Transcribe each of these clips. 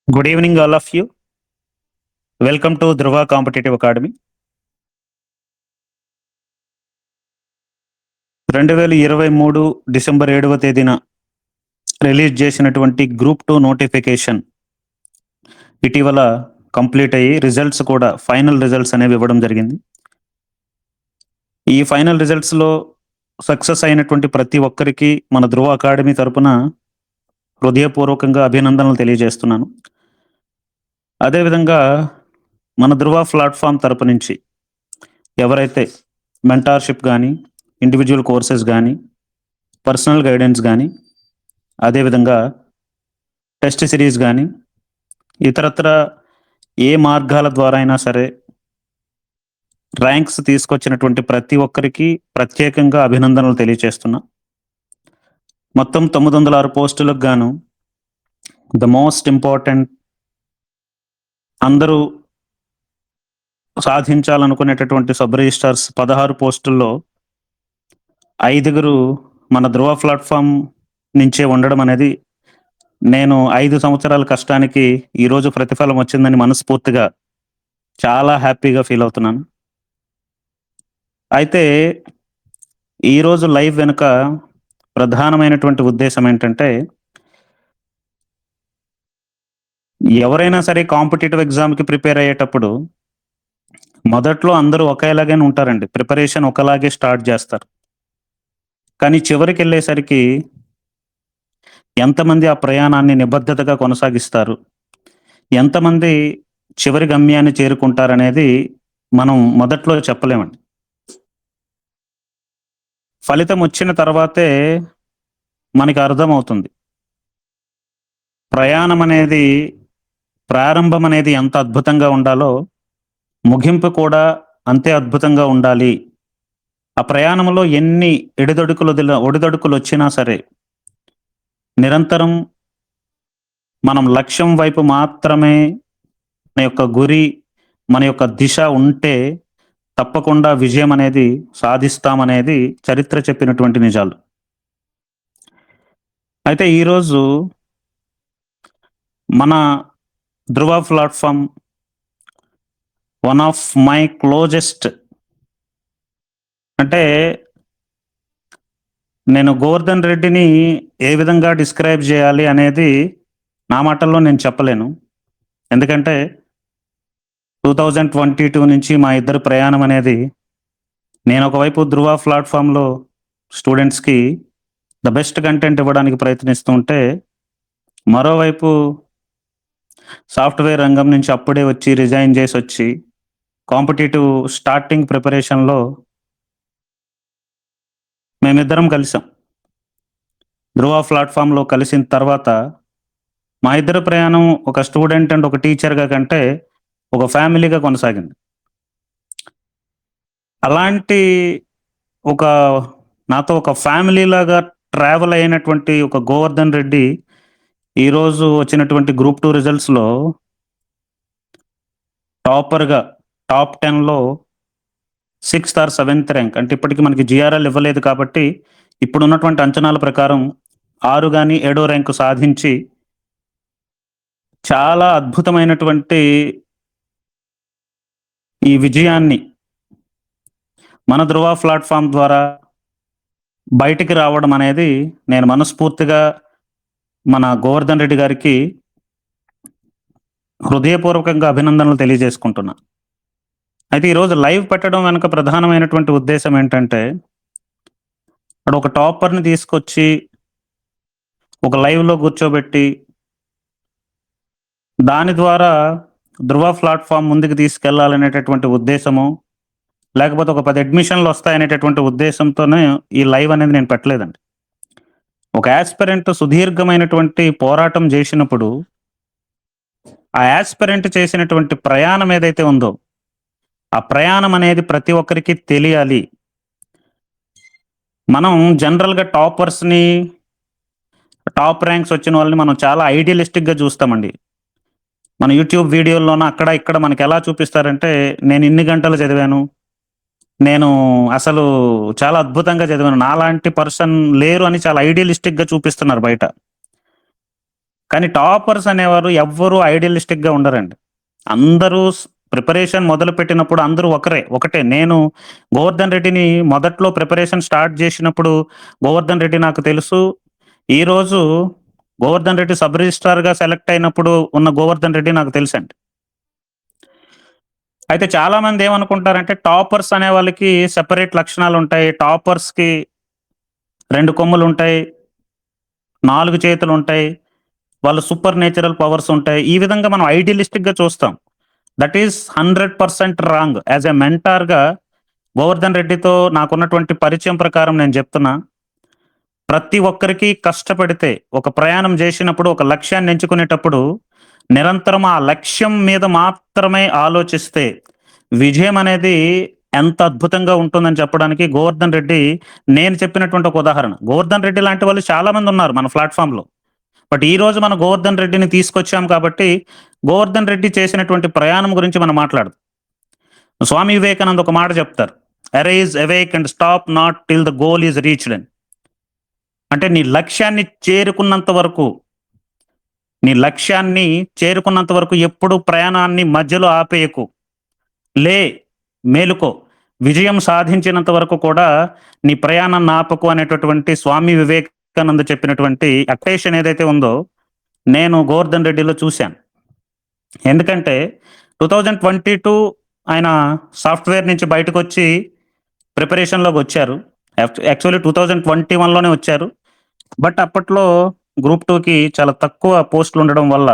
Good evening, all of you. Welcome to Dhruva Competitive Academy. 2023 December 7వ తేదీన release చేసినటువంటి group 2 notification ఇటీవల complete అయ్యి రిజల్ట్స్ కూడా ఫైనల్ రిజల్ట్స్ అనేవి ఇవ్వడం జరిగింది. ఈ ఫైనల్ రిజల్ట్స్లో సక్సెస్ అయినటువంటి ప్రతి ఒక్కరికి మన ధృవ అకాడమీ తరపున హృదయపూర్వకంగా అభినందనలు తెలియజేస్తున్నాను. అదేవిధంగా మన ధృవ ప్లాట్ఫామ్ తరపు నుంచి ఎవరైతే మెంటార్షిప్ కానీ, ఇండివిజువల్ కోర్సెస్ కానీ, పర్సనల్ గైడెన్స్ కానీ, అదేవిధంగా టెస్ట్ సిరీస్ కానీ, ఇతరత్ర ఏ మార్గాల ద్వారా అయినా సరే ర్యాంక్స్ తీసుకొచ్చినటువంటి ప్రతి ఒక్కరికి ప్రత్యేకంగా అభినందనలు తెలియజేస్తున్నా. మొత్తం 906 పోస్టులకు గాను ద మోస్ట్ ఇంపార్టెంట్ అందరూ సాధించాలనుకునేటటువంటి సబ్ రిజిస్టార్స్ 16 పోస్టుల్లో 5 మన ధృవ ప్లాట్ఫామ్ నుంచే ఉండడం అనేది నేను 5 సంవత్సరాల కష్టానికి ఈరోజు ప్రతిఫలం వచ్చిందని మనస్ఫూర్తిగా చాలా హ్యాపీగా ఫీల్ అవుతున్నాను. అయితే ఈరోజు లైవ్ వెనుక ప్రధానమైనటువంటి ఉద్దేశం ఏంటంటే, ఎవరైనా సరే కాంపిటేటివ్ ఎగ్జామ్కి ప్రిపేర్ అయ్యేటప్పుడు మొదట్లో అందరూ ఒకేలాగానే ఉంటారండి. ప్రిపరేషన్ ఒకలాగే స్టార్ట్ చేస్తారు. కానీ చివరికి వెళ్ళేసరికి ఎంతమంది ఆ ప్రయాణాన్ని నిబద్ధతగా కొనసాగిస్తారు, ఎంతమంది చివరి గమ్యాన్ని చేరుకుంటారనేది మనం మొదట్లో చెప్పలేమండి. ఫలితం వచ్చిన తర్వాతే మనకి అర్థమవుతుంది ప్రయాణం అనేది, ప్రారంభం అనేది ఎంత అద్భుతంగా ఉండాలో ముగింపు కూడా అంతే అద్భుతంగా ఉండాలి. ఆ ప్రయాణంలో ఎన్ని ఒడిదొడుకులు వచ్చినా సరే నిరంతరం మనం లక్ష్యం వైపు మాత్రమే మన యొక్క గురి, మన యొక్క దిశ ఉంటే తప్పకుండా విజయం అనేది సాధిస్తామనేది చరిత్ర చెప్పినటువంటి నిజాలు. అయితే ఈరోజు మన Dhruva platform one of my closest, అంటే నేను గోవర్ధన్ రెడ్డిని ఏ విధంగా డిస్క్రైబ్ చేయాలి అనేది నా మాటల్లో నేను చెప్పలేను. ఎందుకంటే 2022 నుంచి మా ఇద్దరు ప్రయాణం అనేది, నేను ఒకవైపు ధృవ ప్లాట్ఫామ్లో స్టూడెంట్స్కి ద బెస్ట్ కంటెంట్ ఇవ్వడానికి ప్రయత్నిస్తుంటే, మరోవైపు సాఫ్ట్వేర్ రంగం నుంచి అప్పుడే వచ్చి రిజైన్ చేసి వచ్చి కాంపిటేటివ్ స్టార్టింగ్ ప్రిపరేషన్లో మేమిద్దరం కలిసాం. ధృవ ప్లాట్ఫామ్లో కలిసిన తర్వాత మా ఇద్దరు ప్రయాణం ఒక స్టూడెంట్ అండ్ ఒక టీచర్గా కంటే ఒక ఫ్యామిలీగా కొనసాగింది. అలాంటి ఒక నాతో ఒక ఫ్యామిలీ లాగా ట్రావెల్ అయినటువంటి ఒక గోవర్ధన్ రెడ్డి ఈరోజు వచ్చినటువంటి గ్రూప్ 2 రిజల్ట్స్లో టాపర్గా టాప్ 10లో 6th or 7th ర్యాంక్, అంటే ఇప్పటికీ మనకి జిఆర్ఎల్ ఇవ్వలేదు కాబట్టి ఇప్పుడు ఉన్నటువంటి అంచనాల ప్రకారం 6 కానీ 7వ ర్యాంకు సాధించి చాలా అద్భుతమైనటువంటి ఈ విజయాన్ని మన ధృవ ప్లాట్ఫామ్ ద్వారా బయటికి రావడం అనేది నేను మనస్ఫూర్తిగా మన గోవర్ధన్ రెడ్డి గారికి హృదయపూర్వకంగా అభినందనలు తెలియజేసుకుంటున్నా. అయితే ఈరోజు లైవ్ పెట్టడం వెనుక ప్రధానమైనటువంటి ఉద్దేశం ఏంటంటే, అక్కడ ఒక టాపర్ని తీసుకొచ్చి ఒక లైవ్లో కూర్చోబెట్టి దాని ద్వారా ధృవ ప్లాట్ఫామ్ ముందుకు తీసుకెళ్లాలనేటటువంటి ఉద్దేశము, లేకపోతే ఒక 10 అడ్మిషన్లు వస్తాయనేటటువంటి ఉద్దేశంతోనే ఈ లైవ్ అనేది నేను పెట్టలేదండి. ఒక యాస్పిరెంట్ సుదీర్ఘమైనటువంటి పోరాటం చేసినప్పుడు ఆ యాస్పిరెంట్ చేసినటువంటి ప్రయాణం ఏదైతే ఉందో ఆ ప్రయాణం అనేది ప్రతి ఒక్కరికి తెలియాలి. మనం జనరల్గా టాపర్స్ని, టాప్ ర్యాంక్స్ వచ్చిన వాళ్ళని మనం చాలా ఐడియలిస్టిక్గా చూస్తామండి. మన యూట్యూబ్ వీడియోల్లోన అక్కడ ఇక్కడ మనకి ఎలా చూపిస్తారంటే, నేను ఇన్ని గంటలు చదివాను, నేను అసలు చాలా అద్భుతంగా చదివాను, నాలాంటి పర్సన్ లేరు అని చాలా ఐడియలిస్టిక్గా చూపిస్తున్నారు బయట. కానీ టాపర్స్ అనేవారు ఎవ్వరూ ఐడియలిస్టిక్‌గా ఉండరండి. అందరూ ప్రిపరేషన్ మొదలుపెట్టినప్పుడు అందరూ ఒకటే. నేను గోవర్ధన్ రెడ్డిని మొదట్లో ప్రిపరేషన్ స్టార్ట్ జేసినప్పుడు గోవర్ధన్ రెడ్డి నాకు తెలుసు. ఈరోజు గోవర్ధన్ రెడ్డి సబ్ రిజిస్ట్రార్‌గా సెలెక్ట్ అయినప్పుడు ఉన్న గోవర్ధన్ రెడ్డి నాకు తెలుసండి. అయితే చాలామంది ఏమనుకుంటారంటే టాపర్స్ అనే వాళ్ళకి సెపరేట్ లక్షణాలుంటాయి. టాపర్స్‌కి 2 కొమ్ములుంటాయి, 4 చేతులుంటాయి. వాళ్ళు సూపర్ నేచురల్ పవర్స్ ఉంటాయి. ఈ విధంగా మనం ఐడియలిస్టిక్‌గా చూస్తాం. That is 100% wrong. As a మెంటార్‌గా గోవర్ధన్ రెడ్డితో నాకున్నటువంటి పరిచయం ప్రకారం నేను చెప్తున్నా. ప్రతి ఒక్కరికి కష్టపడితే, ఒక ప్రయాణం జేసినప్పుడు, ఒక లక్ష్యాన్ని ఎంచుకునేటప్పుడు, నిరంతరం ఆ లక్ష్యం మీద మాత్రమే ఆలోచిస్తే, విజయం అనేది ఎంత అద్భుతంగా ఉంటుందని చెప్పడానికి గోవర్ధన్ రెడ్డి నేను చెప్పినటువంటి ఒక ఉదాహరణ. గోవర్ధన్ రెడ్డి లాంటి వాళ్ళు చాలా మందున్నారు మన ప్లాట్‌ఫార్మ్‌లో. బట్ ఈరోజు మనం గోవర్ధన్ రెడ్డిని తీసుకొచ్చాం కాబట్టి, గోవర్ధన్ రెడ్డి చేసినటువంటి ప్రయాణం గురించి మనం మాట్లాడదాం. స్వామి వివేకానంద ఒక మాట చెప్తారు. "Arise, awake and stop not till the goal is reached" అని. అంటే నీ లక్ష్యాన్ని చేరుకున్నంత వరకు ఎప్పుడు ప్రయాణాన్ని మధ్యలో ఆపేయకు. లే, మేలుకో. విజయం సాధించినంత వరకు కూడా నీ ప్రయాణాన్ని ఆపకు అనేటటువంటి స్వామి వివేకానంద చెప్పినటువంటి అక్టేషన్ ఏదైతే ఉందో, నేను గోవర్ధన్ రెడ్డిలో చూశాను. ఎందుకంటే 2022 ఆయన సాఫ్ట్‌వేర్ నుంచి బయటకొచ్చి ప్రిపరేషన్‌లోకొచ్చారు. యాక్చువల్లీ 2021లోనే వచ్చారు. బట్ అప్పట్లో గ్రూప్ 2కి చాలా తక్కువ పోస్టులుండడం వల్ల,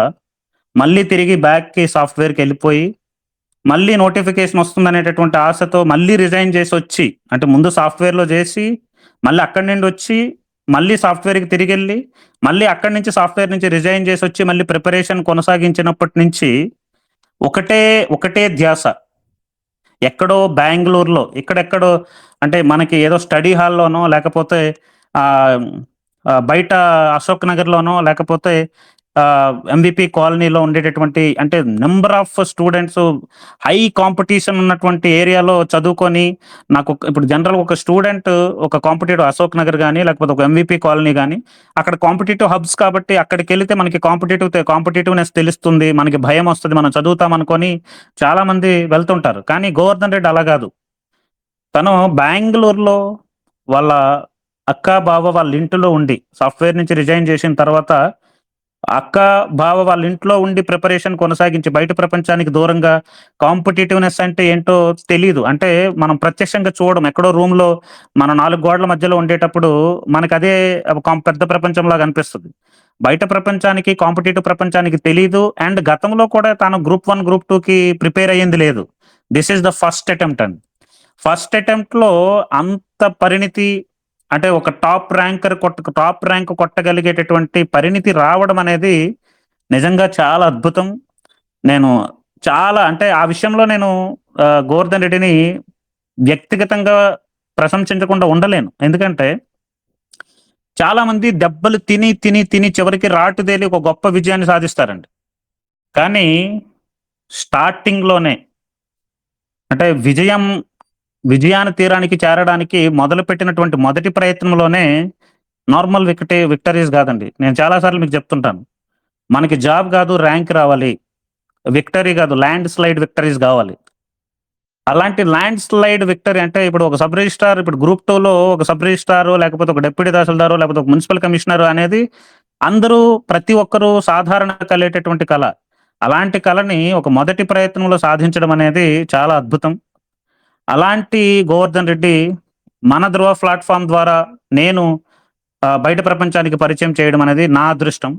మళ్ళీ తిరిగి బ్యాక్‌కి సాఫ్ట్‌వేర్‌కెళ్ళిపోయి, మళ్ళీ నోటిఫికేషన్ వస్తుందనేటటువంటి ఆశతో మళ్ళీ రిజైన్ జేసొచ్చి, అంటే ముందు సాఫ్ట్‌వేర్‌లో జేసి, మళ్ళీ అక్కడి నుండొచ్చి, మళ్ళీ సాఫ్ట్‌వేర్‌కి తిరిగెళ్ళి, మళ్ళీ అక్కడి నుంచి సాఫ్ట్‌వేర్ నుంచి రిజైన్ జేసొచ్చి, మళ్ళీ ప్రిపరేషన్ కొనసాగించినప్పటి నుంచి ఒకటే, ఒకటే ధ్యాస. ఎక్కడో బెంగుళూరులో, ఇక్కడెక్కడో అంటే మనకి ఏదో స్టడీ హాల్‌లోనో లేకపోతే ఆహ్, బయట అశోక్ నగర్‌లోనో లేకపోతే ఎంవీపీ కాలనీలో ఉండేటటువంటి అంటే number of students high competition ఉన్నటువంటి ఏరియాలో చదువుకొని ఇప్పుడు జనరల్‌గా ఒక స్టూడెంట్ ఒక కాంపిటీటివ్ అశోక్ నగర్ గాని, లేకపోతే ఒక ఎంవీపీ కాలనీ గాని, అక్కడ కాంపిటీటివ్ హబ్స్ కాబట్టి అక్కడికెళ్తే మనకి కాంపిటీటివ్‌నెస్ తెలుస్తుంది. మనకి భయమొస్తది. మనం చదువుతాం అనుకోని చాలామంది వెళ్తుంటారు. కానీ గోవర్ధన్ రెడ్డి అలా గాదు. తను బెంగుళూరులో వాళ్ళ అక్క, బావ వాళ్ళ ఇంటిలో ఉండి సాఫ్ట్‌వేర్ నుంచి రిజైన్ చేసిన తర్వాత అక్క, బావ వాళ్ళ ఇంట్లో ఉండి ప్రిపరేషన్ కొనసాగించి బయట ప్రపంచానికి దూరంగా కాంపిటీటివ్‌నెస్ అంటే ఏంటో తెలీదు. అంటే మనం ప్రత్యక్షంగా చూడం. ఎక్కడో రూమ్‌లో మనం 4 గోడల మధ్యలో ఉండేటప్పుడు మనకదే పెద్ద ప్రపంచంలాగా అనిపిస్తది. బయట ప్రపంచానికి, కాంపిటీటివ్ ప్రపంచానికి తెలీదు. అండ్ గతంలో కూడా తాను గ్రూప్ 1, గ్రూప్ 2కి ప్రిపేర్ అయ్యింది లేదు. This is the first attempt అండి. ఫస్ట్ అటెంప్ట్‌లో అంత పరిణితి అంటే ఒక టాప్ ర్యాంక్ కొట్టగలిగేటటువంటి పరిణితి రావడం అనేది నిజంగా చాలా అద్భుతం. నేను చాలా అంటే ఆ విషయంలో నేను గోవర్ధన్ రెడ్డిని వ్యక్తిగతంగా ప్రశంసించకుండా ఉండలేను. ఎందుకంటే చాలా మంది దెబ్బలు తిని చివరికి రాటుదేలి ఒక గొప్ప విజయాన్ని సాధిస్తారండి. కానీ స్టార్టింగ్‌లోనే అంటే విజయాన్ని తీరానికి చేరడానికి మొదలుపెట్టినటువంటి మొదటి ప్రయత్నంలోనే నార్మల్ విక్టరీస్ గాదండి. నేను చాలా సార్లు మీకు చెప్తుంటాను. మనకి జాబ్ గాదు, ర్యాంక్ రావాలి. విక్టరీ గాదు, ల్యాండ్ స్లైడ్ విక్టరీస్ గావాలి. అలాంటి ల్యాండ్ స్లైడ్ విక్టరీ అంటే ఇప్పుడు ఒక సబ్ రిజిస్ట్రార్ ఇప్పుడు గ్రూప్ 2లో ఒక సబ్ రిజిస్ట్రారో, లేకపోతే ఒక డిప్యూటీ తహసీల్దారో, లేకపోతే ఒక మున్సిపల్ కమిషనర్ అనేది ప్రతి ఒక్కరు సాధారణంగా కలిగేటటువంటి కల. అలాంటి కలని ఒక మొదటి ప్రయత్నంలో సాధించడం అనేది చాలా అద్భుతం. అలాంటి గోవర్ధన్ రెడ్డి మన ధృవ ప్లాట్‌ఫార్మ్ ద్వారా నేను బయట ప్రపంచానికి పరిచయం చేయడం అనేది నా అదృష్టం.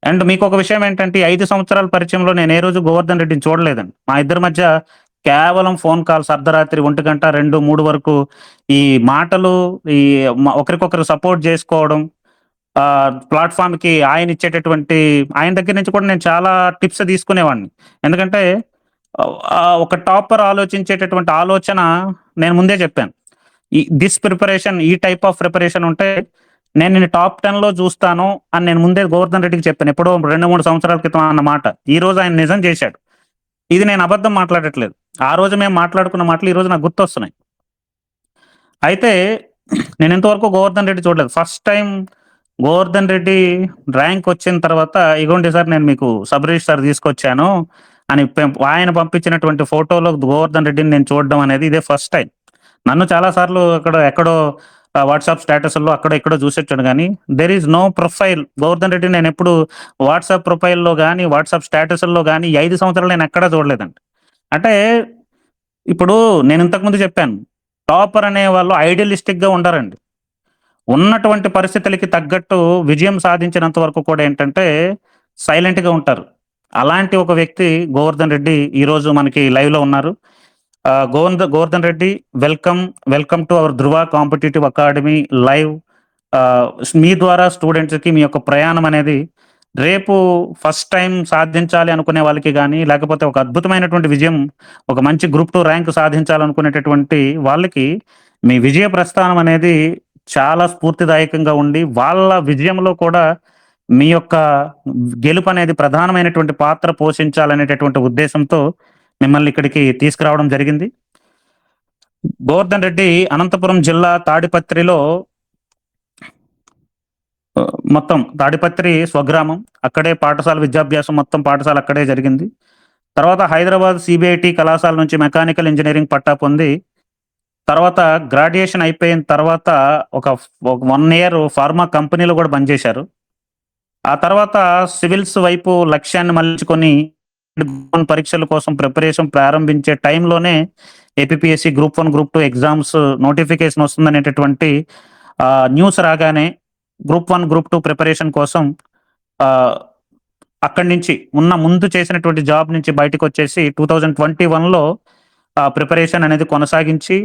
అండ్ మీకొక విషయం ఏంటంటే, ఈ 5 సంవత్సరాల పరిచయంలో నేను ఏ రోజు గోవర్ధన్ రెడ్డిని చూడలేదండి. మా ఇద్దరి మధ్య కేవలం ఫోన్ కాల్స్ అర్ధరాత్రి 1 2, 3 వరకు ఈ మాటలు, ఈ ఒకరికొకరు సపోర్ట్ జేసుకోవడం, ప్లాట్‌ఫార్మ్‌కి ఆయన దగ్గర నుంచి కూడా నేను చాలా టిప్స్ తీసుకునేవాడిని. ఎందుకంటే ఒక టాపర్ ఆలోచించేటటువంటి ఆలోచన నేను ముందే చెప్పాను. ఈ టైప్ ఆఫ్ ప్రిపరేషన్ ఉంటే నేను నిన్ను టాప్ 10లో చూస్తాను అని నేను ముందే గోవర్ధన్ రెడ్డికి చెప్పాను. ఎప్పుడో 2, 3 సంవత్సరాల క్రితం అన్న మాట. ఈరోజు ఆయన నిజం చేశాడు. ఇది నేను అబద్ధం మాట్లాడట్లేదు. ఆ రోజు మేము మాట్లాడుకున్న మాటలు ఈరోజు నాకు గుర్తొస్తున్నాయి. అయితే నేను ఇంతవరకు గోవర్ధన్ రెడ్డి చూడలేదు. First time Govardhan Reddy rank వచ్చిన తర్వాత, "ఇగోండి సార్ నేను మీకు సబ్ రిజిస్ట్రార్ తీసుకొచ్చాను" అని ఆయన పంపించినటువంటి ఫోటోలో గోవర్ధన్ రెడ్డిని నేను చూడడం అనేది ఇదే ఫస్ట్ టైమ్. నన్ను చాలా సార్లు ఎక్కడో వాట్సాప్ స్టేటస్‌ల్లో అక్కడో ఇక్కడో చూసొచ్చాను గానీ, there is no profile. Govardhan రెడ్డిని నేనెప్పుడు వాట్సాప్ ప్రొఫైల్‌లో గాని, వాట్సాప్ స్టేటస్‌ల్లో గాని ఈ 5 సంవత్సరాలు నేనెక్కడా చూడలేదండి. అంటే ఇప్పుడు నేను ఇంతకు ముందు చెప్పాను. టాపర్ అనేవాళ్ళు ఐడియలిస్టిక్‌గా ఉండరండి. ఉన్నటువంటి పరిస్థితులకి తగ్గట్టు విజయం సాధించినంత వరకు కూడా ఏంటంటే, సైలెంట్‌గా ఉంటారు. అలాంటి ఒక వ్యక్తి గోవర్ధన్ రెడ్డి ఈరోజు మనకి లైవ్‌లో ఉన్నారు. Govardhan Reddy, welcome. Welcome to hour Dhruva competitive academy live. ఆహ్, మీ ద్వారా స్టూడెంట్స్‌కి మీ యొక్క ప్రయాణం అనేది రేపు ఫస్ట్ టైమ్ సాధించాలి అనుకునే వాళ్ళకి గాని, లేకపోతే ఒక అద్భుతమైనటువంటి విజయం, ఒక మంచి గ్రూప్ 2 ర్యాంక్ సాధించాలనుకునేటటువంటి వాళ్ళకి మీ విజయ ప్రస్థానం అనేది చాలా స్ఫూర్తిదాయకంగా ఉండి, వాళ్ళ విజయంలో కూడా మీ యొక్క గెలుపనేది ప్రధానమైనటువంటి పాత్ర పోషించాలనేటటువంటి ఉద్దేశంతో మిమ్మల్ని ఇక్కడికి తీసుకురావడం జరిగింది. గోవర్ధన్ రెడ్డి అనంతపురం జిల్లా తాడిపత్రిలో మొత్తం తాడిపత్రి స్వగ్రామం. అక్కడే పాఠశాల విద్యాభ్యాసం మొత్తం పాఠశాల అక్కడే జరిగింది. తర్వాత హైదరాబాద్ సీబీఐటీ కళాశాల నుంచి మెకానికల్ ఇంజినీరింగ్ పట్టా పొంది, తర్వాత గ్రాడ్యుయేషన్ అయిపోయిన తర్వాత ఒక 1 ఇయర్ ఫార్మా కంపెనీలో గూడా పనిచేశారు. ఆ తర్వాత సివిల్స్ వైపు లక్ష్యాన్ని మళ్లించుకొని పరీక్షల కోసం ప్రిపరేషన్ ప్రారంభించే టైంలోనే APPSC group 1, group 2 exams notification వస్తుందనేటటువంటి న్యూస్ రాగానే గ్రూప్ 1, గ్రూప్ 2 ప్రిపరేషన్ కోసం ఆహ్, అక్కడి నుంచి ముందు చేసినటువంటి జాబ్ నుంచి బయటికొచ్చేసి 2021లో ప్రిపరేషన్ అనేది కొనసాగించి,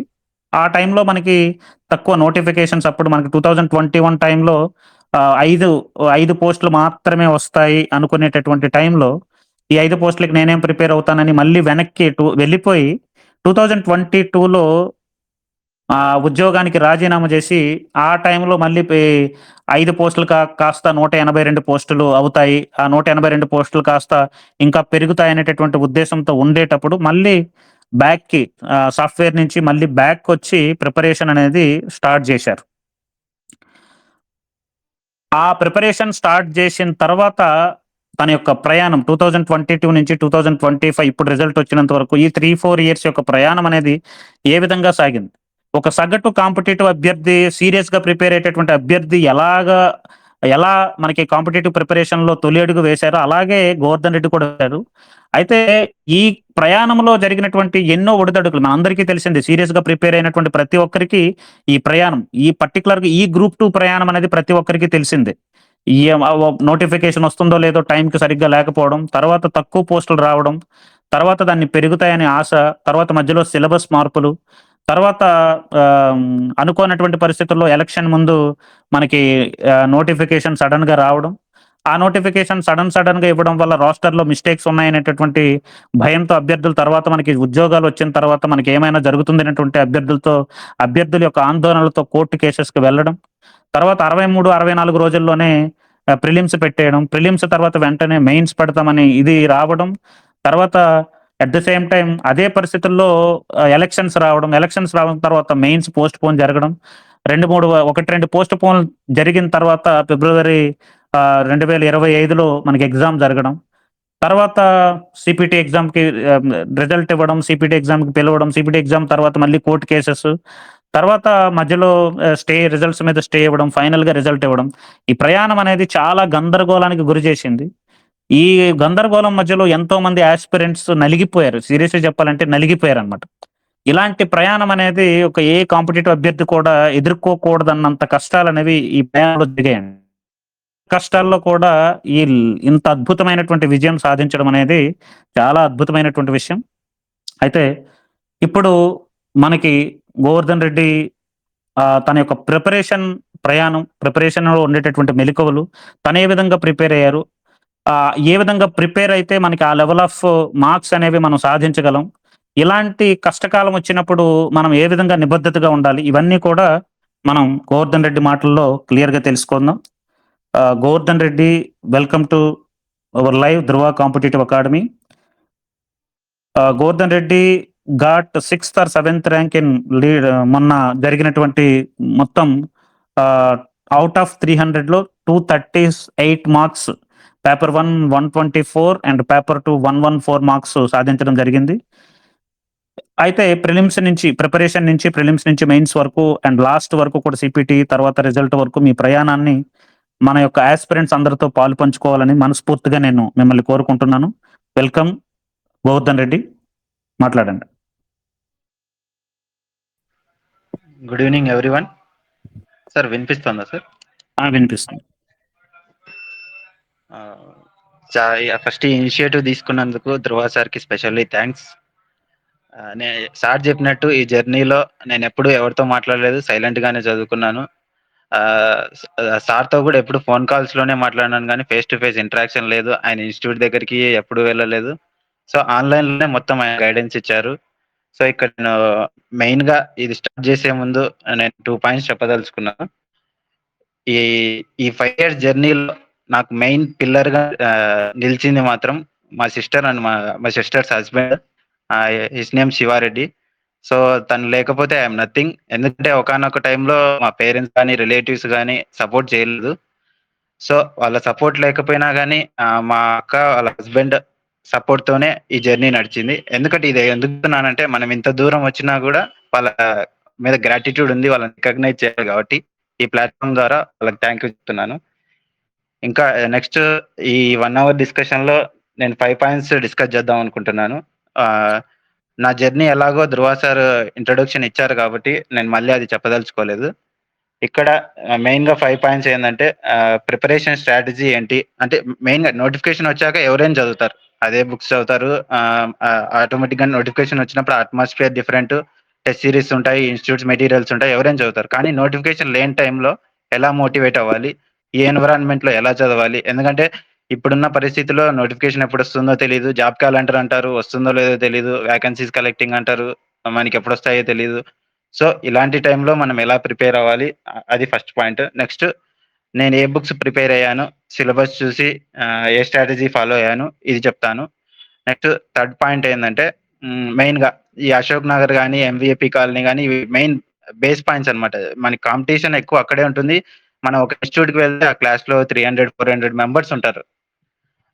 ఆ టైంలో మనకి తక్కువ నోటిఫికేషన్స్ అప్పుడు మనకి 2021 టైంలో 5 పోస్టులు మాత్రమే వస్తాయి అనుకునేటటువంటి టైంలో, ఈ 5 పోస్టులకి నేనేం ప్రిపేర్ అవుతానని మళ్ళీ వెనక్కి వెళ్ళిపోయి 2022లో ఉద్యోగానికి రాజీనామా చేసి, ఆ టైంలో మళ్ళీ 5 పోస్టులు కాస్త 182 పోస్టులు అవుతాయి. ఆ 182 పోస్టులు కాస్త ఇంకా పెరుగుతాయనేటటువంటి ఉద్దేశంతో ఉండేటప్పుడు మళ్ళీ బ్యాక్‌కి సాఫ్ట్‌వేర్ నుంచి మళ్ళీ బ్యాక్‌కొచ్చి ప్రిపరేషన్ అనేది స్టార్ట్ జేశారు. ఆ ప్రిపరేషన్ స్టార్ట్ జేసిన తర్వాత తన యొక్క ప్రయాణం 2022 నుంచి 2025 ఇప్పుడు రిజల్ట్ వచ్చినంత వరకు ఈ 3, 4 ఇయర్స్ యొక్క ప్రయాణం అనేది ఏ విధంగా సాగింది? ఒక సగటు కాంపిటీటివ్ అభ్యర్థి, సీరియస్‌గా ప్రిపేర్ అయ్యేటటువంటి అభ్యర్థి ఎలా మనకి కాంపిటీటివ్ ప్రిపరేషన్‌లో తొలి అడుగు వేశారో, అలాగే గోవర్ధన్ రెడ్డి కూడా వేశారు. అయితే ఈ ప్రయాణంలో జరిగినటువంటి ఎన్నో ఒడిదుడుకులు మనందరికీ తెలిసిందే. సీరియస్‌గా ప్రిపేర్ అయినటువంటి ప్రతి ఒక్కరికి ఈ ప్రయాణం, ఈ పర్టిక్యులర్‌గా ఈ గ్రూప్ 2 ప్రయాణం అనేది ప్రతి ఒక్కరికి తెలిసిందే. ఈ నోటిఫికేషన్ వస్తుందో లేదో టైంకి సరిగ్గా లేకపోవడం, తర్వాత తక్కువ పోస్టులు రావడం, తర్వాత దాన్ని పెరుగుతాయనే ఆశ, తర్వాత మధ్యలో సిలబస్ మార్పులు, తర్వాత అనుకోనటువంటి పరిస్థితుల్లో ఎలక్షన్ ముందు మనకి నోటిఫికేషన్ సడెన్‌గా రావడం. ఆ నోటిఫికేషన్ సడెన్‌గా ఇవ్వడం వల్ల రోస్టర్‌లో మిస్టేక్స్ ఉన్నాయనేటటువంటి భయంతో అభ్యర్థులు తర్వాత మనకి ఉద్యోగాలొచ్చిన తర్వాత మనకేమైనా జరుగుతుందనేటువంటి అభ్యర్థుల యొక్క ఆందోళనలతో కోర్ట్ కేసెస్‌కి వెళ్ళడం. తర్వాత 63, 64 రోజుల్లోనే ప్రిలిమ్స్ పెట్టేయడం. ప్రిలిమ్స్ తర్వాత వెంటనే మెయిన్స్ పెడతామని ఇది రావడం. తర్వాత అట్ ద సేమ్ టైమ్ అదే పరిస్థితుల్లో ఎలక్షన్స్ రావడం. ఎలక్షన్స్ రావడం తర్వాత మెయిన్స్ పోస్ట్‌పోన్ జరగడం. 1, 2 పోస్ట్‌పోన్ జరిగిన తర్వాత ఫిబ్రవరి 2025లో మనకి ఎగ్జామ్ జరగడం. తర్వాత సీపీటీ ఎగ్జామ్‌కి రిజల్ట్ ఇవ్వడం, సీపీటీ ఎగ్జామ్‌కి పిలవడం, సీపీటీ ఎగ్జామ్ తర్వాత మళ్ళీ కోర్ట్ కేసెస్. తర్వాత మధ్యలో రిజల్ట్స్ మీద స్టే ఇవ్వడం, ఫైనల్‌గా రిజల్ట్ ఇవ్వడం. ఈ ప్రయాణం అనేది చాలా గందరగోళానికి గురి చేసింది. ఈ గందరగోళం మధ్యలో ఎంతోమంది యాస్పిరెంట్స్ నలిగిపోయారు. సీరియస్‌గా చెప్పాలంటే నలిగిపోయారనమాట. ఇలాంటి ప్రయాణం అనేది ఏ కాంపిటీటివ్ అభ్యర్థి కూడా ఎదుర్కోకూడదన్నంత కష్టాలనేవి ఈ ప్రయాణంలో జరిగాయండి. కష్టాల్లో కూడా ఇంత అద్భుతమైనటువంటి విజయం సాధించడం అనేది చాలా అద్భుతమైనటువంటి విషయం. అయితే ఇప్పుడు మనకి గోవర్ధన్ రెడ్డి తన యొక్క ప్రిపరేషన్‌లో ఉండేటటువంటి మెళకువలు, తను ఏ విధంగా ప్రిపేర్ అయ్యారు? ఏ విధంగా ప్రిపేర్ అయితే మనకి ఆ లెవెల్ ఆఫ్ మార్క్స్ అనేవి మనం సాధించగలం? ఇలాంటి కష్టకాలం వచ్చినప్పుడు మనం ఏ విధంగా నిబద్ధతగా ఉండాలి? ఇవన్నీ కూడా మనం గోవర్ధన్ రెడ్డి మాటల్లో క్లియర్‌గా తెలుసుకుందాం. Govardhan Reddy, welcome to our live Dhruva competitive academy. Govardhan Reddy got 6థ్ ఆర్ 7థ్ ర్యాంక్ ఇన్ మొన్న జరిగినటువంటి మొత్తం అవుట్ ఆఫ్ 300లో 238 marks, paper 1 124 and paper 2 114 marks సాధించడం జరిగింది. అయితే ప్రిపరేషన్ నుంచి ప్రిలిమ్స్ నుంచి మెయిన్స్ వరకు అండ్ లాస్ట్ వరకు కూడా సిపిటి తర్వాత రిజల్ట్ వరకు మీ ప్రయాణాన్ని మన యొక్క ఆస్పిరెంట్స్ అందరితో పాలు పంచుకోవాలని మనస్ఫూర్తిగా నేను మిమ్మల్ని కోరుకుంటున్నాను. వెల్కమ్ గోవర్ధన్ రెడ్డి, మాట్లాడండి. Good evening everyone. సార్ వినిపిస్తుందా సార్? వినిపిస్తుంది. ఫస్ట్ ఇనిషియేటివ్ తీసుకున్నందుకు ధృవ సార్కి స్పెషల్లీ థ్యాంక్స్. సార్ చెప్పినట్టు ఈ జర్నీలో నేను ఎప్పుడు ఎవరితో మాట్లాడలేదు, సైలెంట్గానే చదువుకున్నాను. సార్తో కూడా ఎప్పుడు ఫోన్ కాల్స్లోనే మాట్లాడినాను, కానీ ఫేస్ టు ఫేస్ ఇంటరాక్షన్ లేదు. ఆయన ఇన్స్టిట్యూట్ దగ్గరికి ఎప్పుడు వెళ్ళలేదు. సో ఆన్లైన్లోనే మొత్తం ఆయన గైడెన్స్ ఇచ్చారు. సో ఇక్కడ నేను మెయిన్గా ఇది స్టార్ట్ చేసే ముందు నేను 2 పాయింట్స్ చెప్పదలుచుకున్నాను. ఈ 5 years జర్నీలో నాకు మెయిన్ పిల్లర్గా నిలిచింది మాత్రం మా సిస్టర్ అండ్ మా sister's husband. His name Sivareddy. So తను లేకపోతే ఐఎమ్ నథింగ్. ఎందుకంటే ఒకానొక టైంలో మా పేరెంట్స్ కానీ రిలేటివ్స్ కానీ సపోర్ట్ చేయలేదు. సో వాళ్ళ సపోర్ట్ లేకపోయినా కానీ మా అక్క వాళ్ళ హస్బెండ్ సపోర్ట్తోనే ఈ జర్నీ నడిచింది. ఎందుకంటే ఇది ఎందుకున్నానంటే మనం ఇంత దూరం వచ్చినా కూడా వాళ్ళ మీద గ్రాటిట్యూడ్ ఉంది, వాళ్ళని రికగ్నైజ్ చేయాలి కాబట్టి ఈ ప్లాట్ఫామ్ ద్వారా వాళ్ళకి థ్యాంక్ యూ చెప్తున్నాను. ఇంకా నెక్స్ట్ ఈ 1 hour డిస్కషన్లో నేను 5 పాయింట్స్ డిస్కస్ చేద్దాం అనుకుంటున్నాను. నా జర్నీ ఎలాగో ధృవ సార్ ఇంట్రొడక్షన్ ఇచ్చారు కాబట్టి నేను మళ్ళీ అది చెప్పదలుచుకోలేదు. ఇక్కడ మెయిన్గా 5 పాయింట్స్ ఏంటంటే ప్రిపరేషన్ స్ట్రాటజీ ఏంటి అంటే, మెయిన్గా నోటిఫికేషన్ వచ్చాక ఎవరైనా చదువుతారు, అదే బుక్స్ చదువుతారు. ఆటోమేటిక్గా నోటిఫికేషన్ వచ్చినప్పుడు అట్మాస్ఫియర్ డిఫరెంట్, టెస్ట్ సిరీస్ ఉంటాయి, ఇన్స్టిట్యూట్స్ మెటీరియల్స్ ఉంటాయి, ఎవరైనా చదువుతారు. కానీ నోటిఫికేషన్ లేని టైంలో ఎలా మోటివేట్ అవ్వాలి, ఈ ఎన్విరాన్మెంట్లో ఎలా చదవాలి? ఎందుకంటే ఇప్పుడున్న పరిస్థితిలో నోటిఫికేషన్ ఎప్పుడు వస్తుందో తెలియదు, జాబ్ క్యాలెండర్ అంటారు, వస్తుందో లేదో తెలియదు, వ్యాకెన్సీస్ కలెక్టింగ్ అంటారు, మనకి ఎప్పుడు వస్తాయో తెలియదు. సో ఇలాంటి టైంలో మనం ఎలా ప్రిపేర్ అవ్వాలి, అది ఫస్ట్ పాయింట్. నెక్స్ట్ నేను ఏ బుక్స్ ప్రిపేర్ అయ్యాను, సిలబస్ చూసి ఏ స్ట్రాటజీ ఫాలో అయ్యాను, ఇది చెప్తాను. నెక్స్ట్ థర్డ్ పాయింట్ ఏంటంటే మెయిన్గా ఈ అశోక్ నగర్ కానీ ఎంవిఏపి కాలనీ కానీ ఇవి మెయిన్ బేస్ పాయింట్స్ అనమాట. మనకి కాంపిటీషన్ ఎక్కువ అక్కడే ఉంటుంది. మనం ఒక ఇన్స్టిట్యూట్కి వెళ్తే ఆ క్లాస్లో 300-400 మెంబర్స్ ఉంటారు.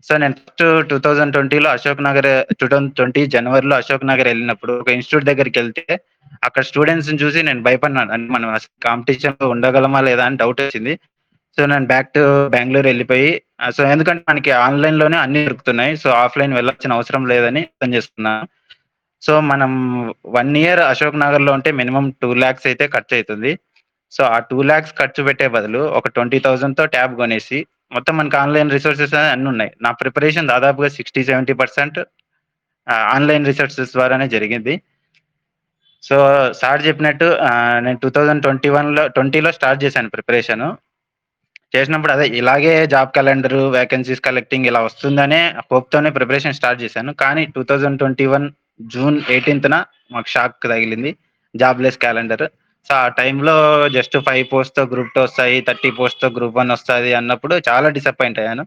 సో నేను ఫస్ట్ 2020లో అశోక్ నగర్ 2020 జనవరిలో అశోక్ నగర్ వెళ్ళినప్పుడు ఒక ఇన్స్టిట్యూట్ దగ్గరికి వెళ్తే అక్కడ స్టూడెంట్స్ని చూసి నేను భయపడినాను. అంటే మనం అసలు కాంపిటీషన్లో ఉండగలమా లేదా అని డౌట్ వచ్చింది. సో నేను బ్యాక్ టు బెంగళూరు వెళ్ళిపోయి, సో ఎందుకంటే మనకి ఆన్లైన్లోనే అన్ని దొరుకుతున్నాయి, సో ఆఫ్లైన్ వెళ్ళాల్సిన అవసరం లేదని అర్థం చేసుకున్నాను. సో మనం 1 year అశోక్ నగర్లో ఉంటే మినిమం 2 lakhs అయితే ఖర్చు అవుతుంది. సో ఆ 2 lakhs ఖర్చు పెట్టే బదులు ఒక 20,000తో ట్యాబ్ కొనేసి మొత్తం మనకి ఆన్లైన్ రిసోర్సెస్ అన్నీ ఉన్నాయి. నా ప్రిపరేషన్ దాదాపుగా 60-70% ఆన్లైన్ రిసోర్సెస్ ద్వారానే జరిగింది. సో సార్ చెప్పినట్టు నేను 2020లో స్టార్ట్ చేశాను ప్రిపరేషన్. చేసినప్పుడు అదే ఇలాగే జాబ్ క్యాలెండర్, వేకెన్సీస్ కలెక్టింగ్ ఇలా వస్తుందనే హోప్తోనే ప్రిపరేషన్ స్టార్ట్ చేశాను. కానీ 2021 జూన్ 18న మాకు షాక్ తగిలింది, జాబ్లెస్ క్యాలెండర్. సో ఆ టైంలో జస్ట్ 5 పోస్ట్తో గ్రూప్ 2 వస్తాయి, 30 పోస్ట్తో గ్రూప్ 1 వస్తుంది అన్నప్పుడు చాలా డిసప్పాయింట్ అయ్యాను.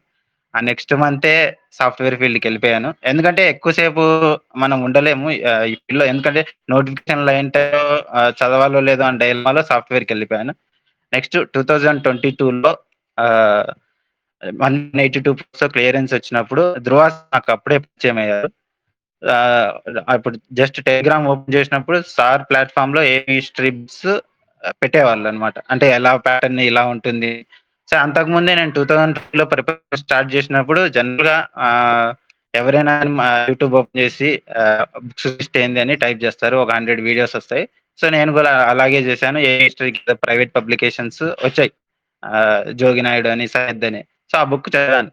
ఆ నెక్స్ట్ మంతే సాఫ్ట్వేర్ ఫీల్డ్కి వెళ్ళిపోయాను. ఎందుకంటే ఎక్కువసేపు మనం ఉండలేము ఈ ఫీల్డ్లో. ఎందుకంటే నోటిఫికేషన్ లైన్ చదవాలో లేదో అని డైలమాలో సాఫ్ట్వేర్కి వెళ్ళిపోయాను. నెక్స్ట్ 2022లో 182 పోస్ట్స్ క్లియరెన్స్ వచ్చినప్పుడు ధృవ నాకు అప్పుడే పరిచయం అయ్యారు. అప్పుడు జస్ట్ టెలిగ్రామ్ ఓపెన్ చేసినప్పుడు సార్ ప్లాట్ఫామ్లో ఏ హిస్టరీ బుక్స్ పెట్టేవాళ్ళు అనమాట. అంటే ఎలా ప్యాటర్న్ ఇలా ఉంటుంది. సో అంతకుముందే నేను 2002లో ప్రిపరేషన్ స్టార్ట్ చేసినప్పుడు జనరల్గా ఎవరైనా యూట్యూబ్ ఓపెన్ చేసి బుక్స్ లిస్ట్ ఏంది అని టైప్ చేస్తారు, ఒక 100 వీడియోస్ వస్తాయి. సో నేను కూడా అలాగే చేశాను. ఏ హిస్టరీ ప్రైవేట్ పబ్లికేషన్స్ వచ్చాయి, జోగి నాయుడు అని, సయద్ అని. సో ఆ బుక్ చదివాను.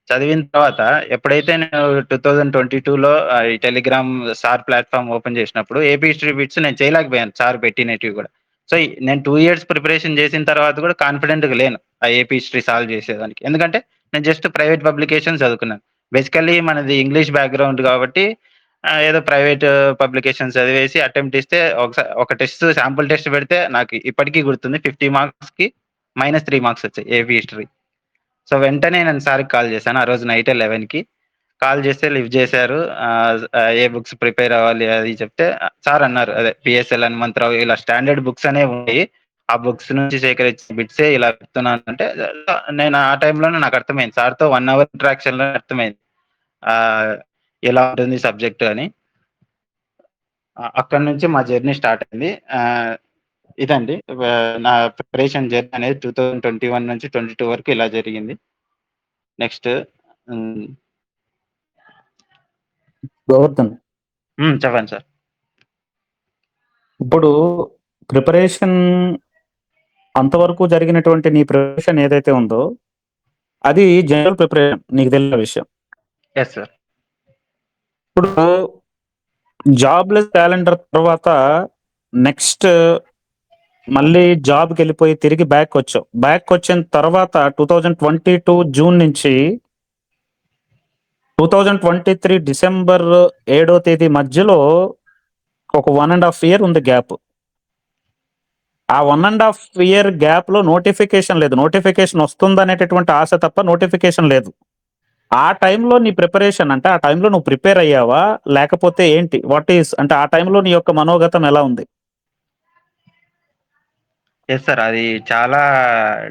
చదివిన తర్వాత ఎప్పుడైతే నేను 2022లో ఈ టెలిగ్రామ్ సార్ ప్లాట్ఫామ్ ఓపెన్ చేసినప్పుడు ఏపీ హిస్టరీ బిట్స్ నేను చేయలేకపోయాను, సార్ పెట్టినవి కూడా. సో నేను 2 years ప్రిపరేషన్ చేసిన తర్వాత కూడా కాన్ఫిడెంట్గా లేను ఆ ఏపీ హిస్టరీ సాల్వ్ చేసేదానికి. ఎందుకంటే నేను జస్ట్ ప్రైవేట్ పబ్లికేషన్ చదువుకున్నాను. బేసికల్లీ మనది ఇంగ్లీష్ బ్యాక్గ్రౌండ్ కాబట్టి ఏదో ప్రైవేట్ పబ్లికేషన్స్ చదివేసి అటెంప్ట్ ఇస్తే ఒక టెస్ట్, శాంపుల్ టెస్ట్ పెడితే నాకు ఇప్పటికీ గుర్తుంది, 50 మార్క్స్కి -3 మార్క్స్ వచ్చాయి ఏపీ హిస్టరీ. సో వెంటనే నేను సార్కి కాల్ చేశాను. ఆ రోజు నైట్ 11కి కాల్ చేస్తే లిఫ్ట్ చేశారు. ఏ బుక్స్ ప్రిపేర్ అవ్వాలి అది చెప్తే సార్ అన్నారు, అదే పిఎస్ఎల్ హనుమంతరావు ఇలా స్టాండర్డ్ బుక్స్ అనేవి ఉన్నాయి, ఆ బుక్స్ నుంచి సేకరించిన బిట్సే ఇలా చెప్తున్నానంటే నేను ఆ టైంలోనే నాకు అర్థమైంది. సార్‌తో 1 అవర్ ఇంటరాక్షన్‌లో అర్థమైంది. ఆహ్, ఎలా ఉంటుంది సబ్జెక్ట్ అని. అక్కడి నుంచి మా జర్నీ స్టార్ట్ అయింది. ఇదండి. నా ప్రిపరేషన్ జర్నీ అనేది 2021 నుంచి 22 వరకు ఇలా జరిగింది. నెక్స్ట్ హ్మ్. గోవర్ధన్, చెప్పండి సార్. ఇప్పుడు ప్రిపరేషన్ అంతవరకు జరిగినటువంటి నీ ప్రిపరేషన్ ఏదైతే ఉందో, అది జనరల్ ప్రిపరేషన్ నీకు తెలిసిన విషయం. Yes sir. ఇప్పుడు జాబ్‌లెస్ క్యాలెండర్ తర్వాత నెక్స్ట్ మళ్ళీ జాబ్‌కెళ్ళిపోయి తిరిగి బ్యాక్‌కొచ్చావు. బ్యాక్‌కొచ్చిన తర్వాత 2022 జూన్ నుంచి 2023 డిసెంబర్ 7వ తేదీ మధ్యలో ఒక 1 ½ ఇయర్ ఉంది గ్యాప్. ఆ 1 ½ ఇయర్ గ్యాప్‌లో నోటిఫికేషన్ లేదు. నోటిఫికేషన్ వస్తుందనేటటువంటి ఆశ తప్ప నోటిఫికేషన్ లేదు. ఆ టైంలో నీ ప్రిపరేషన్ అంటే ఆ టైంలో నువ్వు ప్రిపేర్ అయ్యావా? లేకపోతే ఏంటి? వాట్ ఈస్ అంటే ఆ టైంలో నీ యొక్క మనోగతం ఎలా ఉంది? Yes sir. అది చాలా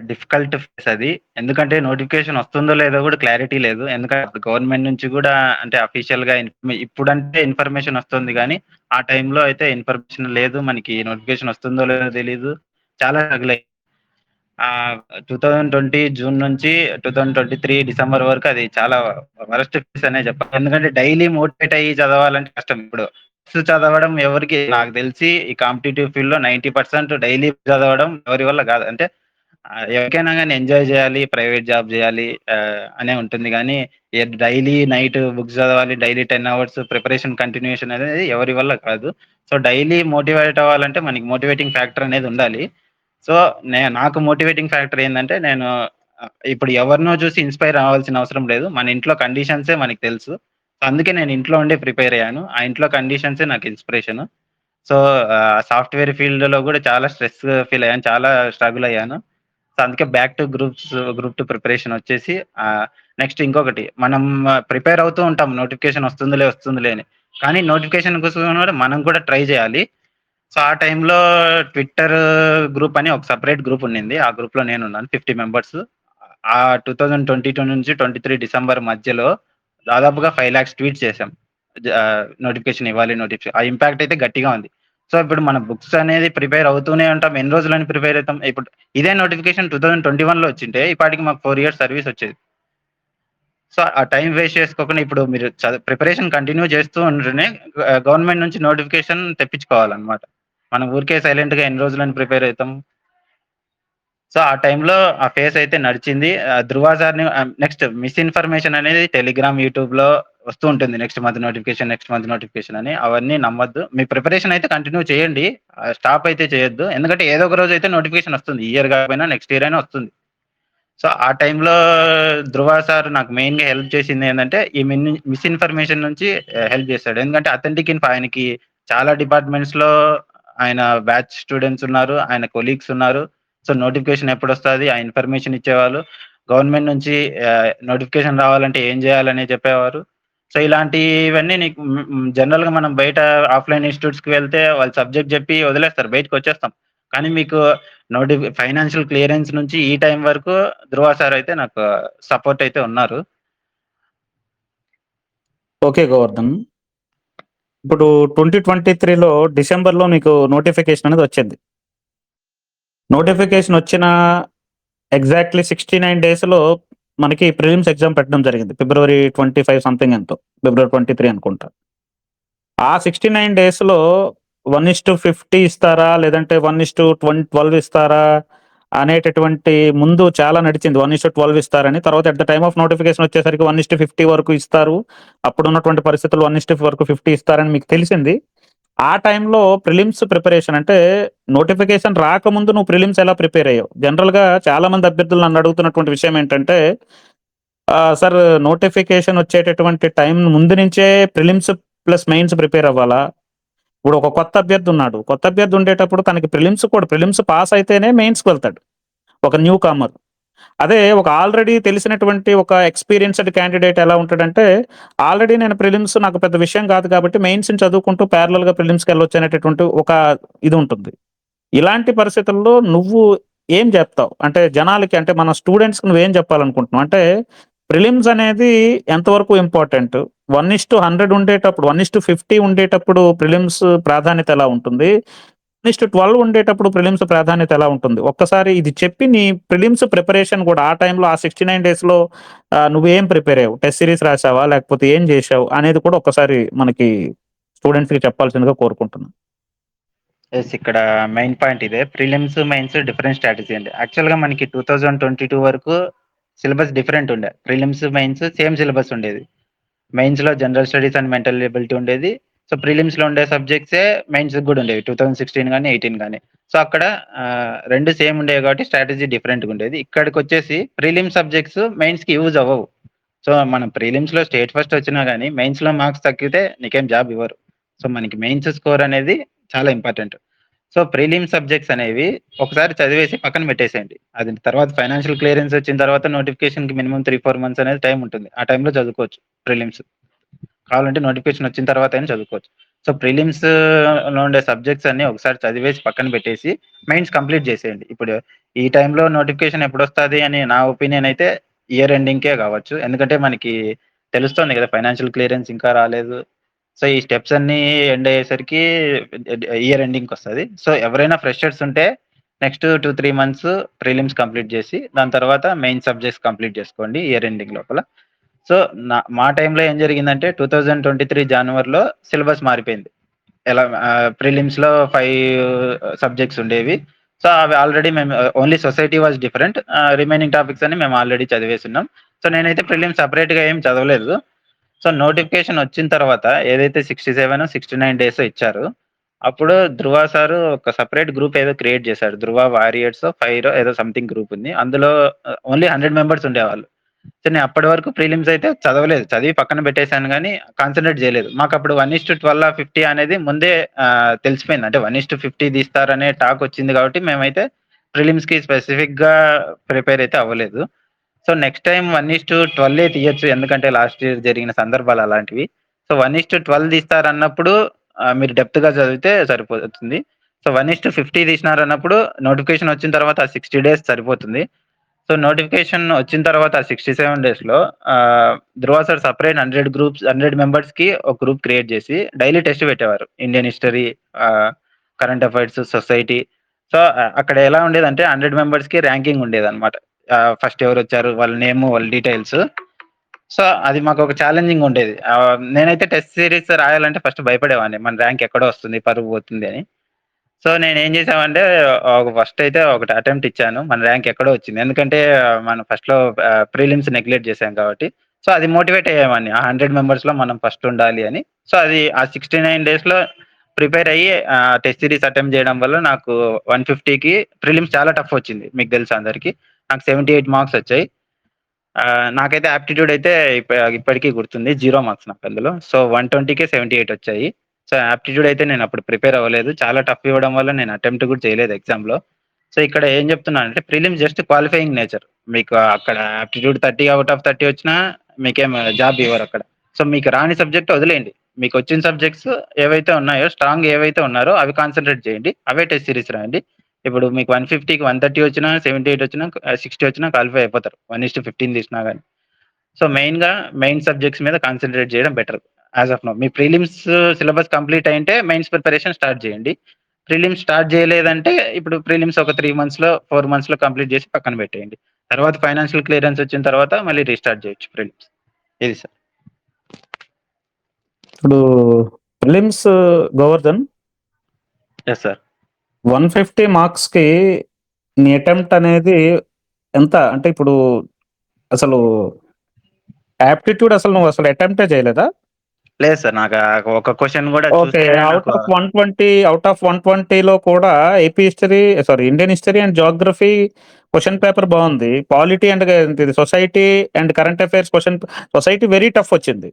డిఫికల్ట్ ఫేస్ అది. ఎందుకంటే నోటిఫికేషన్ వస్తుందో లేదో గూడా క్లారిటీ లేదు. ఎందుకంటే గవర్నమెంట్ నుంచి గూడా అంటే అఫీషియల్‌గా ఇప్పుడంటే ఇన్ఫర్మేషన్ వస్తుంది గానీ, ఆ టైంలో అయితే ఇన్ఫర్మేషన్ లేదు. మనకి నోటిఫికేషన్ వస్తుందో లేదో తెలీదు. చాలా స్ట్రగుల్ అయ్యాం. 2020 జూన్ నుంచి 2023 డిసెంబర్ వరకు అది చాలా వరస్ట్ ఫేస్ అనే చెప్పాలి. ఎందుకంటే డైలీ మోటివేట్ అయ్యి చదవాలంటే కష్టం. ఇప్పుడు బుక్స్ చదవడం ఎవరికి నాకు తెలిసి ఈ కాంపిటీటివ్ ఫీల్డ్‌లో 90% డైలీ చదవడం ఎవరి వల్ల కాదు. అంటే ఎవరికైనా గాని ఎంజాయ్ చేయాలి, ప్రైవేట్ జాబ్ చేయాలి అనే ఉంటుంది గానీ, డైలీ నైట్ బుక్స్ చదవాలి, డైలీ 10 అవర్స్ ప్రిపరేషన్ కంటిన్యూయేషన్ అనేది ఎవరి వల్ల కాదు. సో, డైలీ మోటివేట్ అవ్వాలంటే మనకి మోటివేటింగ్ ఫ్యాక్టర్ అనేది ఉండాలి. సో, నాకు మోటివేటింగ్ ఫ్యాక్టర్ ఏందంటే నేను ఇప్పుడు ఎవరినో చూసి ఇన్‌స్పైర్ అవ్వాల్సిన అవసరం లేదు. మన ఇంట్లో కండిషన్సే మనకు తెలుసు. సో, అందుకే నేను ఇంట్లో ఉండే ప్రిపేర్ అయ్యాను. ఆ ఇంట్లో కండిషన్సే నాకు ఇన్‌స్పిరేషన్. సో, సాఫ్ట్‌వేర్ ఫీల్డ్‌లో గూడా చాలా స్ట్రెస్ ఫీల్ అయ్యాను. చాలా స్ట్రగుల్ అయ్యాను. సో, అందుకే బ్యాక్ టు గ్రూప్ 2 ప్రిపరేషన్ వచ్చేసి నెక్స్ట్ ఇంకొకటి మనం ప్రిపేర్ అవుతూ ఉంటాం. నోటిఫికేషన్ వస్తుందిలే అని. కానీ నోటిఫికేషన్ కోసం కూడా మనం కూడా ట్రై చేయాలి. సో, ఆ టైంలో ట్విట్టర్ గ్రూప్ అని ఒక సెపరేట్ గ్రూప్ ఉండింది. ఆ గ్రూప్‌లో నేనున్నాను 50 మెంబర్స్. 2022 నుంచి 23 డిసెంబర్ మధ్యలో దాదాపుగా 5,00,000 ట్వీట్స్ చేశాం. నోటిఫికేషన్ ఇవ్వాలి ఆ ఇంపాక్ట్ అయితే గట్టిగా ఉంది. సో, ఇప్పుడు మన బుక్స్ అనేది ప్రిపేర్ అవుతూనే ఉంటాం. ఎన్ని రోజులని ప్రిపేర్ అయితాం. ఇప్పుడు ఇదే నోటిఫికేషన్ 2021లో వచ్చింటే ఈ పాటికి మాకు 4 ఇయర్స్ సర్వీస్ వచ్చేది. సో, ఆ టైం వేస్ట్ చేసుకోకుండా ఇప్పుడు మీరు ప్రిపరేషన్ కంటిన్యూ చేస్తూ ఉంటేనే గవర్నమెంట్ నుంచి నోటిఫికేషన్ తెప్పించుకోవాలన్నమాట. మనం ఊరికే సైలెంట్‌గా ఎన్ని రోజులని ప్రిపేర్ అయితాం. సో, ఆ టైంలో ఆ ఫేస్ అయితే నడిచింది. ధృవ సార్‌ని నెక్స్ట్ మిస్‌ఇన్ఫర్మేషన్ అనేది టెలిగ్రామ్, యూట్యూబ్‌లో వస్తూ ఉంటుంది. నెక్స్ట్ మంత్ నోటిఫికేషన్ అని. అవన్నీ నమ్మొద్దు. మీ ప్రిపరేషన్ అయితే కంటిన్యూ చేయండి. స్టాప్ అయితే చేయొద్దు. ఎందుకంటే ఏదో ఒక రోజు అయితే నోటిఫికేషన్ వస్తుంది. ఈ ఇయర్ కాకపోయినా నెక్స్ట్ ఇయర్ అయినా వస్తుంది. సో, ఆ టైంలో ధృవ సార్ నాకు మెయిన్‌గా హెల్ప్ చేసిందేందంటే, ఈ మిస్‌ఇన్ఫర్మేషన్ నుంచి హెల్ప్ చేసాడు. ఎందుకంటే అథెంటిక్ ఆయనకి చాలా డిపార్ట్‌మెంట్స్‌లో ఆయన బ్యాచ్ స్టూడెంట్స్ ఉన్నారు. ఆయన కొలీగ్స్ ఉన్నారు. సో, నోటిఫికేషన్ ఎప్పుడొస్తది? ఆ ఇన్ఫర్మేషన్ ఇచ్చేవాళ్ళు. గవర్నమెంట్ నుంచి నోటిఫికేషన్ రావాలంటే ఏం చేయాలని చెప్పేవారు. సో, ఇలాంటివన్నీ నీకు జనరల్‌గా మనం బయట ఆఫ్‌లైన్ ఇన్‌స్టిట్యూట్స్‌కి వెళ్తే వాళ్ళు సబ్జెక్ట్ చెప్పి వదిలేస్తారు. బయటికొచ్చేస్తాం. కానీ మీకు ఫైనాన్షియల్ క్లియరెన్స్ నుంచి ఈ టైం వరకు ధృవ సార్ అయితే నాకు సపోర్ట్ అయితే ఉన్నారు. ఓకే గోవర్ధన్. ఇప్పుడు 2023లో డిసెంబర్‌లో మీకు నోటిఫికేషన్ అనేది వచ్చింది. నోటిఫికేషన్ వచ్చిన ఎగ్జాక్ట్‌లీ 69 డేస్‌లో మనకి ప్రిలిమ్స్ ఎగ్జామ్ పెట్టడం జరిగింది. ఫిబ్రవరి 25 సంథింగ్ ఎంతో. ఫిబ్రవరి 23 అనుకుంటా. ఆ 69 డేస్‌లో 1:50 ఇస్తారా? లేదంటే 1:12 ఇస్తారా? అనేటటువంటి ముందు చాలా నడిచింది. 1:12 ఇస్తారని. తర్వాత at the time of notification వచ్చేసరికి 1:50 వరకు ఇస్తారు. అప్పుడున్నటువంటి పరిస్థితుల్లో 1:50 వరకు 50 ఇస్తారని మీకు తెలిసింది. ఆ టైంలో ప్రిలిమ్స్ ప్రిపరేషన్ అంటే నోటిఫికేషన్ రాకముందు నువ్వు ప్రిలిమ్స్ ఎలా ప్రిపేర్ అయ్యావు? జనరల్‌గా చాలా మంది అభ్యర్థులు నన్ను అడుగుతున్నటువంటి విషయం ఏంటంటే, సార్ నోటిఫికేషన్ వచ్చేటటువంటి టైం ముందు నుంచే ప్రిలిమ్స్ ప్లస్ మెయిన్స్ ప్రిపేర్ అవ్వాలా? ఇప్పుడు ఒక కొత్త అభ్యర్థి ఉన్నాడు. కొత్త అభ్యర్థి ఉండేటప్పుడు తనకి ప్రిలిమ్స్ పాస్ అయితేనే మెయిన్స్‌కి వెళ్తాడు. ఒక న్యూ కమర్. అదే ఒక ఆల్రెడీ తెలిసినటువంటి ఒక ఎక్స్‌పీరియన్స్‌డ్ క్యాండిడేట్ ఎలా ఉంటాడంటే, ఆల్రెడీ నేను ప్రిలిమ్స్ నాకు పెద్ద విషయం కాదు కాబట్టి మెయిన్స్‌ని చదువుకుంటూ ప్యారలెల్‌గా ప్రిలిమ్స్‌కెళ్ళొచ్చు అనేటటువంటి ఒక ఇది ఉంటుంది. ఇలాంటి పరిస్థితుల్లో నువ్వు ఏం జెప్తావు? అంటే జనాలకి, అంటే మన స్టూడెంట్స్‌కి నువ్వేం జెప్పాలనుకుంటున్నావు? అంటే ప్రిలిమ్స్ అనేది ఎంతవరకు ఇంపార్టెంట్? 1:100 ఉండేటప్పుడు, 1:50 ఉండేటప్పుడు ప్రిలిమ్స్ ప్రాధాన్యత ఎలా ఉంటుంది? 1:12 ఉండేటప్పుడు ప్రిలిమ్స్ ప్రాధాన్యత ఎలా ఉంటుంది? ఒక్కసారి ఇది చెప్పి నీ ప్రిలిమ్స్ ప్రిపరేషన్ గూడా ఆ టైంలో ఆ 69 డేస్‌లో నువ్వేం ప్రిపేర్ అయ్యావు? టెస్ట్ సిరీస్ రాసావా? లేకపోతే ఏం జేశావు? అనేది కూడా ఒక్కసారి మనకి స్టూడెంట్స్‌కి చెప్పాల్సిందిగా కోరుకుంటున్నా. యెస్. ఇక్కడ మెయిన్ పాయింట్ ఇదే. ప్రిలిమ్స్, మెయిన్స్ డిఫరెంట్ స్ట్రాటజీ అండి. యాక్చువల్‌గా మనకి 2022 వరకు సిలబస్ డిఫరెంట్ ఉండే. ప్రిలిమ్స్, మెయిన్స్ సేమ్ సిలబస్ ఉండేది. మెయిన్స్‌లో general studies and mental ability ఉండేది. సో, ప్రిలిమ్స్‌లో ఉండే సబ్జెక్ట్సే మెయిన్స్‌కి గూడా ఉండేవి. 2016 గాని, 18 గాని. సో, అక్కడ 2 సేమ్ ఉండేవి కాబట్టి స్ట్రాటజీ డిఫరెంట్‌గా ఉండేది. ఇక్కడికొచ్చేసి ప్రిలిమ్స్ సబ్జెక్ట్స్ మెయిన్స్‌కి యూజ్ అవ్వవు. సో, మనం ప్రిలిమ్స్‌లో స్టేట్ ఫస్ట్ వచ్చినా గాని, మెయిన్స్‌లో మార్క్స్ తగ్గితే నీకేం జాబ్ ఇవ్వరు. సో, మనకి మెయిన్స్ స్కోర్ అనేది చాలా ఇంపార్టెంట్. సో, ప్రిలిమ్స్ సబ్జెక్ట్స్ అనేవి ఒకసారి చదివేసి పక్కన పెట్టేసేయండి. అది తర్వాత ఫైనాన్షియల్ క్లియరెన్స్ వచ్చిన తర్వాత నోటిఫికేషన్‌కి మినిమమ్ 3, 4 మంత్స్ అనేది టైమ్ ఉంటుంది. ఆ టైంలో చదువుకోవచ్చు ప్రిలిమ్స్. కావాలంటే నోటిఫికేషన్ వచ్చిన తర్వాత అయినా చదువుకోవచ్చు. సో, ప్రిలిమ్స్‌లో ఉండే సబ్జెక్ట్స్ అన్నీ ఒకసారి చదివేసి పక్కన పెట్టేసి మెయిన్స్ కంప్లీట్ చేసేయండి. ఇప్పుడు ఈ టైంలో నోటిఫికేషన్ ఎప్పుడొస్తది అని నా ఒపీనియన్ అయితే ఇయర్ ఎండింగ్‌కే కావచ్చు. ఎందుకంటే మనకి తెలుస్తోంది కదా! ఫైనాన్షియల్ క్లియరెన్స్ ఇంకా రాలేదు. సో, ఈ స్టెప్స్ అన్నీ ఎండ్ అయ్యేసరికి ఇయర్ ఎండింగ్‌కొస్తది. సో, ఎవరైనా ఫ్రెషర్స్ ఉంటే నెక్స్ట్ 2, 3 మంత్స్ ప్రిలిమ్స్ కంప్లీట్ చేసి, దాని తర్వాత మెయిన్ సబ్జెక్ట్స్ కంప్లీట్ చేసుకోండి ఇయర్ ఎండింగ్ లోపల. సో, మా టైంలో ఏం జరిగిందంటే 2023 జాన్వరిలో సిలబస్ మారిపోయింది. ఎలా ప్రిలిమ్స్‌లో 5 సబ్జెక్ట్స్ ఉండేవి. సో, అవి ఆల్రెడీ మేము only society was different. Remaining topics అన్ని మేము ఆల్రెడీ చదివేసున్నాం. సో, నేనైతే ప్రిలిమ్స్ సెపరేట్‌గా ఏం చదవలేదు. సో, నోటిఫికేషన్ వచ్చిన తర్వాత ఏదైతే 67, 69 డేసో ఇచ్చారో, అప్పుడు ధృవ సారు ఒక సెపరేట్ గ్రూప్ ఏదో క్రియేట్ చేశాడు. ధృవ వారియర్సో, ఫైరో ఏదో సంథింగ్ గ్రూప్ ఉంది. అందులో ఓన్లీ 100 మెంబర్స్ ఉండేవాళ్ళు. సో, నేను అప్పటి వరకు ప్రిలిమ్స్ అయితే చదవలేదు. చదివి పక్కన పెట్టేసాను గానీ, కాన్సంట్రేట్ చేయలేదు. మాకప్పుడు 1:12, 50 అనేది ముందే తెలిసిపోయింది. అంటే 1:50 తీస్తారనే టాక్ వచ్చింది కాబట్టి, మేమైతే ప్రిలిమ్స్‌కి స్పెసిఫిక్‌గా ప్రిపేర్ అయితే అవ్వలేదు. సో, నెక్స్ట్ టైమ్ 1:12 తీయొచ్చు. ఎందుకంటే లాస్ట్ ఇయర్ జరిగిన సందర్భాలు అలాంటివి. సో, 1:12 తీస్తారన్నప్పుడు మీరు డెప్త్‌గా చదివితే సరిపోతుంది. సో, 1:50 తీసినారన్నప్పుడు నోటిఫికేషన్ వచ్చిన తర్వాత ఆ 60 డేస్ సరిపోతుంది. సో, నోటిఫికేషన్ వచ్చిన తర్వాత ఆ 67 డేస్‌లో ధృవ సార్ సెపరేట్ 100 మెంబర్స్‌కి ఒక గ్రూప్ క్రియేట్ చేసి డైలీ టెస్ట్ పెట్టేవారు. Indian history, current affairs, society. So, అక్కడ ఎలా ఉండేదంటే 100 మెంబర్స్‌కి ర్యాంకింగ్ ఉండేదన్నమాట. ఫస్ట్ ఎవరొచ్చారు, వాళ్ళ నేము, వాళ్ళ డీటెయిల్స్. సో, అది మాకొక ఛాలెంజింగ్ ఉండేది. నేనైతే టెస్ట్ సీరీస్ రాయాలంటే ఫస్ట్ భయపడేవాడిని. మన ర్యాంక్ ఎక్కడో వస్తుంది, పరువు పోతుంది అని. సో, నేనేం చేశామంటే ఫస్ట్ అయితే ఒకటి అటెంప్ట్ ఇచ్చాను. మన ర్యాంక్ ఎక్కడో వచ్చింది. ఎందుకంటే మనం ఫస్ట్‌లో ప్రిలిమ్స్ నెగ్లెక్ట్ చేశాం కాబట్టి. సో, అది మోటివేట్ అయ్యేవాడిని. ఆ 100 మెంబర్స్‌లో మనం ఫస్ట్ ఉండాలి అని. సో, అది ఆ 69 డేస్‌లో ప్రిపేర్ అయ్యి టెస్ట్ సీరీస్ అటెంప్ట్ చేయడం వల్ల నాకు 150కి ప్రిలిమ్స్ చాలా టఫ్ వచ్చింది. మీకు తెలుసు అందరికి. నాకు 78 మార్క్స్ వచ్చాయి. నాకైతే ఆప్టిట్యూడ్ అయితే ఇప్పటికి గుర్తుంది. 0 మార్క్స్ నాకందులో. సో, 120కే 78 వచ్చాయి. సో, ఆప్టిట్యూడ్ అయితే నేనప్పుడు ప్రిపేర్ అవ్వలేదు. చాలా టఫ్ ఇవ్వడం వల్ల నేను అటెంప్ట్ కూడా చేయలేదు ఎగ్జామ్‌లో. సో, ఇక్కడ ఏం చెప్తున్నానంటే ప్రిలిమ్స్ జస్ట్ క్వాలిఫైయింగ్ నేచర్. మీకు అక్కడ ఆప్టిట్యూడ్ 30 ఔట్ ఆఫ్ 30 వచ్చినా మీకేం జాబ్ ఇవ్వరక్కడ. సో, మీకు రాని సబ్జెక్ట్ వదిలేయండి. మీకొచ్చిన సబ్జెక్ట్స్ ఏవైతే ఉన్నాయో, స్ట్రాంగ్ ఏవైతే ఉన్నారో అవి కాన్సంట్రేట్ చేయండి. అవే టెస్ట్ సీరీస్ రాయండి. ఇప్పుడు మీకు 150కి 130 వచ్చినా, 78 వచ్చినా, 60 వచ్చినా క్వాలిఫై అయిపోతారు. 1:15 తీసినా గాని. సో, మెయిన్ సబ్జెక్ట్స్ మీద కాన్సంట్రేట్ చేయడం బెటర్. As of now. మీ ప్రిలిమ్స్ సిలబస్ కంప్లీట్ అయ్యుంటే మెయిన్స్ ప్రిపరేషన్ స్టార్ట్ చేయండి. ప్రిలిమ్స్ స్టార్ట్ చేయలేదంటే ఇప్పుడు ప్రిలిమ్స్ ఒక 3 మంత్స్‌లో, 4 మంత్స్‌లో కంప్లీట్ చేసి పక్కన పెట్టేయండి. తర్వాత ఫైనాన్షియల్ క్లియరెన్స్ వచ్చిన తర్వాత మళ్ళీ రీస్టార్ట్ చేయొచ్చు ప్రిలిమ్స్. ఇది సార్. ఇప్పుడు ప్రిలిమ్స్ గోవర్ధన్ యెస్ సార్. 150 మార్క్స్‌కి నీ అటెంప్ట్ అనేది ఎంత? అంటే ఇప్పుడు అసలు ఆప్టిట్యూడ్ అసలు నువ్వు అసలు అటెంప్టే చేయలేదా? లేదు సార్. నాకు ఒక క్వెషన్ కూడా ఓకే. చూస్తేనే ఔట్ నాకు ఆఫ్ 120లో కూడా AP history, sorry, Indian history and Geography question paper బావుంది. పాలిటీ అండ్ ఇది society and current affairs society very tough వచ్చింది.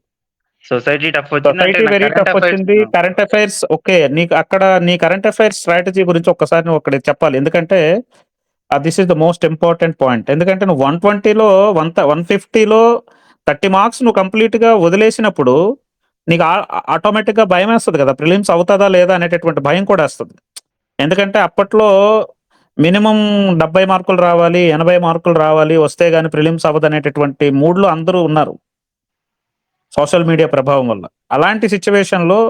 సొసైటీ టఫ్ వచ్చిందంటే సొసైటీ నాకు వెరీ కరెంట్ టఫ్ అఫైర్స్ వచ్చింది. Current affairs okay. నీకు అక్కడ నీ కరెంట్ అఫైర్స్ స్ట్రాటజీ గురించి ఒక్కసారి నువ్వు అక్కడ చెప్పాలి. ఎందుకంటే this is the most important point. ఎందుకంటే నువ్వు 120లో 150లో 30 మార్క్స్ నువ్వు కంప్లీట్‌గా వదిలేసినప్పుడు నీకు ఆటోమేటిక్‌గా భయమేస్తది కదా! ప్రిలిమ్స్ అవుతదా లేదా అనేటటువంటి భయం కూడా ఏస్తది. ఎందుకంటే అప్పట్లో మినిమమ్ 70 మార్కులు రావాలి, 80 మార్కులు రావాలి, వస్తే గాని ప్రిలిమ్స్ అవ్వదనేటటువంటి మూడ్‌లో అందరూ ఉన్నారు. సోషల్ మీడియా ప్రభావం వల్ల. అలాంటి సిట్యుయేషన్‌లో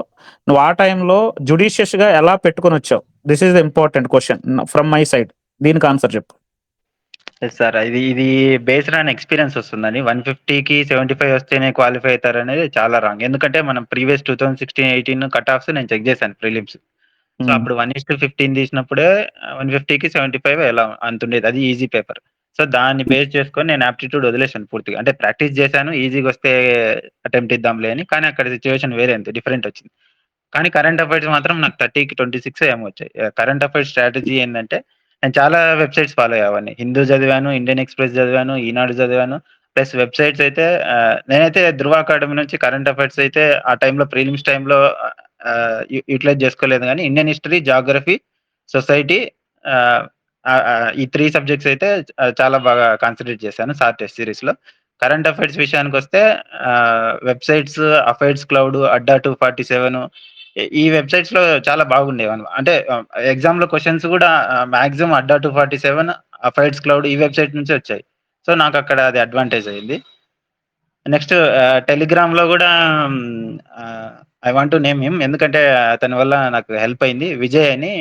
నువ్వు ఆ టైంలో జుడిషియస్‌గా ఎలా పెట్టుకొనొచ్చావు? This is the important question from my side. దీనికి ఆన్సర్ చెప్పు. Yes sir. ఇది బేస్డ్ ఆన్ ఎక్స్‌పీరియన్స్ వస్తుందని 150కి 75 వస్తేనే క్వాలిఫై అయితారనేది చాలా రాంగ్. ఎందుకంటే మనం ప్రీవియస్ 2016, 18 కట్ ఆఫ్స్ నేను చెక్ చేశాను ప్రిలిమ్స్. సో, హ్మ్. అప్పుడు 1:15 తీసినప్పుడే 150కి 75 ఎలా అంతుండేది. అది ఈజీ పేపర్. సో, దాన్ని బేస్ చేసుకొని నేను ఆప్టిట్యూడ్ వదిలేసాను పూర్తిగా. అంటే ప్రాక్టీస్ చేశాను. ఈజీగొస్తే అటెంప్ట్ ఇద్దాంలే అని. కానీ అక్కడ సిట్యుయేషన్ వేరే అంతే డిఫరెంట్ వచ్చింది. కానీ కరెంట్ అఫైర్స్ మాత్రం నాకు 30కి 26 ఏమో వచ్చాయి. కరెంట్ అఫైర్స్ స్ట్రాటజీ ఏందంటే నేను చాలా వెబ్‌సైట్స్ ఫాలో అయ్యేవాడిని. హిందూ చదివాను, ఇండియన్ ఎక్స్‌ప్రెస్ చదివాను, ఈనాడు చదివాను. ప్లస్ వెబ్‌సైట్స్ అయితే నేనైతే ధృవ అకాడమీ నుంచి కరెంట్ అఫైర్స్ అయితే ఆ టైంలో ప్రిలిమ్స్ టైంలో యుటిలైజ్ చేసుకోలేదు గానీ ఇండియన్ హిస్టరీ, జాగ్రఫీ, సొసైటీ ఆహ్, ఈ 3 సబ్జెక్ట్స్ అయితే చాలా బాగా కాన్సంట్రేట్ చేశాను సార్ టెస్ట్ సిరీస్‌లో. కరెంట్ అఫైర్స్ విషయానికొస్తే వెబ్‌సైట్స్ అఫైర్స్ క్లౌడ్, అడ్డా 247 ఈ వెబ్‌సైట్స్‌లో చాలా బాగుండేవన్నమాట. అంటే ఎగ్జామ్‌లో క్వెషన్స్ గూడా మాక్సిమం అడ్డా 247, అఫైర్స్ క్లౌడ్ ఈ వెబ్‌సైట్ నుంచే వచ్చాయి. సో, నాకక్కడ అది అడ్వాంటేజ్ అయింది. నెక్స్ట్ టెలిగ్రామ్‌లో గూడా I want to name him ఎందుకంటే అతని వల్ల నాకు హెల్ప్ అయింది. విజయ్ అని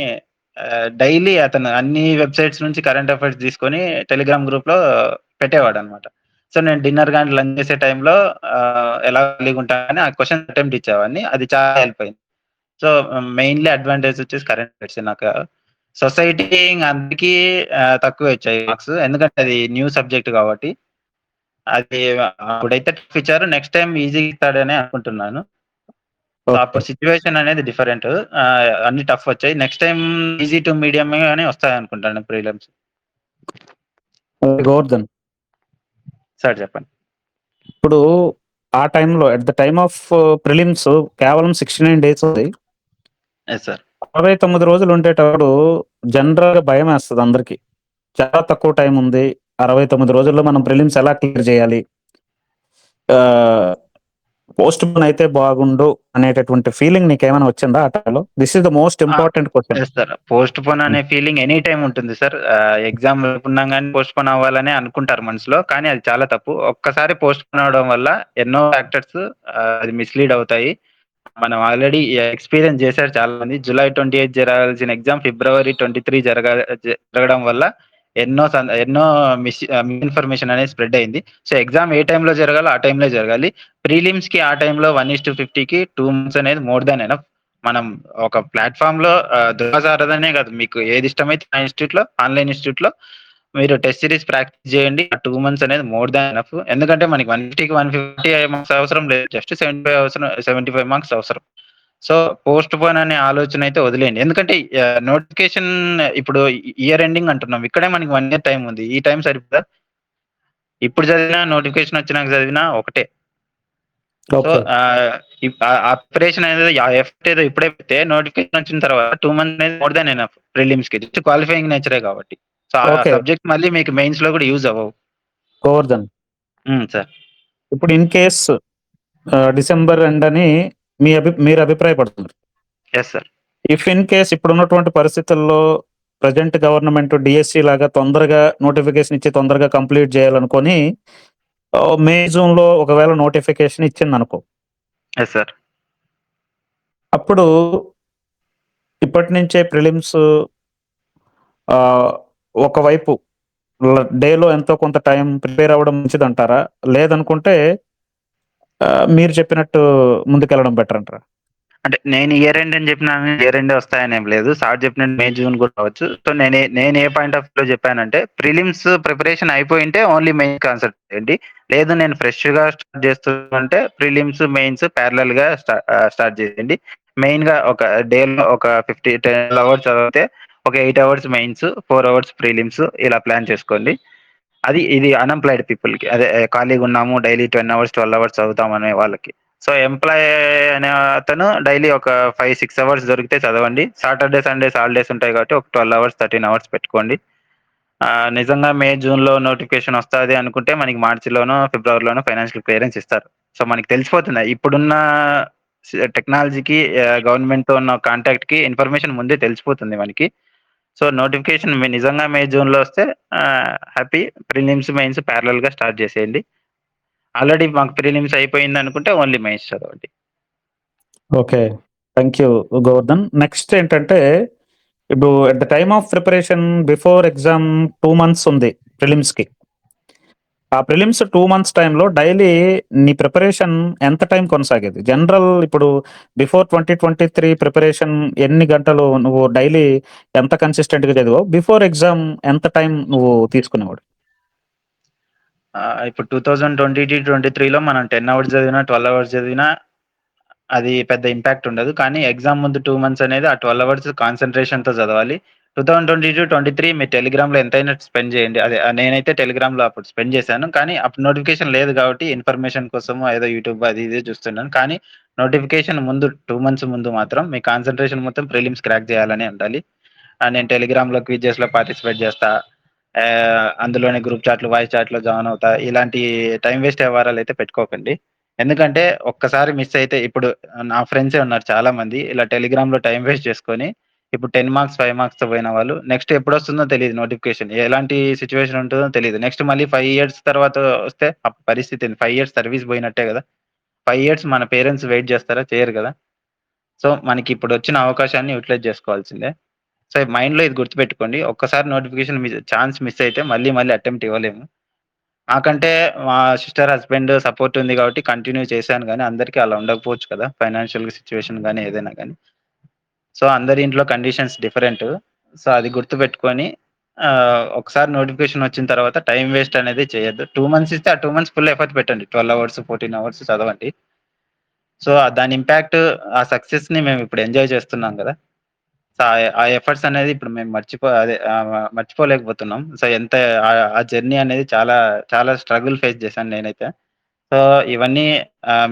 డైలీ అతను అన్ని వెబ్‌సైట్స్ నుంచి కరెంట్ అఫైర్స్ తీసుకొని టెలిగ్రామ్ గ్రూప్‌లో పెట్టేవాడన్నమాట. సో, నేను డిన్నర్ గాని, లంచ్ చేసే టైంలో ఎలా ఖాళీగుంటానని ఆ క్వెషన్స్ అటెంప్ట్ ఇచ్చేవాడిని. అది చాలా హెల్ప్ అయింది. సో, మెయిన్‌లీ అడ్వాంటేజ్ వచ్చేసి కరెంట్ అఫైర్సే నాకు. సొసైటీ ఇంగ అందరికీ తక్కువే వచ్చాయి మార్క్స్. ఎందుకంటే అది న్యూ సబ్జెక్ట్ కాబట్టి. అది అప్పుడైతే టఫ్ ఇచ్చారు. నెక్స్ట్ టైమ్ ఈజీ ఇస్తాడనే అనుకుంటున్నాను. So, okay. అప్పుడు సిట్యుయేషన్ అనేది డిఫరెంట్. అన్ని టఫ్ వచ్చాయి. నెక్స్ట్ టైమ్ ఈజీ టు మీడియమే గాని వస్తాయనుకుంటాను ప్రిలిమ్స్. గోవర్ధన్. సార్ చెప్పండి. ఇప్పుడు ఆ టైంలో at the time of prelims కేవలం 69 డేస్ ఉంది. Yes sir. 69 రోజులు ఉండేటప్పుడు జనరల్‌గా భయమేస్తది అందరికి. చాలా తక్కువ టైం ఉంది. 69 రోజుల్లో మనం ప్రిలిమ్స్ ఎలా క్లియర్ చేయాలి? ఆహ్, పోస్ట్‌పోన్ అయితే బాగుండు అనేటటువంటి ఫీలింగ్ నీకేమైనా వచ్చిందా ఆ టైంలో? థిస్ ఈస్ ద మోస్ట్ ఆ! Important question. Yes sir. Postpone హ్మ్. అనే ఫీలింగ్ ఎనీ టైమ్ ఉంటుంది సార్. ఎగ్జామ్ లేకున్నా పోస్ట్‌పోన్ అవ్వాలనే అనుకుంటారు మనసులో. కానీ అది చాలా తప్పు. ఒక్కసారి పోస్ట్‌పోన్ అవ్వడం వల్ల ఎన్నో ఫ్యాక్టర్స్ అది మిస్‌లీడ్ అవుతాయి. మనం ఆల్రెడీ ఎక్స్‌పీరియన్స్ చేసారు చాలా మంది. జులై 28 జరగాల్సిన ఎగ్జామ్ ఫిబ్రవరి 23 జరగడం వల్ల ఎన్నో మిస్‌ఇన్ఫర్మేషన్ అనేది స్ప్రెడ్ అయింది. సో, ఎగ్జామ్ ఏ టైమ్‌లో జరగాలో ఆ టైమ్‌లో జరగాలి. ప్రిలిమ్స్‌కి ఆ టైమ్‌లో 1:50కి 2 మంత్స్ అనేది మోర్ థాన్ ఎనఫ్. మనం ఒక ప్లాట్‌ఫార్మ్‌లో దురాసారదనే కాదు మీకు ఏది ఇష్టమైతే ఆ ఇన్‌స్టిట్యూట్‌లో ఆన్‌లైన్ ఇన్‌స్టిట్యూట్‌లో మీరు టెస్ట్ సిరీస్ ప్రాక్టీస్ చేయండి. ఆ 2 మంత్స్ అనేది మోర్ థాన్ ఎనఫ్. ఎందుకంటే మనకి 150కి 150 మార్క్స్ అవసరం లేదు. జస్ట్ 75 అవసరం 75 మార్క్స్ అవసరం. సో, పోస్ట్‌పోన్ అనే ఆలోచన అయితే వదిలేయండి. ఎందుకంటే నోటిఫికేషన్ ఇప్పుడు ఇయర్ ఎండింగ్ అంటున్నాం. ఇక్కడే మనకి 1 ఇయర్ టైమ్ ఉంది. ఈ టైమ్ సరిపోదా? ఇప్పుడు చదివినా నోటిఫికేషన్ వచ్చినాక చదివినా ఒకటే. So, okay. ఆ ప్రిపరేషన్ అనేది ఆ ఎఫర్ట్ ఏదో ఇప్పుడే పెడితే నోటిఫికేషన్ వచ్చిన తర్వాత 2 మంత్స్ అనేది మోర్ థాన్ ఎనఫ్ ప్రిలిమ్స్‌కి. జస్ట్ క్వాలిఫైయింగ్ నేచరే కాబట్టి. సో, ఆ ఓకే. సబ్జెక్ట్ మళ్ళీ మీకు మెయిన్స్‌లో కూడా యూజ్ అవ్వవు. గోవర్ధన్. సార్. ఇప్పుడు ఇన్ కేస్ డిసెంబర్ ఎండ్ అని మీరు అభిప్రాయపడుతున్నారు. Yes sir. If in case ఇప్పుడున్నటువంటి పరిస్థితుల్లో ప్రెజెంట్ గవర్నమెంట్ డీఎస్సీ లాగా తొందరగా నోటిఫికేషన్ ఇచ్చి తొందరగా కంప్లీట్ చేయాలనుకోని మే, జూన్‌లో ఒకవేళ నోటిఫికేషన్ ఇచ్చిందనుకో. Yes sir. అప్పుడు ఇప్పటి నుంచే ప్రిలిమ్స్ ఆహ్, ఒకవైపు డేలో ఎంతో కొంత టైం ప్రిపేర్ అవ్వడం మంచిదంటారా? లేదనుకుంటే మీరు చెప్పినట్టు ముందుకెళ్ళడం బెటర్ అంటారా? అంటే నేను ఇయర్ ఎండ్ అని చెప్పినాను. ఇయర్ ఎండే వస్తాయని ఏం లేదు. సార్ చెప్పినట్టు మే, జూన్ కూడా రావచ్చు. సో, నేను ఏ పాయింట్ ఆఫ్ వ్యూలో చెప్పానంటే ప్రిలిమ్స్ ప్రిపరేషన్ అయిపోయుంటే ఓన్లీ మెయిన్ కాన్సంట్రేట్ చేయండి. లేదు నేను ఫ్రెష్‌గా స్టార్ట్ చేస్తున్నానంటే ప్రిలిమ్స్, మెయిన్స్ ప్యారలెల్‌గా స్టార్ట్ చేయండి. మెయిన్‌గా ఒక డేలో ఒక 10 అవర్స్ చదివితే ఒక 8 అవర్స్ మెయిన్స్, 4 అవర్స్ ప్రిలిమ్స్ ఇలా ప్లాన్ చేసుకోండి. ఇది అన్‌ఎంప్లాయిడ్ పీపుల్‌కి. అదే ఖాళీగున్నాము డైలీ 10 అవర్స్, 12 అవర్స్ చదువుతాం అనే వాళ్ళకి. సో, ఎంప్లాయ్ అనే అతను డైలీ ఒక 5, 6 అవర్స్ దొరికితే చదవండి. సాటర్‌డే, సండేస్ హాలిడేస్ ఉంటాయి కాబట్టి ఒక 12 అవర్స్, 13 అవర్స్ పెట్టుకోండి. నిజంగా మే, జూన్‌లో నోటిఫికేషన్ వస్తాది అనుకుంటే మనకి మార్చిలోనో, ఫిబ్రవరిలోనో ఫైనాన్షియల్ క్లియరెన్స్ ఇస్తారు. సో, మనకి తెలిసిపోతుంది. ఇప్పుడున్న టెక్నాలజీకి గవర్నమెంట్‌తో ఉన్న కాంటాక్ట్‌కి ఇన్ఫర్మేషన్ ముందే తెలిసిపోతుంది మనకి. సో, నోటిఫికేషన్ నిజంగా మే, జూన్‌లో వస్తే హ్యాపీ. ప్రిలిమ్స్, మెయిన్స్ ప్యారలెల్‌గా స్టార్ట్ చేసేయండి. ఆల్రెడీ మాకు ప్రిలిమ్స్ అయిపోయిందనుకుంటే ఓన్లీ మెయిన్స్ చదవండి. Okay. Thank you Govardhan. Next ఏంటంటే, ఇప్పుడు at the time of preparation before exam 2 months ఉంది ప్రిలిమ్స్‌కి. ఆ ప్రిలిమ్స్ 2 మంత్స్ టైమ్‌లో డైలీ నీ ప్రిపరేషన్ ఎంత టైం కొనసాగేది? జనరల్ ఇప్పుడు బిఫోర్ 2023 ప్రిపరేషన్ ఎన్ని గంటలు నువ్వు డైలీ ఎంత కన్సిస్టెంట్‌గా చదివావు? బిఫోర్ ఎగ్జామ్ ఎంత టైం నువ్వు తీసుకునేవాడివి? ఇప్పుడు 2023లో మనం 10 అవర్స్ చదివినా, 12 అవర్స్ చదివినా అది పెద్ద ఇంపాక్ట్ ఉండదు. కానీ ఎగ్జామ్ ముందు 2 మంత్స్ అనేది ఆ 12 అవర్స్ కాన్సంట్రేషన్‌తో చదవాలి. 2022, 23 మీరు టెలిగ్రామ్‌లో ఎంతైనా స్పెండ్ చేయండి. అదే నేనైతే టెలిగ్రామ్‌లో అప్పుడు స్పెండ్ చేశాను. కానీ అప్పుడు నోటిఫికేషన్ లేదు కాబట్టి ఇన్ఫర్మేషన్ కోసమో ఏదో యూట్యూబ్ అది ఇది చూస్తున్నాను. కానీ నోటిఫికేషన్ ముందు 2 మంత్స్ ముందు మాత్రం మీ కాన్సంట్రేషన్ మొత్తం ప్రిలిమ్స్ క్రాక్ చేయాలనే ఉండాలి. నేను టెలిగ్రామ్‌లో క్విజెస్‌లో పార్టిసిపేట్ చేస్తా. అందులోనే గ్రూప్ చాట్‌లు, వాయిస్ చాట్‌లో జాయిన్ అవుతా. ఇలాంటి టైమ్ వేస్ట్ వ్యవహారాలైతే పెట్టుకోకండి. ఎందుకంటే ఒక్కసారి మిస్ అయితే ఇప్పుడు నా ఫ్రెండ్సే ఉన్నారు చాలామంది. ఇలా టెలిగ్రామ్‌లో టైమ్ వేస్ట్ చేసుకొని ఇప్పుడు 10 మార్క్స్, 5 మార్క్స్‌తో పోయిన వాళ్ళు నెక్స్ట్ ఎప్పుడొస్తుందో తెలీదు నోటిఫికేషన్. ఎలాంటి సిట్యుయేషన్ ఉంటుందో తెలీదు. నెక్స్ట్ మళ్ళీ 5 ఇయర్స్ తర్వాత వస్తే పరిస్థితి ఏంది? 5 ఇయర్స్ సర్వీస్ పోయినట్టే గదా! 5 ఇయర్స్ మన పేరెంట్స్ వెయిట్ చేస్తారా? చేయరు గదా! సో, మనకిప్పుడొచ్చిన అవకాశాన్ని యుటిలైజ్ చేసుకోవాల్సిందే. సో, మైండ్‌లో ఇది గుర్తుపెట్టుకోండి. ఒక్కసారి నోటిఫికేషన్ ఛాన్స్ మిస్ అయితే మళ్ళీ మళ్ళీ అటెంప్ట్ ఇవ్వలేము. నాకంటే మా సిస్టర్ హస్బెండ్ సపోర్ట్ ఉంది కాబట్టి కంటిన్యూ చేశాను గానీ, అందరికీ అలా ఉండకపోవచ్చు కదా! ఫైనాన్షియల్ సిట్యుయేషన్ గాని, ఏదైనా గాని. సో, అందరి ఇంట్లో కండిషన్స్ డిఫరెంట్. సో, అది గుర్తుపెట్టుకొని ఒకసారి నోటిఫికేషన్ వచ్చిన తర్వాత టైమ్ వేస్ట్ అనేది చేయొద్దు. 2 మంత్స్ ఇస్తే ఆ 2 మంత్స్ ఫుల్ ఎఫర్ట్ పెట్టండి. 12 అవర్స్, 14 అవర్స్ చదవండి. సో, దాని ఇంపాక్ట్ ఆ సక్సెస్‌ని మేమిప్పుడు ఎంజాయ్ చేస్తున్నాం గదా! సో, ఆ ఎఫర్ట్స్ అనేది ఇప్పుడు మేము మర్చిపోలేకపోతున్నాం. సో, ఆ జర్నీ అనేది చాలా, చాలా స్ట్రగుల్ ఫేస్ చేశాను నేనైతే. సో, ఇవన్నీ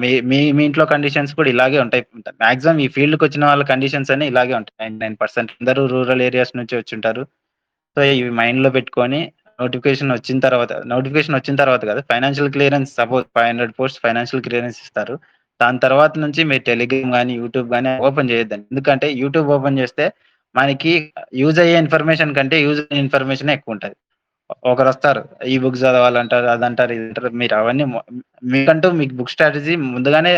మీ మీ మీ ఇంట్లో కండిషన్స్ కూడా ఇలాగే ఉంటాయి. మాక్సిమం ఈ ఫీల్డ్‌కొచ్చిన వాళ్ళ కండిషన్స్ అన్నీ ఇలాగే ఉంటాయి. 99% అందరూ రూరల్ ఏరియాస్ నుంచి వచ్చుంటారు. సో, ఇవి మైండ్‌లో పెట్టుకొని నోటిఫికేషన్ వచ్చిన తర్వాత కాదు. Financial clearance suppose 500 posts financial clearance ఇస్తారు. దాని తర్వాత నుంచి మీరు టెలిగ్రామ్ గాని, యూట్యూబ్ గాని ఓపెన్ చేయొద్దండి. ఎందుకంటే యూట్యూబ్ ఓపెన్ చేస్తే మనకి యూజ్ అయ్యే ఇన్ఫర్మేషన్ కంటే యూజ్ అయ్యే ఇన్ఫర్మేషనే ఎక్కువుంటది. ఒకరొస్తారు. ఈ బుక్స్ చదవాలంటారు, అదంటారు, ఇదంటారు. మీరు అవన్నీ మీకంటూ మీకు బుక్ స్ట్రాటజీ ముందుగానే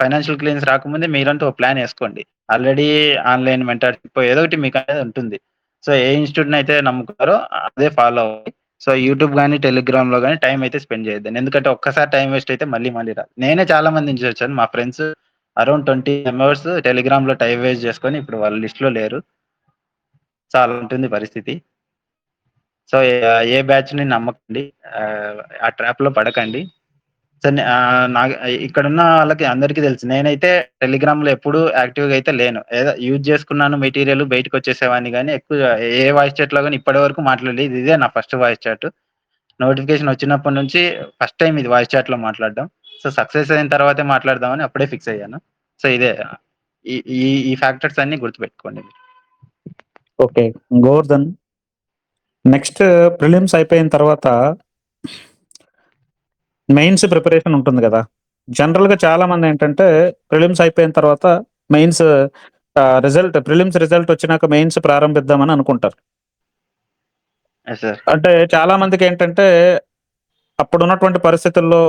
ఫైనాన్షియల్ క్లియరెన్స్ రాకముందే మీరంటూ ఒక ప్లాన్ యేసుకోండి. ఆల్రెడీ ఆన్‌లైన్ మెంటర్‌షిప్ ఏదో ఒకటి మీకనేది ఉంటుంది. సో, ఏ ఇన్‌స్టిట్యూట్‌నయితే నమ్ముకున్నారో అదే ఫాలో అవ్వండి. సో, యూట్యూబ్ గాని, టెలిగ్రామ్‌లో గాని టైమ్ అయితే స్పెండ్ చేయొద్దండి. ఎందుకంటే ఒక్కసారి టైమ్ వేస్ట్ అయితే మళ్ళీ మళ్ళీ రాదు. నేనే చాలా మందిని చూసాను. మా ఫ్రెండ్స్ అరౌండ్ 20 మెంబర్స్ టెలిగ్రామ్‌లో టైమ్ వేస్ట్ చేసుకొని ఇప్పుడు వాళ్ళ లిస్ట్‌లో లేరు. సో, అలా ఉంటుంది పరిస్థితి. సో, ఏ బ్యాచ్‌ని నమ్మకండి. ఆ ట్రాప్‌లో పడకండి. సో, ఇక్కడున్న వాళ్ళకి అందరికీ తెలుసు. నేనైతే టెలిగ్రామ్‌లో ఎప్పుడూ యాక్టివ్‌గా అయితే లేను. ఏదో యూజ్ చేసుకున్నాను మెటీరియల్ బయటికొచ్చేసేవాడిని గానీ, ఎక్కువ ఏ వాయిస్ చాట్‌లో గాని ఇప్పటి వరకు మాట్లాడలేదు. ఇదే నా ఫస్ట్ వాయిస్ చాట్. నోటిఫికేషన్ వచ్చినప్పటి నుంచి ఫస్ట్ టైమ్ ఇది వాయిస్ చాట్‌లో మాట్లాడడం. సో, సక్సెస్ అయిన తర్వాతే మాట్లాడదామని అప్పుడే ఫిక్స్ అయ్యాను. సో, ఇదే ఈ ఈ ఈ ఫ్యాక్టర్స్ అన్నీ గుర్తుపెట్టుకోండి. ఓకే. గోవర్ధన్, నెక్స్ట్ ప్రిలిమ్స్ అయిపోయిన తర్వాత మెయిన్స్ ప్రిపరేషన్ ఉంటుంది గదా! జనరల్‌గా చాలామందేంటంటే ప్రిలిమ్స్ అయిపోయిన తర్వాత మెయిన్స్ ప్రిలిమ్స్ రిజల్ట్ వచ్చినాక మెయిన్స్ ప్రారంభిద్దామని అనుకుంటారు. Yes sir. అంటే చాలా మందికేంటంటే అప్పుడున్నటువంటి పరిస్థితుల్లో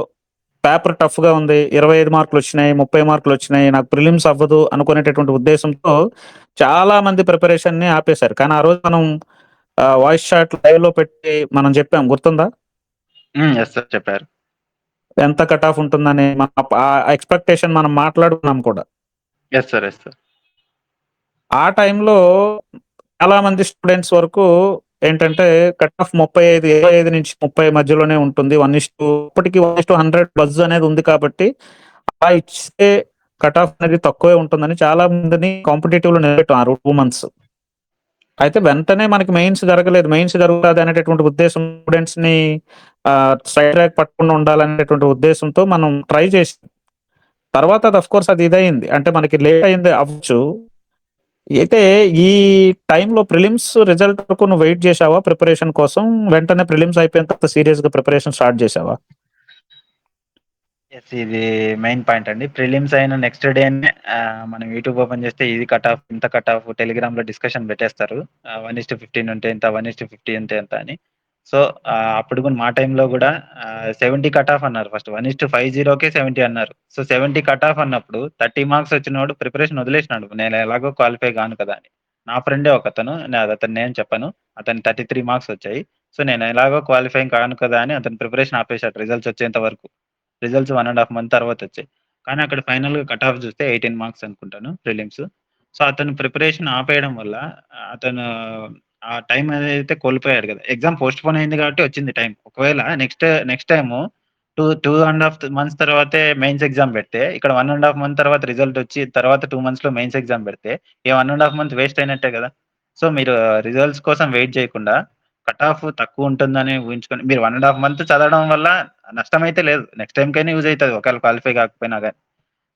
పేపర్ టఫ్‌గా ఉంది. 25 మార్కులొచ్చినాయి, 30 మార్కులొచ్చినాయి. నాకు ప్రిలిమ్స్ అవ్వదు అనుకునేటటువంటి ఉద్దేశంతో చాలా మంది ప్రిపరేషన్‌ని ఆపేశారు. కానీ ఆ రోజు మనం వాయిస్ చాట్ లైవ్‌లో పెట్టి మనం చెప్పాం గుర్తుందా? యెస్ సార్ చెప్పారు. ఎంత కట్ ఆఫ్ ఉంటుందని ఆ ఎక్స్‌పెక్టేషన్ మనం మాట్లాడుకున్నాం కూడా. Yes sir. Yes sir. ఆ టైంలో చాలా మంది స్టూడెంట్స్ వరకు ఏంటంటే కట్ ఆఫ్ 35, 25-30 మధ్యలోనే ఉంటుంది. ఇప్పటికి 1:100 బజ్ అనేది ఉంది కాబట్టి అలా ఇస్తే కట్ ఆఫ్ అనేది తక్కువే ఉంటుందని చాలా మందిని కాంపిటీటివ్‌లో నిలబెట్టాం ఆ 2 మంత్స్. అయితే వెంటనే మనకి మెయిన్స్ జరగలేదు. మెయిన్స్ జరుగుతాది అనేటటువంటి ఉద్దేశం స్టూడెంట్స్‌ని సైడ్ ట్రాక్ పట్టకుండా ఉండాలనేటువంటి ఉద్దేశంతో మనం ట్రై చేసాం. తర్వాత అది ఆఫ్‌కోర్స్ అది ఇదయింది. అంటే మనకి లేట్ అయింది అవ్వచ్చు. అయితే ఈ టైంలో ప్రిలిమ్స్ రిజల్ట్ వరకు నువ్వు వెయిట్ చేశావా ప్రిపరేషన్ కోసం? వెంటనే ప్రిలిమ్స్ అయిపోయిన తర్వాత సీరియస్‌గా ప్రిపరేషన్ స్టార్ట్ చేశావా? యెస్. ఇది మెయిన్ పాయింట్ అండి. ప్రిలిమ్స్ అయిన నెక్స్ట్ డేనే మనం యూట్యూబ్ ఓపెన్ చేస్తే ఇది కట్ ఆఫ్, ఇంత కట్ ఆఫ్ టెలిగ్రామ్‌లో డిస్కషన్ పెట్టేస్తారు. 1:15 ఉంటే ఇంత, 1:50 ఉంటే ఎంత అని. సో, అప్పుడు కూడా మా టైమ్‌లో గూడా 70 కట్ ఆఫ్ అన్నారు ఫస్ట్. 1:50కే 70 అన్నారు. సో, 70 కట్ ఆఫ్ అన్నప్పుడు 30 మార్క్స్ వచ్చినోడు ప్రిపరేషన్ వదిలేసినాడు. నేను ఎలాగో క్వాలిఫై గాను కదా అని. నా ఫ్రెండే ఒకతను, అతని నేమ్ చెప్పను. అతనికి 33 మార్క్స్ వచ్చాయి. సో, నేను ఎలాగో క్వాలిఫై కాను కదా అని అతను ప్రిపరేషన్ ఆపేసాడు రిజల్ట్స్ వచ్చేంత వరకు. రిజల్ట్స్ 1 ½ మంత్ తర్వాతొచ్చాయి. కానీ అక్కడ ఫైనల్‌గా కట్ ఆఫ్ చూస్తే 18 మార్క్స్ అనుకుంటాను ప్రిలిమ్స్. సో, అతను ప్రిపరేషన్ ఆపేయడం వల్ల అతను ఆ టైమ్ ఏదైతే కోల్పోయాడు కదా! ఎగ్జామ్ పోస్ట్‌పోన్ అయింది కాబట్టి వచ్చింది టైమ్. ఒకవేళ నెక్స్ట్ టైము 2 ½ మంత్స్ తర్వాతే మెయిన్స్ ఎగ్జామ్ పెడితే, ఇక్కడ 1 ½ మంత్ తర్వాత రిజల్ట్ వచ్చి తర్వాత 2 మంత్స్‌లో మెయిన్స్ ఎగ్జామ్ పెడితే, ఈ 1 ½ మంత్ వేస్ట్ అయినట్టే కదా! సో, మీరు రిజల్ట్స్ కోసం వెయిట్ చేయకుండా కట్ ఆఫ్ తక్కువ ఉంటుందని ఊహించుకొని మీరు 1 ½ మంత్ చదవడం వల్ల నష్టమైతే లేదు. నెక్స్ట్ టైమ్‌కైనా యూజ్ అయితది. ఒకవేళ క్వాలిఫై కాకపోయినా గాని.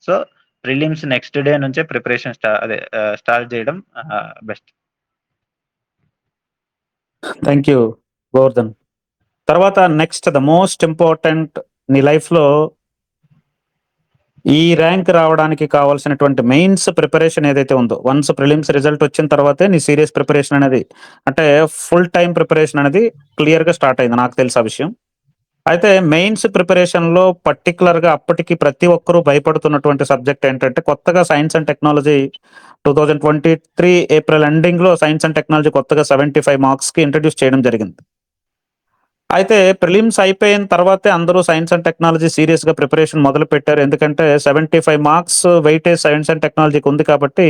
సో, ప్రిలిమ్స్ నెక్స్ట్ డే నుంచే ప్రిపరేషన్ స్టార్ట్ చేయడం బెస్ట్. Thank you Govardhan. తర్వాత నెక్స్ట్ ద మోస్ట్ ఇంపార్టెంట్ నీ లైఫ్‌లో ఈ ర్యాంక్ రావడానికి కావాల్సినటువంటి మెయిన్స్ ప్రిపరేషన్ ఏదైతే ఉందో, వన్స్ ప్రిలిమ్స్ రిజల్ట్ వచ్చిన తర్వాతే నీ సీరియస్ ప్రిపరేషన్ అనేది అంటే ఫుల్ టైమ్ ప్రిపరేషన్ అనేది క్లియర్‌గా స్టార్ట్ అయింది. నాకు తెలుసు ఆ విషయం. అయితే మెయిన్స్ ప్రిపరేషన్‌లో పర్టిక్యులర్‌గా అప్పటికి ప్రతి ఒక్కరు భయపడుతున్నటువంటి సబ్జెక్ట్ ఏంటంటే కొత్తగా సైన్స్ అండ్ టెక్నాలజీ 2023 ఏప్రిల్ ఎండింగ్‌లో సైన్స్ అండ్ టెక్నాలజీ కొత్తగా 75 మార్క్స్‌కి ఇంట్రొడ్యూస్ చేయడం జరిగింది. అయితే ప్రిలిమ్స్ అయిపోయిన తర్వాతే అందరూ సైన్స్ అండ్ టెక్నాలజీ సీరియస్‌గా ప్రిపరేషన్ మొదలుపెట్టారు. ఎందుకంటే 75 మార్క్స్ వెయిటేజ్ సైన్స్ అండ్ టెక్నాలజీకి ఉంది కాబట్టి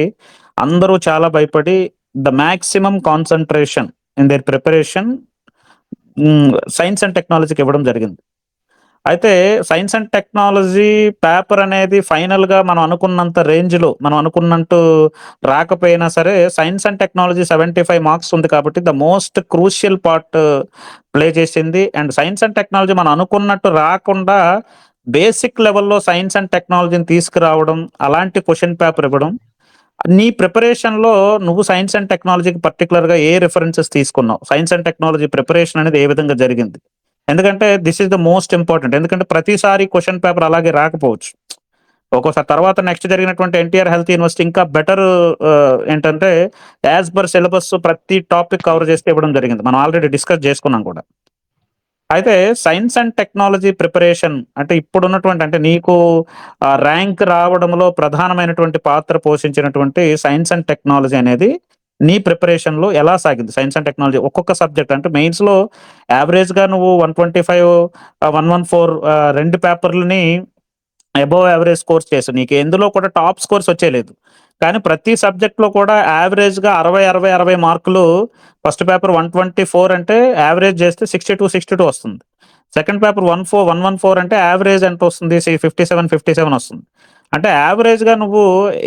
అందరూ చాలా భయపడి the maximum concentration in there preparation science and టెక్నాలజీకి ఇవ్వడం జరిగింది. అయితే సైన్స్ అండ్ టెక్నాలజీ పేపర్ అనేది ఫైనల్‌గా మనం అనుకున్నంత రేంజ్‌లో మనం అనుకున్నట్టు రాకపోయినా సరే సైన్స్ అండ్ టెక్నాలజీ 75 మార్క్స్ ఉంది కాబట్టి the most crucial part play చేసింది. అండ్ సైన్స్ అండ్ టెక్నాలజీ మనం అనుకున్నట్టు రాకుండా బేసిక్ లెవెల్‌లో సైన్స్ అండ్ టెక్నాలజీని తీసుకురావడం, అలాంటి క్వెషన్ పేపర్ ఇవ్వడం. నీ ప్రిపరేషన్‌లో నువ్వు సైన్స్ అండ్ టెక్నాలజీకి పర్టిక్యులర్‌గా ఏ రిఫరెన్సెస్ తీసుకున్నావు? సైన్స్ అండ్ టెక్నాలజీ ప్రిపరేషన్ అనేది ఏ విధంగా జరిగింది? ఎందుకంటే this is the most important. ఎందుకంటే ప్రతిసారి క్వెషన్ పేపర్ అలాగే రాకపోవచ్చు. ఒక్కోసారి తర్వాత నెక్స్ట్ జరిగినటువంటి ఎన్టీఆర్ హెల్త్ యూనివర్సిటీ ఇంకా బెటర్ ఏంటంటే యాస్ పర్ సిలబస్ ప్రతి టాపిక్ కవర్ చేసి ఇవ్వడం జరిగింది. మనం ఆల్రెడీ డిస్కస్ చేసుకున్నాం కూడా. అయితే సైన్స్ అండ్ టెక్నాలజీ ప్రిపరేషన్ అంటే ఇప్పుడున్నటువంటి అంటే నీకు ర్యాంక్ రావడంలో ప్రధానమైనటువంటి పాత్ర పోషించినటువంటి సైన్స్ అండ్ టెక్నాలజీ అనేది నీ ప్రిపరేషన్‌లో ఎలా సాగింది? సైన్స్ అండ్ టెక్నాలజీ ఒక్కొక్క సబ్జెక్ట్ అంటే మెయిన్స్‌లో యావరేజ్‌గా నువ్వు 125 114 2 పేపర్‌లని అబోవ్ యావరేజ్ స్కోర్స్ చేసావు. నీకు ఎందులో కూడా టాప్ స్కోర్స్ వచ్చేయలేదు. కానీ ప్రతి సబ్జెక్ట్‌లో కూడా యావరేజ్‌గా 60, 60, 60 మార్కులు ఫస్ట్ పేపర్ 124 అంటే యావరేజ్ చేస్తే 62, 62 వస్తుంది. సెకండ్ పేపర్ 114 అంటే యావరేజ్ ఎంతొస్తుంది? 57, 57 వస్తుంది. అంటే యావరేజ్‌గా నువ్వు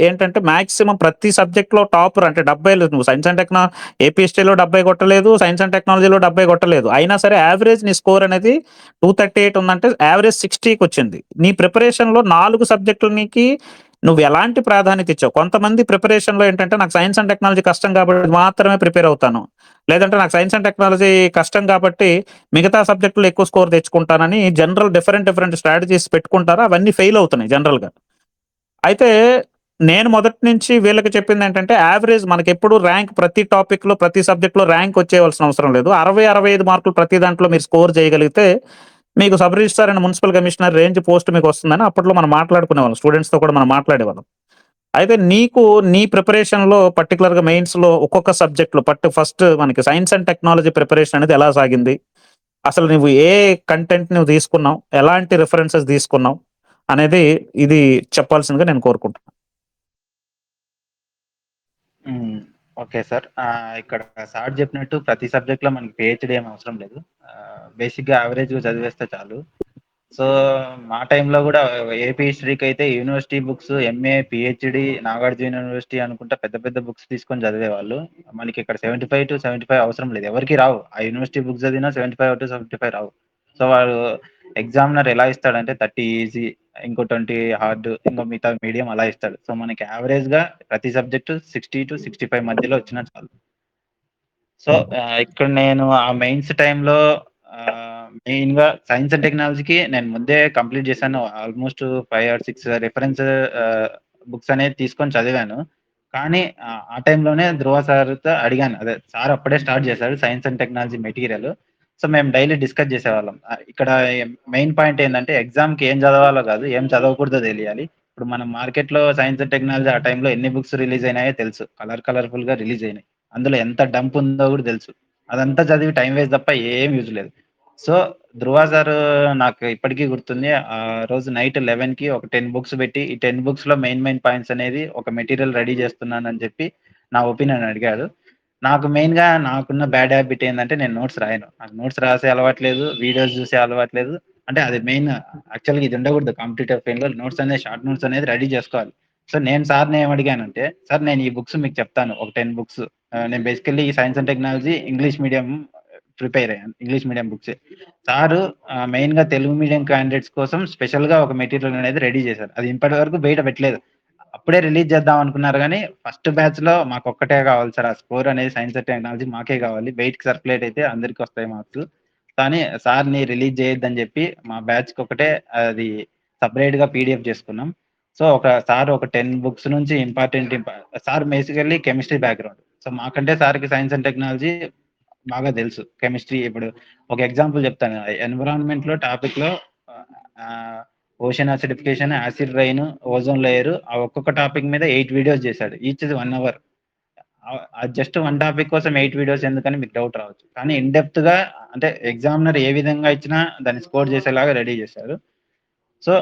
ఏంటంటే మాక్సిమం ప్రతి సబ్జెక్ట్‌లో టాపర్ అంటే 70 నువ్వు సైన్స్ అండ్ ఏపీ హిస్టరీలో 70 కొట్టలేదు. సైన్స్ అండ్ టెక్నాలజీలో 70 కొట్టలేదు. అయినా సరే యావరేజ్ నీ స్కోర్ అనేది 238 ఉందంటే యావరేజ్ 60కొచ్చింది. నీ ప్రిపరేషన్‌లో 4 సబ్జెక్టులనికి నువ్వు ఎలాంటి ప్రాధాన్యత ఇచ్చావు? కొంతమంది ప్రిపరేషన్‌లో ఏంటంటే నాకు సైన్స్ అండ్ టెక్నాలజీ కష్టం కాబట్టి మాత్రమే ప్రిపేర్ అవుతాను. లేదంటే నాకు సైన్స్ అండ్ టెక్నాలజీ కష్టం కాబట్టి మిగతా సబ్జెక్టులో ఎక్కువ స్కోర్ తెచ్చుకుంటానని జనరల్ డిఫరెంట్ స్ట్రాటజీస్ పెట్టుకుంటారు. అవన్నీ ఫెయిల్ అవుతున్నాయి జనరల్‌గా. అయితే నేను మొదటి నుంచి వీళ్ళకి చెప్పిందేంటంటే యావరేజ్ మనకెప్పుడు ర్యాంక్ ప్రతి టాపిక్‌లో, ప్రతి సబ్జెక్ట్‌లో ర్యాంక్ వచ్చేయవలసిన అవసరం లేదు. 60, 65 మార్కులు ప్రతి దాంట్లో మీరు స్కోర్ చేయగలిగితే మీకు sub registrar and municipal commissioner range post మీకొస్తుందని అప్పట్లో మనం మాట్లాడుకునేవాళ్ళం. స్టూడెంట్స్‌తో కూడా మనం మాట్లాడేవాళ్ళం. అయితే నీకు నీ ప్రిపరేషన్‌లో పర్టిక్యులర్‌గా మెయిన్స్‌లో ఒక్కొక్క సబ్జెక్ట్‌లో ఫస్ట్ మనకి సైన్స్ అండ్ టెక్నాలజీ ప్రిపరేషన్ అనేది ఎలా సాగింది? అసలు నువ్వు ఏ కంటెంట్ నువ్వు తీసుకున్నావు? ఎలాంటి రిఫరెన్సెస్ తీసుకున్నావు? అనేది ఇది చెప్పాల్సిందిగా నేను కోరుకుంటున్నాను. హ్మ్. Okay sir. ఇక్కడ సార్ చెప్పినట్టు ప్రతి సబ్జెక్ట్‌లో మనకి పీహెచ్‌డీ ఏమి అవసరం లేదు. బేసిక్‌గా యావరేజ్‌గా చదివేస్తే చాలు. సో, మా టైమ్‌లో గూడా ఏపీ హిస్టరీకైతే university books MA, PhD, Nagarjuna university అనుకుంటా పెద్ద పెద్ద బుక్స్ తీసుకొని చదివేవాళ్ళు. మనకిక్కడ 75-75 అవసరం లేదు. ఎవరికీ రావు. ఆ యూనివర్సిటీ బుక్స్ చదివినా 75-75 రావు. సో, వాడు ఎగ్జామినర్ ఎలా ఇస్తాడంటే 30 ఈజీ, ఇంకో 20 హార్డ్, ఇంకో మిగతా మీడియం అలా ఇస్తాడు. సో, మనకి యావరేజ్‌గా ప్రతి సబ్జెక్ట్ 60-65 మధ్యలో వచ్చినా చాలు. సో, ఇక్కడ నేను ఆ మెయిన్స్ టైమ్‌లో మెయిన్‌గా సైన్స్ అండ్ టెక్నాలజీకి నేను ముందే కంప్లీట్ చేశాను. ఆల్‌మోస్ట్ 5 ఆర్ 6 రిఫరెన్స్ బుక్స్ అనేది తీసుకొని చదివాను. కానీ ఆ టైంలోనే ధ్రువ సార్‌తో అడిగాను. అదే సార్ అప్పుడే స్టార్ట్ చేశారు science and technology material. So, మేము డైలీ డిస్కస్ చేసేవాళ్ళం. ఇక్కడ మెయిన్ పాయింట్ ఏందంటే ఎగ్జామ్‌కి ఏం చదవాలో కాదు, ఏం చదవకూడదో తెలియాలి. ఇప్పుడు మనం మార్కెట్‌లో సైన్స్ అండ్ టెక్నాలజీ ఆ టైంలో ఎన్ని బుక్స్ రిలీజ్ అయినాయో తెలుసు. కలర్‌ఫుల్‌గా రిలీజ్ అయినాయి. అందులో ఎంత డంప్ ఉందో కూడా తెలుసు. అదంతా చదివి టైం వేస్ట్ తప్ప ఏం యూజ్ లేదు. సో, ధ్రువ సారు నాకు ఇప్పటికీ గుర్తుంది. ఆ రోజు నైట్ 11కి ఒక 10 బుక్స్ పెట్టి, ఈ 10 బుక్స్‌లో మెయిన్ పాయింట్స్ అనేది ఒక మెటీరియల్ రెడీ చేస్తున్నానని చెప్పి నా ఒపీనియన్ అడిగాడు. నాకు మెయిన్‌గా నాకున్న బ్యాడ్ హాబిట్ ఏందంటే నేను నోట్స్ రాయను. నాకు నోట్స్ రాసే అలవాటు లేదు. వీడియోస్ చూసే అలవాటు లేదు. అంటే అది మెయిన్ యాక్చువల్‌గా ఇది ఉండకూడదు కాంపిటీటివ్ ఫీల్డ్‌లో నోట్స్ అనేది షార్ట్ నోట్స్ అనేది రెడీ చేసుకోవాలి. సో, నేను సార్‌ని ఏమడిగానంటే, "సార్ నేను ఈ బుక్స్ మీకు చెప్తాను. ఒక 10 బుక్స్. నేను బేసికల్లీ ఈ science and technology English medium prepare అయ్యాను. ఇంగ్లీష్ మీడియం బుక్సే. సారు మెయిన్‌గా తెలుగు మీడియం క్యాండిడేట్స్ కోసం స్పెషల్‌గా ఒక మెటీరియల్ అనేది రెడీ చేశారు. అది ఇప్పటి వరకు బయట పెట్టలేదు. అప్పుడే రిలీజ్ చేద్దాం అనుకున్నారు గానీ, ఫస్ట్ బ్యాచ్‌లో మాకొక్కటే కావాలి సార్. ఆ స్కోర్ అనేది సైన్స్ అండ్ టెక్నాలజీ మాకే కావాలి. బయటికి సర్క్యులేట్ అయితే అందరికొస్తాయి మార్క్స్. కానీ సార్‌ని రిలీజ్ చేయొద్దని చెప్పి మా బ్యాచ్‌కి ఒకటే అది సెపరేట్‌గా పీడీఎఫ్ చేసుకున్నాం. సో, ఒక 10 బుక్స్ నుంచి sir basically chemistry background. So, మాకంటే సార్‌కి సైన్స్ అండ్ టెక్నాలజీ బాగా తెలుసు. కెమిస్ట్రీ ఇప్పుడు ఒక ఎగ్జాంపుల్ చెప్తాను. ఎన్విరాన్మెంట్‌లో టాపిక్‌లో ఆహ్, ocean acidification, acid rain, ozone layer ఆ ఒక్కొక్క టాపిక్ మీద 8 వీడియోస్ చేశాడు. ఈచ్‌ది 1 అవర్. అది జస్ట్ 1 టాపిక్ కోసం 8 వీడియోస్ ఎందుకని మీకు డౌట్ రావచ్చు. కానీ ఇన్ డెప్త్‌గా అంటే ఎగ్జామినర్ ఏ విధంగా ఇచ్చినా దాన్ని స్కోర్ చేసేలాగా రెడీ చేశారు. సో,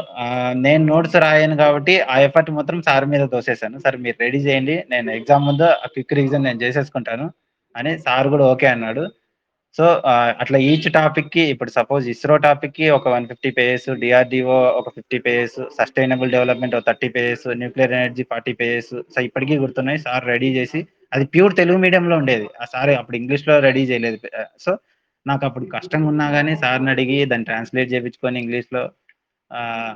నేను నోట్స్ రాయను కాబట్టి ఆ ఎఫర్ట్ మొత్తం సార్ మీద తోసేసాను. సార్ మీరు రెడీ చేయండి. నేను ఎగ్జామ్ ముందు ఆ క్విక్ రివిజన్ నేను చేసేసుకుంటాను అని సార్ కూడా ఓకే అన్నాడు. సో, అట్లా ఈచ్ టాపిక్‌కి ఇప్పుడు సపోజ్ ఇస్రో టాపిక్‌కి ఒక 150 పేజెస్, డీఆర్‌డీఓ ఒక 50 పేజెస్, సస్టైనబుల్ డెవలప్‌మెంట్ ఒక 30 pages, nuclear energy 40 pages. So, ఇప్పటికి గుర్తున్నాయి. సార్ రెడీ చేసి అది ప్యూర్ తెలుగు మీడియంలో ఉండేది. ఆ సార్ అప్పుడు ఇంగ్లీష్‌లో రెడీ చేయలేదు. సో, నాకప్పుడు కష్టంగా ఉన్నా గాని సార్‌ని అడిగి దాన్ని ట్రాన్స్‌లేట్ చేపించుకొని ఇంగ్లీష్‌లో ఆహ్,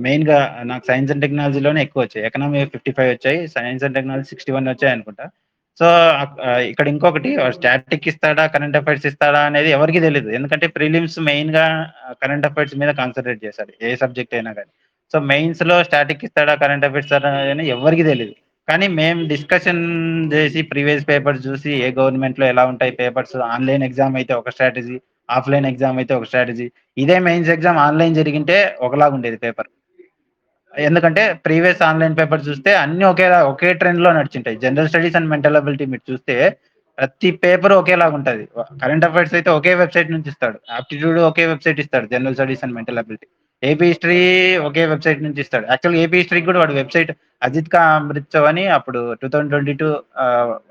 మెయిన్‌గా నాకు సైన్స్ అండ్ టెక్నాలజీలోనే ఎక్కువొచ్చాయి. ఎకనామీ 55 వచ్చాయి. Science and technology 61 వచ్చాయనుకుంటా. సో, ఇక్కడ ఇంకొకటి వాడు స్టాటిక్ ఇస్తాడా? కరెంట్ అఫైర్స్ ఇస్తాడా? అనేది ఎవరికీ తెలీదు. ఎందుకంటే ప్రిలిమ్స్ మెయిన్‌గా కరెంట్ అఫైర్స్ మీద కాన్సంట్రేట్ చేశారు. ఏ సబ్జెక్ట్ అయినా గాని. సో, మెయిన్స్‌లో స్టాటిక్ ఇస్తాడా? కరెంట్ అఫైర్స్ ఇస్తాడా? అని ఎవ్వరికీ తెలీదు. కానీ మేము డిస్కషన్ చేసి ప్రీవియస్ పేపర్స్ చూసి ఏ గవర్నమెంట్‌లో ఎలా ఉంటాయి పేపర్స్, ఆన్‌లైన్ ఎగ్జామ్ అయితే ఒక స్ట్రాటజీ, ఆఫ్‌లైన్ ఎగ్జామ్ అయితే ఒక స్ట్రాటజీ. ఇదే మెయిన్స్ ఎగ్జామ్ ఆన్‌లైన్ జరిగింటే ఒకలాగుండేది పేపర్. ఎందుకంటే ప్రీవియస్ ఆన్‌లైన్ పేపర్స్ చూస్తే అన్నీ ఒకే ట్రెండ్‌లో నడిచుంటాయి. General studies and mental ability మీరు చూస్తే ప్రతి పేపర్ ఒకేలాగుంటది. కరెంట్ అఫైర్స్ అయితే ఒకే వెబ్‌సైట్ నుంచి ఇస్తాడు. ఆప్టిట్యూడ్ ఒకే వెబ్‌సైట్ ఇస్తాడు. General studies and mental ability. AP history okay website నుంచి ఇస్తాడు. యాక్చువల్‌గా ఏపీ హిస్టరీకి కూడా వాడు వెబ్‌సైట్ అజిత్ కా అమృత్‌సవ్ అని అప్పుడు 2022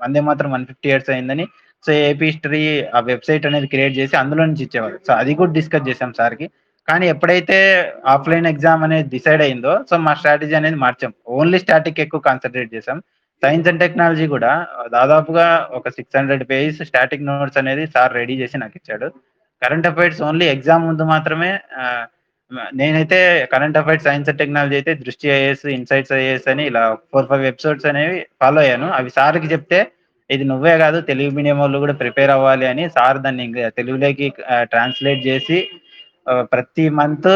వందే మాతరం 150 ఇయర్స్ అయిందని సో, ఏపీ హిస్టరీ ఆ వెబ్‌సైట్ అనేది క్రియేట్ చేసి అందులో నుంచి ఇచ్చేవాడు. సో, అది కూడా డిస్కస్ చేసాం సార్‌కి. కానీ ఎప్పుడైతే ఆఫ్‌లైన్ ఎగ్జామ్ అనేది డిసైడ్ అయిందో, సో మా స్ట్రాటజీ అనేది మార్చాం. ఓన్లీ స్టాటిక్ ఎక్కువ కాన్సంట్రేట్ చేసాం. సైన్స్ అండ్ టెక్నాలజీ కూడా దాదాపుగా ఒక 600 పేజెస్ స్టాటిక్ నోట్స్ అనేది సార్ రెడీ చేసి నాకిచ్చాడు. కరెంట్ అఫైర్స్ ఓన్లీ ఎగ్జామ్ ముందు మాత్రమే నేనైతే current affairs science and technology అయితే దృష్టి ఐఏఎస్, ఇన్‌సైట్స్ ఐఏఎస్ అని ఇలా 4, 5 ఎపిసోడ్స్ అనేవి ఫాలో అయ్యాను. అవి సార్‌కి చెప్తే ఇది నువ్వే కాదు తెలుగు మీడియం వాళ్ళు కూడా ప్రిపేర్ అవ్వాలి అని సార్ దాన్ని తెలుగులోకి ట్రాన్స్‌లేట్ చేసి ప్రతి మంత్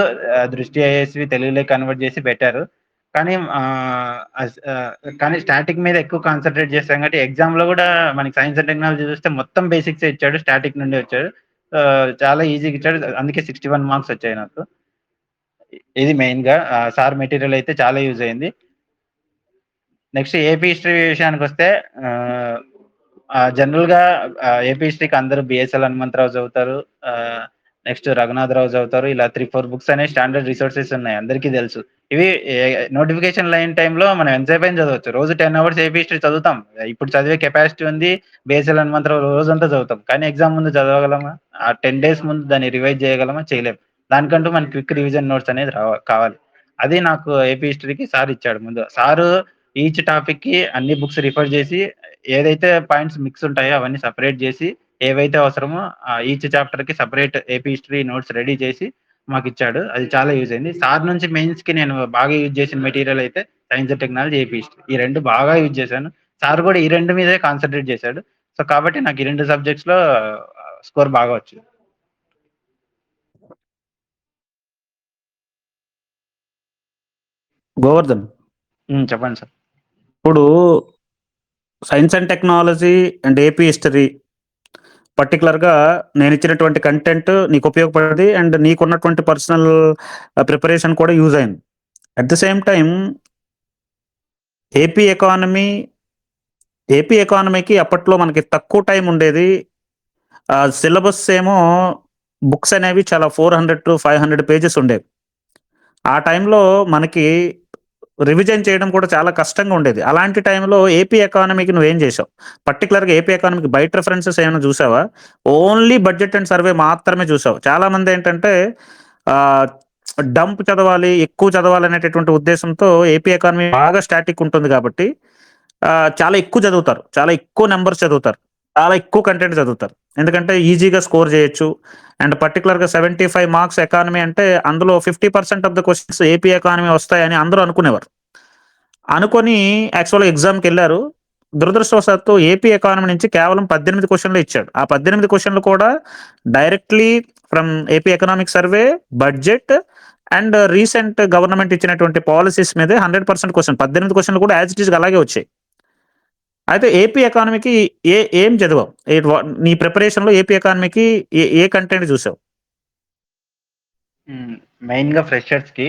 దృష్టి ఐఏఎస్‌వి తెలుగులోకి కన్వర్ట్ చేసి పెట్టారు. కానీ కానీ స్టాటిక్ మీద ఎక్కువ కాన్సంట్రేట్ చేసాం కాబట్టి ఎగ్జామ్‌లో కూడా మనకి సైన్స్ అండ్ టెక్నాలజీ చూస్తే మొత్తం బేసిక్సే ఇచ్చాడు. స్టాటిక్ నుండే వచ్చాడు. చాలా ఈజీగా ఇచ్చాడు. అందుకే 61 మార్క్స్ వచ్చాయి నాకు. ఇది మెయిన్‌గా సార్ మెటీరియల్ అయితే చాలా యూజ్ అయింది. నెక్స్ట్ ఏపీ హిస్టరీ విషయానికొస్తే ఆహ్, జనరల్‌గా ఏపీ హిస్టరీకి అందరూ బీఎస్ఎల్ హనుమంతరావు చదువుతారు. ఆహ్, నెక్స్ట్ రఘునాథరావు చదువుతారు. ఇలా 3, 4 బుక్స్ అనేవి స్టాండర్డ్ రిసోర్సెస్ ఉన్నాయి. అందరికీ తెలుసు. ఇవి నోటిఫికేషన్ లైన్ టైమ్‌లో మనం ఎంతసేపైనా చదవచ్చు. రోజు 10 అవర్స్ ఏపీ హిస్టరీ చదువుతాం. ఇప్పుడు చదివే కెపాసిటీ ఉంది. బీఎస్ఎల్ హనుమంతరావు రోజంతా చదువుతాం. కానీ ఎగ్జామ్ ముందు చదవగలమా? ఆ 10 డేస్ ముందు దాన్ని రివైజ్ చేయగలమా? చేయలేం. దానికంటూ మనకి క్విక్ రివిజన్ నోట్స్ అనేది కావాలి. అది నాకు ఏపీ హిస్టరీకి సార్ ఇచ్చాడు ముందు. సారు ఈచ్ టాపిక్‌కి అన్ని బుక్స్ రిఫర్ చేసి ఏదైతే పాయింట్స్ మిక్స్ ఉంటాయో అవన్నీ సెపరేట్ జేసి, ఏవైతే అవసరమో ఈచ్ చాప్టర్‌కి separate AP history notes ready చేసి మాకిచ్చాడు. అది చాలా యూజ్ అయింది. సార్ నుంచి మెయిన్స్‌కి నేను బాగా యూజ్ చేసిన మెటీరియల్ అయితే science and technology, AP history. ఈ 2 బాగా యూజ్ చేశాను. సార్ కూడా ఈ 2 మీదే కాన్సంట్రేట్ చేశాడు. సో, కాబట్టి నాకు ఈ 2 సబ్జెక్ట్స్‌లో స్కోర్ బాగా వచ్చింది. గోవర్ధన్, చెప్పండి సార్. ఇప్పుడు science and technology and AP history పర్టికులర్‌గా నేనిచ్చినటువంటి కంటెంట్ నీకు ఉపయోగపడింది. అండ్ నీకున్నటువంటి పర్సనల్ ప్రిపరేషన్ కూడా యూజ్ అయింది. At the same time AP economy AP ఎకానమీకి అప్పట్లో మనకి తక్కువ టైం ఉండేది. సిలబస్ ఏమో బుక్స్ అనేవి చాలా 400-500 పేజెస్ ఉండేవి. ఆ టైంలో మనకి రివిజన్ చేయడం కూడా చాలా కష్టంగా ఉండేది. అలాంటి టైంలో ఏపీ ఎకానమీకి నువ్వేం చేశావు? పర్టిక్యులర్‌గా ఏపీ ఎకానమీకి బయట రిఫరెన్సెస్ ఏమైనా చూసావా? ఓన్లీ బడ్జెట్ అండ్ సర్వే మాత్రమే చూసావు. చాలామందేంటంటే ఆహ్, డంప్ చదవాలి, ఎక్కువ చదవాలనేటటువంటి ఉద్దేశంతో ఏపీ ఎకానమీ బాగా స్టాటిక్ ఉంటుంది కాబట్టి చాలా ఎక్కువ చదువుతారు. చాలా ఎక్కువ నంబర్స్ చదువుతారు. చాలా ఎక్కువ కంటెంట్ చదువుతారు. ఎందుకంటే ఈజీగా స్కోర్ చేయొచ్చు. అండ్ పర్టిక్యులర్‌గా 75 మార్క్స్ ఎకానమీ అంటే అందులో 50% of the questions AP economy వస్తాయని అందరూ అనుకునేవారు. అనుకోని యాక్చువల్‌గా ఎగ్జామ్‌కెళ్లారు. దురదృష్టవశాత్తు ఏపీ ఎకానమీ నుంచి కేవలం 18 క్వెషన్‌లే ఇచ్చాడు. ఆ 18 క్వెషన్‌లు కూడా directly from AP economic survey, budget and recent government ఇచ్చినటువంటి పాలిసీస్ మీదే 100% క్వెషన్. 18 క్వెషన్‌లు కూడా యాస్ ఇట్ ఈస్‌గా అలాగే వచ్చాయి. అయితే ఏపీ ఎకానమీకి ఏం చదివావు? నీ ప్రిపరేషన్‌లో ఏపీ ఎకానమీకి ఏ కంటెంట్ చూసావు? మెయిన్‌గా ఫ్రెషర్స్‌కి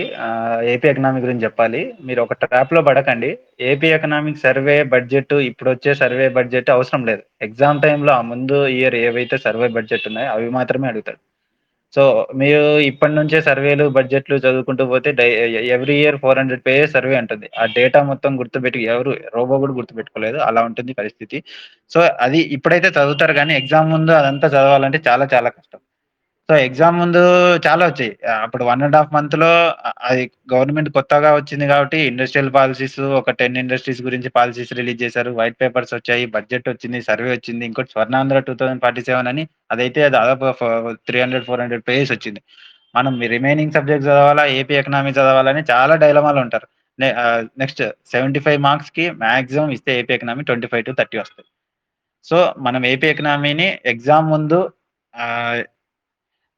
ఏపీ ఎకనామీ గురించి జెప్పాలి. మీరు ఒక ట్రాప్‌లో పడకండి. ఏపీ ఎకనామిక్ సర్వే, బడ్జెట్ ఇప్పుడొచ్చే సర్వే బడ్జెట్ అవసరం లేదు. ఎగ్జామ్ టైమ్‌లో ఆ ముందు ఇయర్ ఏవైతే సర్వే బడ్జెట్ ఉన్నాయో అవి మాత్రమే అడుగుతాడు. సో, మీరు ఇప్పటి నుంచే సర్వేలు, బడ్జెట్‌లు చదువుకుంటూ పోతే ఎవ్రీ ఇయర్ 400 పేజెస్ సర్వే ఉంటుంది. ఆ డేటా మొత్తం గుర్తుపెట్టి ఎవరు రోబో గూడా గుర్తుపెట్టుకోలేదు. అలా ఉంటుంది పరిస్థితి. సో, అది ఇప్పుడైతే చదువుతారు గానీ ఎగ్జామ్ ముందు అదంతా చదవాలంటే చాలా చాలా కష్టం. సో, ఎగ్జామ్ ముందు చాలా వచ్చాయి. అప్పుడు 1 ½ మంత్‌లో అది గవర్నమెంట్ కొత్తగా వచ్చింది కాబట్టి ఇండస్ట్రియల్ పాలిసీస్ ఒక 10 ఇండస్ట్రీస్ గురించి పాలిసీస్ రిలీజ్ చేశారు. వైట్ పేపర్స్ వచ్చాయి. బడ్జెట్ వచ్చింది. సర్వే వచ్చింది. ఇంకోటి స్వర్ణాంధ్ర 2047 అని అదైతే దాదాపు 300, 400 పేజెస్ వచ్చింది. మనం రిమైనింగ్ సబ్జెక్ట్స్ చదవాలా, ఏపీ ఎకనామీ చదవాలని చాలా డైలమాలో ఉంటారు. నెక్స్ట్ 75 మార్క్స్‌కి మాక్సిమం ఇస్తే ఏపీ ఎకనామీ 25-30 వస్తాయి. సో, మనం ఏపీ ఎకనామీని ఎగ్జామ్ ముందు ఆహ్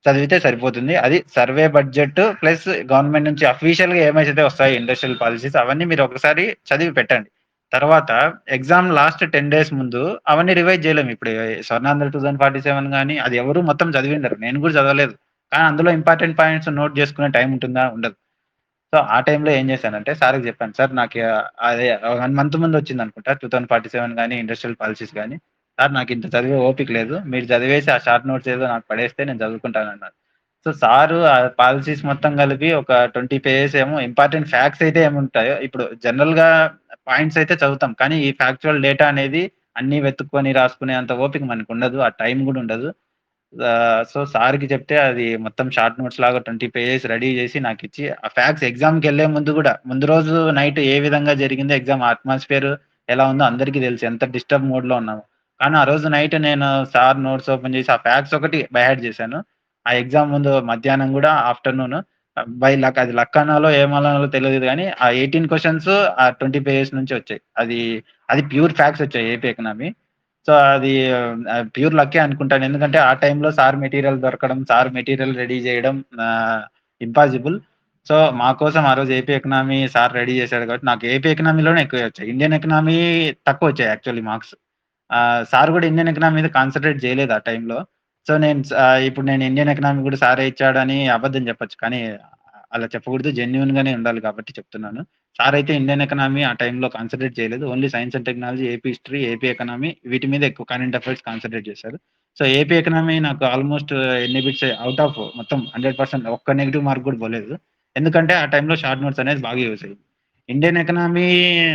చదివితే సరిపోతుంది. అది సర్వే బడ్జెట్ ప్లస్ గవర్నమెంట్ నుంచి అఫీషియల్‌గా ఏమైతే వస్తాయో ఇండస్ట్రియల్ పాలిసీస్ అవన్నీ మీరు ఒకసారి చదివి పెట్టండి. తర్వాత ఎగ్జామ్ లాస్ట్ 10 డేస్ ముందు అవన్నీ రివైజ్ చేయలేము. ఇప్పుడు స్వర్ణాంధ్ర 2047 గాని అది ఎవరు మొత్తం చదివిండరు. నేను కూడా చదవలేదు. కానీ అందులో ఇంపార్టెంట్ పాయింట్స్ నోట్ చేసుకునే టైం ఉంటుందా? ఉండదు. సో, ఆ టైంలో ఏం చేశానంటే సార్‌కి చెప్పాను. సార్ నాకు అదే 1 మంత్ ముందు వచ్చిందనుకుంటా 2047 గాని, ఇండస్ట్రియల్ పాలిసీస్ గాని. సార్ నాకింత చదివే ఓపిక లేదు. మీరు చదివేసి ఆ షార్ట్ నోట్స్ ఏదో నాకు పడేస్తే నేను చదువుకుంటానన్నారు. సో, సారు ఆ పాలిసీస్ మొత్తం కలిపి ఒక 20 పేజెస్ ఏమో ఇంపార్టెంట్ ఫ్యాక్ట్స్ అయితే ఏముంటాయో ఇప్పుడు జనరల్‌గా పాయింట్స్ అయితే చదువుతాం. కానీ ఈ ఫ్యాక్చువల్ డేటా అనేది అన్నీ వెతుక్కొని రాసుకునే అంత ఓపిక మనకుండదు. ఆ టైం గూడా ఉండదు. సో, సార్‌కి చెప్తే అది మొత్తం షార్ట్ నోట్స్ లాగా 20 పేజెస్ రెడీ చేసి నాకిచ్చి, ఆ ఫ్యాక్ట్స్ ఎగ్జామ్‌కెళ్ళే ముందు గూడా, ముందు రోజు నైట్ ఏ విధంగా జరిగిందో ఎగ్జామ్ అట్మాస్ఫియర్ ఎలా ఉందో అందరికీ తెలుసు. ఎంత డిస్టర్బ్ మోడ్‌లో ఉన్నామో. కానీ ఆ రోజు నైట్ నేను సార్ నోట్స్ ఓపెన్ చేసి, ఆ ఫ్యాక్ట్స్ ఒకటి బై హార్ట్ చేశాను. ఆ ఎగ్జామ్ ముందు మధ్యాహ్నం గూడా ఆఫ్టర్‌నూన్ బై లక్ అది లక్ అనాలో, ఏమనాలో తెలీదు గానీ, ఆ 18 క్వెషన్స్ ఆ 20 పేజెస్ నుంచి వచ్చాయి. అది ప్యూర్ ఫ్యాక్ట్స్ వచ్చాయి ఏపీ ఎకనామీ. సో, అది ప్యూర్ లక్కే అనుకుంటాను. ఎందుకంటే, ఆ టైంలో సార్ మెటీరియల్ దొరకడం, సార్ మెటీరియల్ రెడీ జేయడం ఇంపాసిబుల్. సో, మా కోసం ఆ రోజు ఏపీ ఎకనామీ సార్ రెడీ జేశాడు కాబట్టి, నాకు ఏపీ ఎకనామీలోనే ఎక్కువొచ్చాయి. ఇండియన్ ఎకనామీ తక్కువొచ్చాయి యాక్చువల్లీ మార్క్స్. సార్ గూడా ఇండియన్ ఎకనామీ మీద కాన్సంట్రేట్ జేయలేదు ఆ టైంలో. సో, ఇప్పుడు నేను ఇండియన్ ఎకనామీ గూడా సారే ఇచ్చాడని అబద్ధం జెప్పొచ్చు. కానీ, అలా చెప్పకూడదు. జెన్యూన్‌గానే ఉండాలి కాబట్టి చెప్తున్నాను. సారయితే ఇండియన్ ఎకనామీ ఆ టైంలో కాన్సంట్రేట్ చేయలేదు. Only science and technology, AP history, AP economy వీటి మీద ఎక్కువ కరెంట్ అఫైర్స్ కాన్సంట్రేట్ చేశారు. సో, ఏపీ ఎకనామీ నాకు ఆల్‌మోస్ట్ ఎన్ని బిట్స్ ఔట్ ఆఫ్ మొత్తం 100% ఒక్క నెగెటివ్ మార్క్ కూడా పోలేదు. ఎందుకంటే ఆ టైంలో షార్ట్ నోట్స్ అనేది బాగా యూజ్ అయ్యింది. ఇండియన్ ఎకనామీ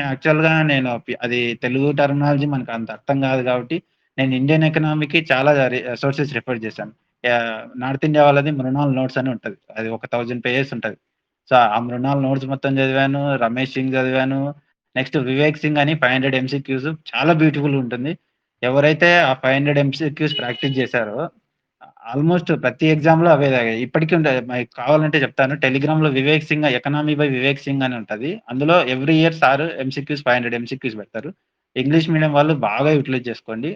యాక్చువల్‌గా నేను అది తెలుగు టర్మినాలజీ మనకు అంత అర్థం కాదు కాబట్టి, నేను ఇండియన్ ఎకనామీకి చాలా సోర్సెస్ రిఫర్ చేశాను. నార్త్ ఇండియా వాళ్ళది మృణాల్ నోట్స్ అని ఉంటది. అది ఒక 1000 పేజెస్ ఉంటది. సో, ఆ మృణాల్ నోట్స్ మొత్తం చదివాను. రమేష్ సింగ్ చదివాను. నెక్స్ట్ 'వివేక్ సింగ్' అని 500 ఎంసీక్యూస్ చాలా బ్యూటిఫుల్‌గా ఉంటుంది. ఎవరైతే ఆ 500 ఎంసీక్యూస్ ప్రాక్టీస్ చేశారో ఆల్‌మోస్ట్ ప్రతి ఎగ్జామ్‌లో అవే ఇప్పటికి ఉంటాయి. మీకు కావాలంటే చెప్తాను. టెలిగ్రామ్‌లో 'వివేక్ సింగ్ ఎకనామీ బై వివేక్ సింగ్' అని ఉంటది. అందులో every year sir MCQs 500 MCQs పెడతారు. ఇంగ్లీష్ మీడియం వాళ్ళు బాగా యుటిలైజ్ చేసుకోండి.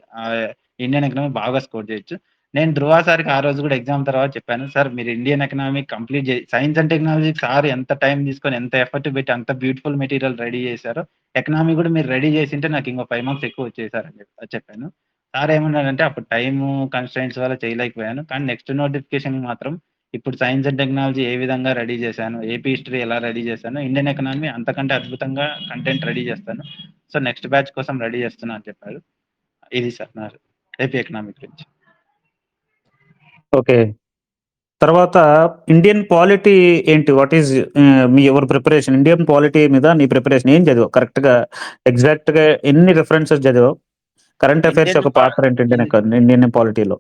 ఇండియన్ ఎకనామీ బాగా స్కోర్ చేయొచ్చు. నేను ధృవ సార్‌కి ఆ రోజు గూడా ఎగ్జామ్ తర్వాత చెప్పాను. సార్ మీరు Indian economy complete science and technology sir ఎంత టైమ్ తీసుకొని, ఎంత ఎఫర్ట్ పెట్టి అంత బ్యూటిఫుల్ మెటీరియల్ రెడీ చేశారో, ఎకనామీ గూడా మీరు రెడీ చేసుంటే నాకు ఇంకో 5 మార్క్స్ ఎక్కువ వచ్చేవి సార్ అని చెప్పాను. సార్ ఏమన్నారంటే అప్పుడు టైము కన్‌స్ట్రెయింట్స్ వల్ల చేయలేకపోయాను. కానీ నెక్స్ట్ నోటిఫికేషన్‌కి మాత్రం ఇప్పుడు సైన్స్ అండ్ టెక్నాలజీ ఏ విధంగా రెడీ చేశాను, ఏపీ హిస్టరీ ఎలా రెడీ చేశానో, ఇండియన్ ఎకనామీ అంతకంటే అద్భుతంగా కంటెంట్ రెడీ చేస్తాను. సో నెక్స్ట్ బ్యాచ్ కోసం రెడీ చేస్తున్నా అని చెప్పారు. ఇది సార్ నా ఏపీ ఎకనామీ గురించి. ఓకే. తర్వాత ఇండియన్ పాలిటీ ఏంటి? What is me your preparation? Indian polity మీద నీ ప్రిపరేషన్ ఏం చదివావు? కరెక్ట్‌గా ఎగ్జాక్ట్‌గా ఎన్ని రిఫరెన్సెస్ చదివావు? కరెంట్ అఫైర్స్ ఇండియన్ యొక్క పా పాత్ర ఏంటి ఇన్ ఇండియన్ పాలిటీలో?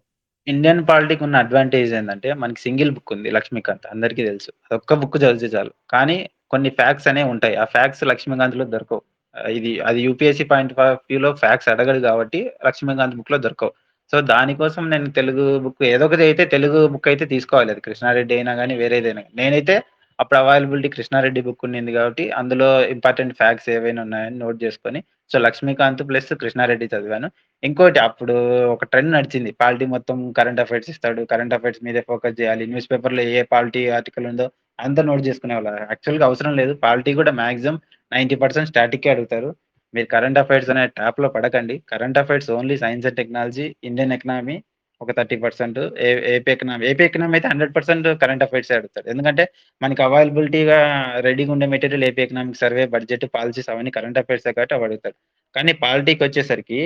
ఇండియన్ పాలిటీకి ఉన్న అడ్వాంటేజ్ ఏందంటే, మనకి సింగిల్ బుక్ ఉంది 'లక్ష్మీకాంత్' అందరికీ తెలుసు. అదొక్క బుక్ చదివితే చాలు. కానీ కొన్ని ఫ్యాక్ట్స్ అనేవి ఉంటాయి. ఆ ఫ్యాక్ట్స్ 'లక్ష్మీకాంత్‌లో' దొరకవు. అది యూపీఎస్సీ పాయింట్ ఆఫ్ వ్యూలో ఫ్యాక్ట్స్ అడగడు కాబట్టి 'లక్ష్మీకాంత్' బుక్‌లో దొరకవు. సో, దానికోసం నేను తెలుగు బుక్ ఏదో ఒకటి అయితే తెలుగు బుక్ అయితే తీసుకోవాలి. అది కృష్ణారెడ్డి అయినా గాని, వేరేదైనా గాని. నేనైతే అప్పుడు అవైలబిలిటీ కృష్ణారెడ్డి బుక్ ఉండింది కాబట్టి, అందులో ఇంపార్టెంట్ ఫ్యాక్ట్స్ ఏవైనా ఉన్నాయని నోట్ చేసుకొని, సో, 'లక్ష్మీకాంత్' ప్లస్ కృష్ణారెడ్డి చదివాను. ఇంకోటి అప్పుడు ఒక ట్రెండ్ నడిచింది. పాలిటీ మొత్తం కరెంట్ అఫైర్స్ ఇస్తాడు. కరెంట్ అఫైర్స్ మీదే ఫోకస్ జేయాలి. న్యూస్ పేపర్‌లో ఏ పాలిటీ ఆర్టికల్ ఉందో అంతా నోట్ జేసుకునేవాళ్ళం. యాక్చువల్‌గా అవసరం లేదు. పాలిటీ కూడా మాక్సిమం 90% స్టాటిక్కే అడుగుతారు. మీరు కరెంట్ అఫైర్స్ అనే ట్రాప్‌లో పడకండి. Current affairs only science and technology, Indian economy ఒక 30%, ఏపీ ఎకనామీ అయితే 100% కరెంట్ అఫైర్సే అడుగుతాడు. ఎందుకంటే మనకి అవైలబిలిటీగా రెడీగా ఉండే material AP economic survey, budget, policies అవన్నీ కరెంట్ అఫైర్సే కాబట్టి అవి అడుగుతాడు. కానీ పాలిటీకొచ్చేసరికి